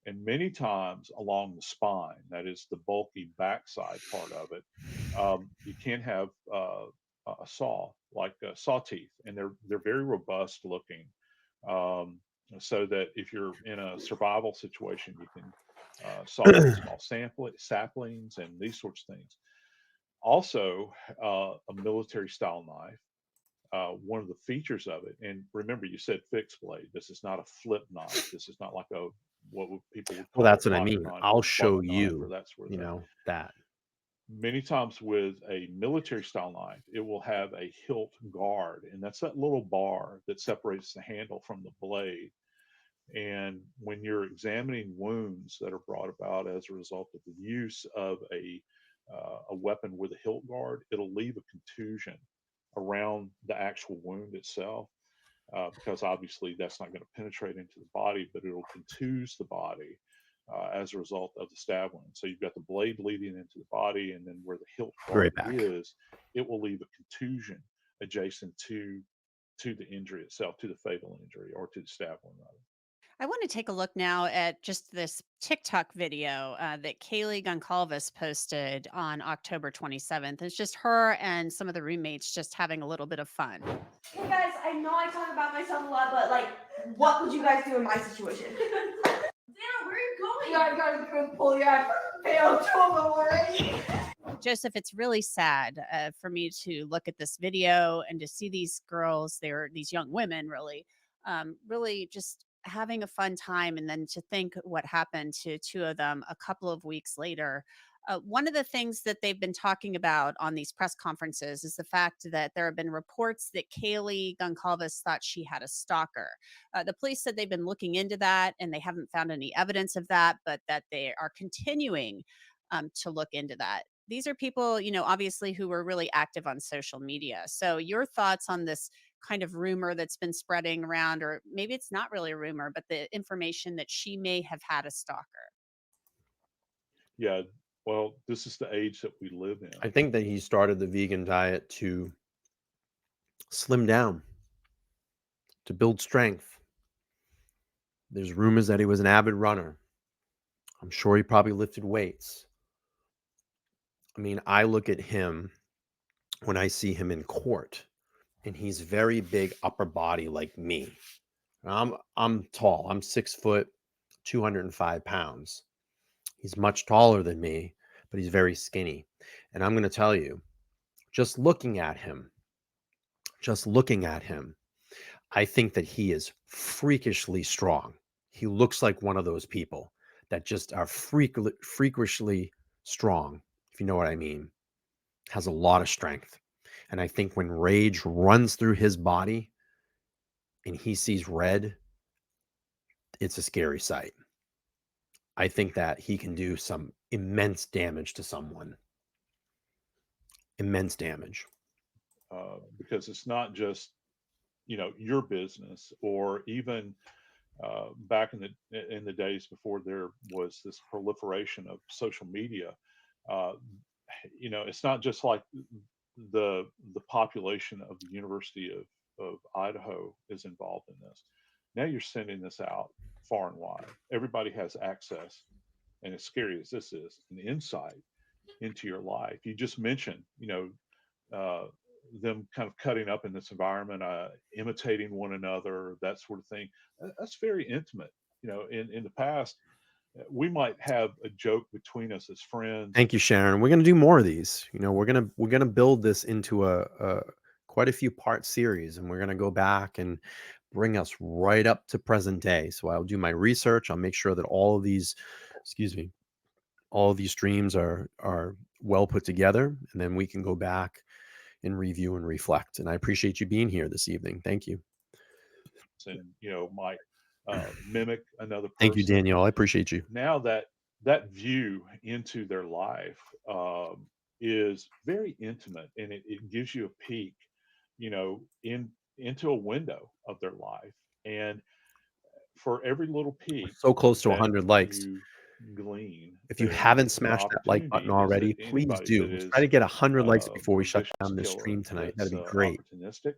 and many times along the spine, that is the bulky backside part of it, you can have a saw, like saw teeth, and they're very robust looking, so that if you're in a survival situation, you can saw down small saplings and these sorts of things. Also, a military style knife. One of the features of it, and remember, you said fixed blade. This is not a flip knife. This is not like what people would call. Well, that's what I mean. I'll show you, that sort of you thing. know, that. Many times with a military style knife, it will have a hilt guard, and that's that little bar that separates the handle from the blade. And when you're examining wounds that are brought about as a result of the use of a weapon with a hilt guard, it'll leave a contusion around the actual wound itself, because obviously that's not going to penetrate into the body, but it'll contuse the body as a result of the stab wound. So you've got the blade leading into the body, and then where the hilt guard is, it will leave a contusion adjacent to the injury itself, to the fatal injury, or to the stab wound. I want to take a look now at just this TikTok video that Kaylee Goncalves posted on October 27th. It's just her and some of the roommates just having a little bit of fun. Hey guys, I know I talk about myself a lot, but like, what would you guys do in my situation? Dana, where are you going? I gotta go pull you out. Failed 12 already. Joseph, it's really sad for me to look at this video and to see these girls, these young women really just having a fun time, and then to think what happened to two of them a couple of weeks later. One of the things that they've been talking about on these press conferences is the fact that there have been reports that Kaylee Goncalves thought she had a stalker. The police said they've been looking into that and they haven't found any evidence of that, but that they are continuing to look into that. These are people, obviously who were really active on social media. So your thoughts on this kind of rumor that's been spreading around, or maybe it's not really a rumor, but the information that she may have had a stalker? Yeah, well, this is the age that we live in. I think that he started the vegan diet to slim down, to build strength. There's rumors that he was an avid runner. I'm sure he probably lifted weights. I mean, I look at him when I see him in court, and he's very big upper body like me. I'm tall. I'm 6 foot, 205 pounds. He's much taller than me, but he's very skinny. And I'm going to tell you, just looking at him, I think that he is freakishly strong. He looks like one of those people that just are freakishly strong, if you know what I mean. Has a lot of strength. And I think when rage runs through his body and he sees red, it's a scary sight. I think that he can do some immense damage to someone. Immense damage. Because it's not just, your business, or even back in the days before there was this proliferation of social media. It's not just like the population of the University of Idaho is involved in this. Now you're sending this out far and wide. Everybody has access, and as scary as this is, an insight into your life. You just mentioned, them kind of cutting up in this environment, imitating one another, that sort of thing. That's very intimate. In the past, we might have a joke between us as friends. Thank you, Sharon. We're going to do more of these. We're going to build this into a quite a few part series, and we're going to go back and bring us right up to present day. So I'll do my research. I'll make sure that all of these streams are well put together, and then we can go back and review and reflect. And I appreciate you being here this evening. Thank you. And might mimic another person. Thank you, Danielle. I appreciate you. Now that view into their life is very intimate, and it gives you a peek, into a window of their life. And for every little peek, so close to 100 likes. Glean. If you haven't smashed that like button already, please do. Let's try to get 100 likes before we shut down this stream tonight. That'd be great. Opportunistic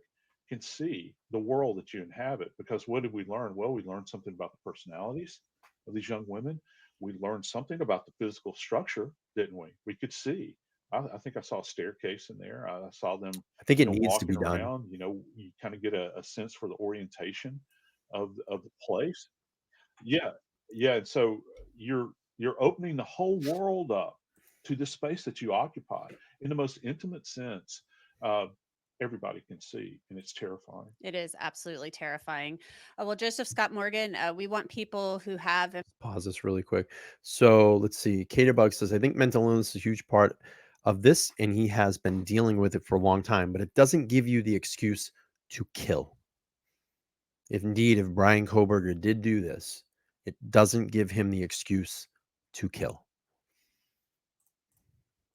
can see the world that you inhabit. Because what did we learn? Well, we learned something about the personalities of these young women. We learned something about the physical structure, didn't we? We could see. I think I saw a staircase in there. I saw them, I think it needs to walking be done. around. You kind of get a sense for the orientation of the place. Yeah, yeah. And so you're opening the whole world up to the space that you occupy in the most intimate sense. Everybody can see, and it's terrifying. It is absolutely terrifying. Well, Joseph Scott Morgan, we want people who have. Pause this really quick. So let's see. Caterbug says, I think mental illness is a huge part of this, and he has been dealing with it for a long time, but it doesn't give you the excuse to kill. If Bryan Kohberger did do this, it doesn't give him the excuse to kill.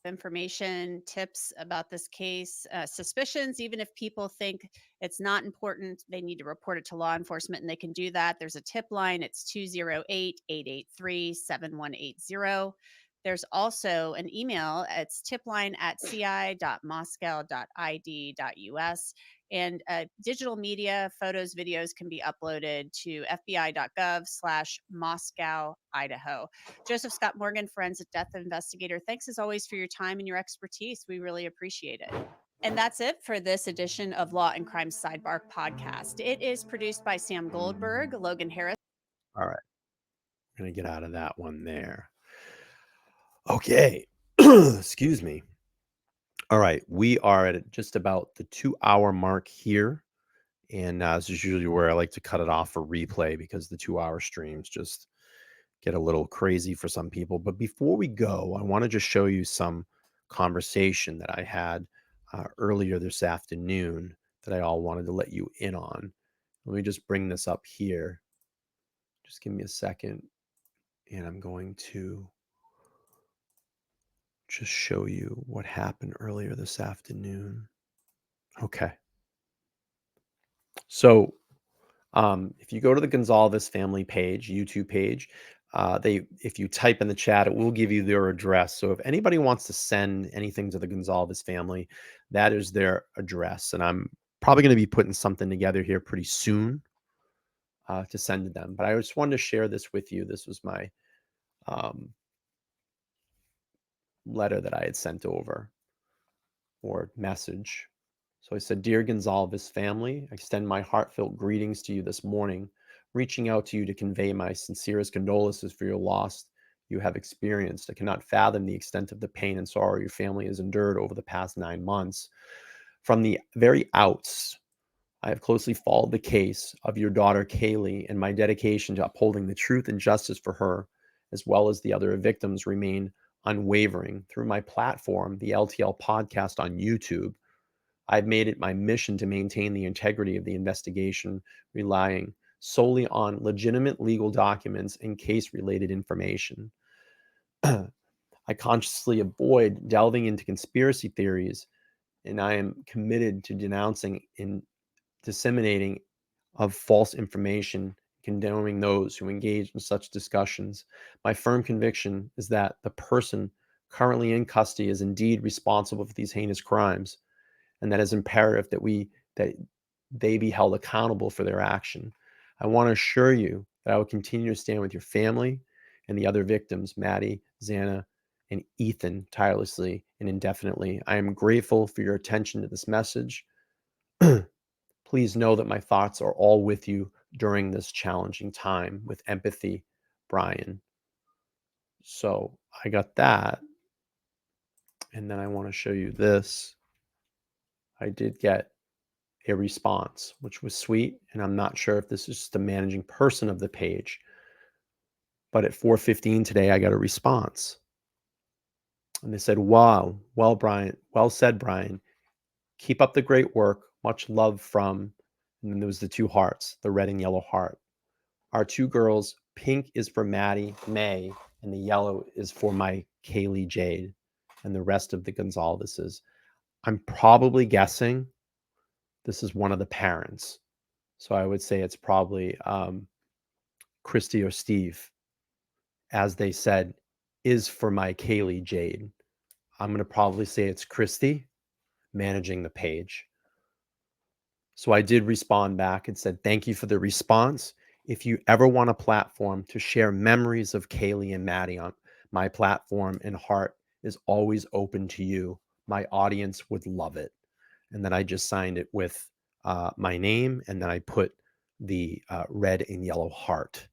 Information, tips about this case, suspicions, even if people think it's not important, they need to report it to law enforcement, and they can do that. There's a tip line. It's 208-883-7180. There's also an email. It's tipline@ci.moscow.id.us. And digital media, photos, videos can be uploaded to fbi.gov/Moscow, Idaho. Joseph Scott Morgan, forensic death investigator, thanks as always for your time and your expertise. We really appreciate it. And that's it for this edition of Law and Crime Sidebar podcast. It is produced by Sam Goldberg, Logan Harris. All right. I'm going to get out of that one there. Okay. Excuse me. All right. We are at just about the 2-hour mark here. And this is usually where I like to cut it off for replay because the 2-hour streams just get a little crazy for some people. But before we go, I want to just show you some conversation that I had earlier this afternoon that I all wanted to let you in on. Let me just bring this up here. Just give me a second. And I'm going to just show you what happened earlier this afternoon. Okay. So if you go to the Gonzalez family page, YouTube page, if you type in the chat, it will give you their address. So if anybody wants to send anything to the Gonzalez family, that is their address. And I'm probably going to be putting something together here pretty soon to send to them. But I just wanted to share this with you. This was my letter that I had sent over, or message. So I said, Dear Gonzalez family, I extend my heartfelt greetings to you this morning, reaching out to you to convey my sincerest condolences for your loss you have experienced. I cannot fathom the extent of the pain and sorrow your family has endured over the past 9 months. From the very outs, I have closely followed the case of your daughter, Kaylee, and my dedication to upholding the truth and justice for her, as well as the other victims, remain unwavering. Through my platform, the LTL podcast on YouTube, I've made it my mission to maintain the integrity of the investigation, relying solely on legitimate legal documents and case-related information. I consciously avoid delving into conspiracy theories, and I am committed to denouncing and disseminating of false information, condoning those who engage in such discussions. My firm conviction is that the person currently in custody is indeed responsible for these heinous crimes, and that is imperative that they be held accountable for their action. I want to assure you that I will continue to stand with your family and the other victims, Maddie, Xana, and Ethan, tirelessly and indefinitely. I am grateful for your attention to this message. Please know that my thoughts are all with you during this challenging time. With empathy, Bryan. So I got that. And then I want to show you this. I did get a response, which was sweet. And I'm not sure if this is just the managing person of the page. But at 4:15 today, I got a response. And they said, wow, well, Bryan, well said, Bryan. Keep up the great work. Much love from, and then there was the 2 hearts, the red and yellow heart. Our 2 girls, pink is for Maddie, May, and the yellow is for my Kaylee, Jade, and the rest of the Gonzaleses. I'm probably guessing this is one of the parents. So I would say it's probably Christy or Steve, as they said, is for my Kaylee, Jade. I'm going to probably say it's Christy managing the page. So I did respond back and said, thank you for the response. If you ever want a platform to share memories of Kaylee and Maddie on my platform and heart is always open to you. My audience would love it. And then I just signed it with my name, and then I put the red and yellow heart.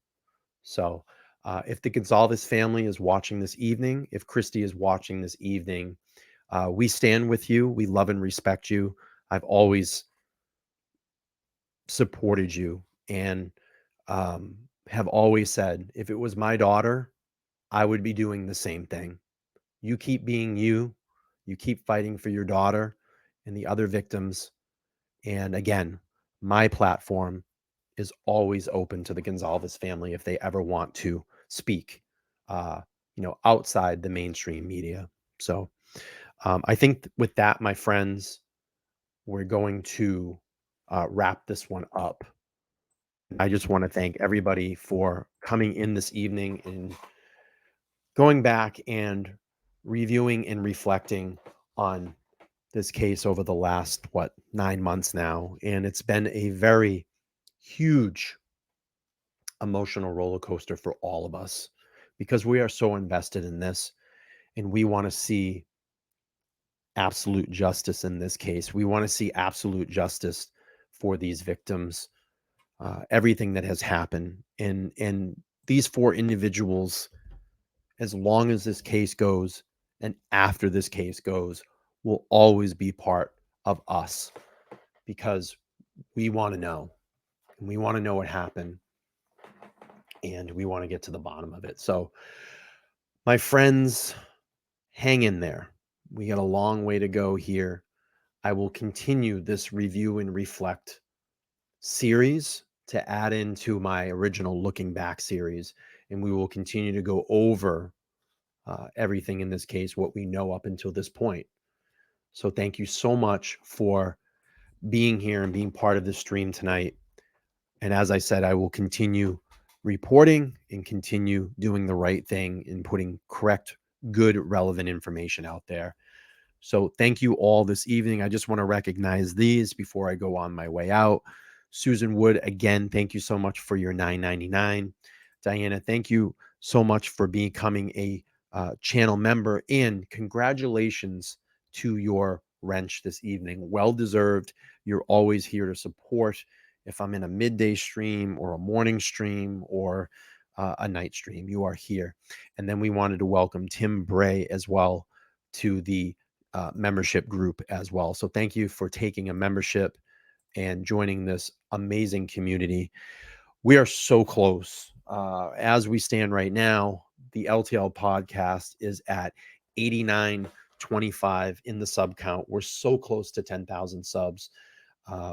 So if the Gonzalez family is watching this evening, if Christy is watching this evening, we stand with you. We love and respect you. I've always supported you and have always said, if it was my daughter, I would be doing the same thing. You keep being you. You keep fighting for your daughter and the other victims. And again, my platform is always open to the Gonzalez family if they ever want to speak, outside the mainstream media. So I think with that, my friends, we're going to wrap this one up. I just want to thank everybody for coming in this evening and going back and reviewing and reflecting on this case over the last, 9 months now. And it's been a very huge emotional roller coaster for all of us because we are so invested in this and we want to see absolute justice in this case. We want to see absolute justice for these victims, everything that has happened. And these 4 individuals, as long as this case goes and after this case goes, will always be part of us because we want to know. And we want to know what happened. And we want to get to the bottom of it. So, my friends, hang in there. We got a long way to go here. I will continue this review and reflect series to add into my original Looking Back series. And we will continue to go over everything in this case, what we know up until this point. So thank you so much for being here and being part of this stream tonight. And as I said, I will continue reporting and continue doing the right thing and putting correct, good, relevant information out there. So thank you all this evening. I just want to recognize these before I go on my way out. Susan Wood, again, thank you so much for your $9.99. Diana, thank you so much for becoming a channel member, and congratulations to your wrench this evening. Well deserved. You're always here to support. If I'm in a midday stream or a morning stream or a night stream, you are here. And then we wanted to welcome Tim Bray as well to the membership group as well. So thank you for taking a membership and joining this amazing community. We are so close. As we stand right now, the LTL podcast is at 8925 in the sub count. We're so close to 10,000 subs.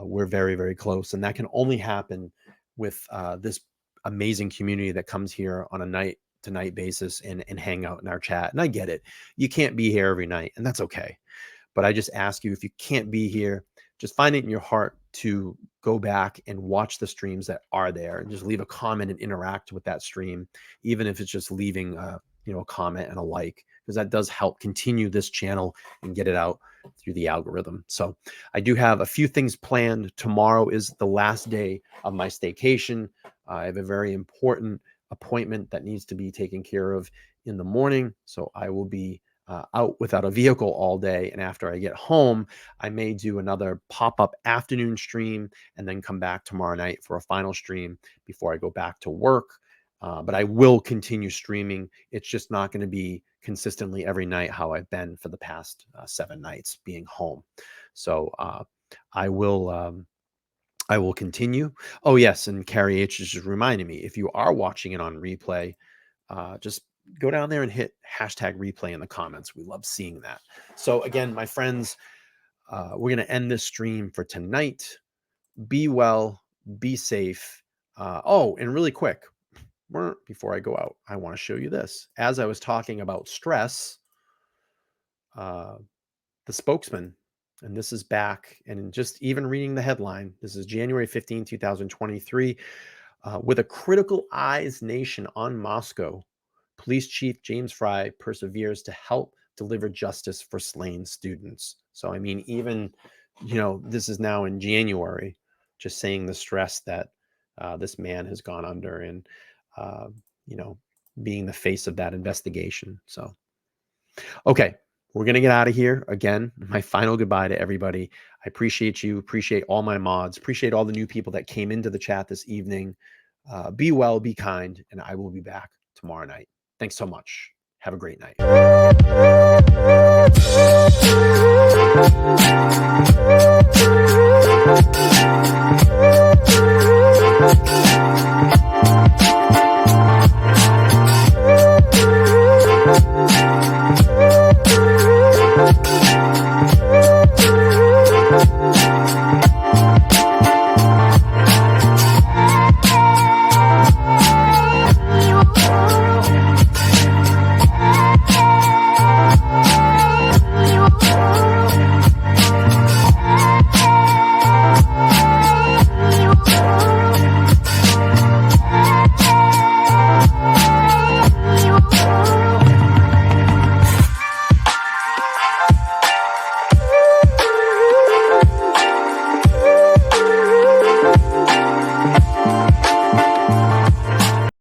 We're very, very close. And that can only happen with this amazing community that comes here on a night to night basis and hang out in our chat. And I get it. You can't be here every night, and that's okay. But I just ask you, if you can't be here, just find it in your heart to go back and watch the streams that are there and just leave a comment and interact with that stream, even if it's just leaving a comment and a like, because that does help continue this channel and get it out through the algorithm. So I do have a few things planned. Tomorrow is the last day of my staycation. I have a very important appointment that needs to be taken care of in the morning. So I will be out without a vehicle all day. And after I get home, I may do another pop-up afternoon stream and then come back tomorrow night for a final stream before I go back to work. But I will continue streaming. It's just not going to be consistently every night how I've been for the past 7 nights being home. So I will continue. Oh, yes. And Carrie H is just reminding me, if you are watching it on replay, just go down there and hit #replay in the comments. We love seeing that. So again, my friends, we're going to end this stream for tonight. Be well, be safe. And really quick, before I go out, I want to show you this. As I was talking about stress, the spokesman, and this is back, and just even reading the headline, this is January 15, 2023, with a critical eyes nation on Moscow, Police Chief James Fry perseveres to help deliver justice for slain students. So, I mean, even, this is now in January, just saying the stress that this man has gone under, and being the face of that investigation. So, okay, we're going to get out of here. Again, my final goodbye to everybody. I appreciate you, appreciate all my mods, appreciate all the new people that came into the chat this evening. Be well, be kind, and I will be back tomorrow night. Thanks so much. Have a great night.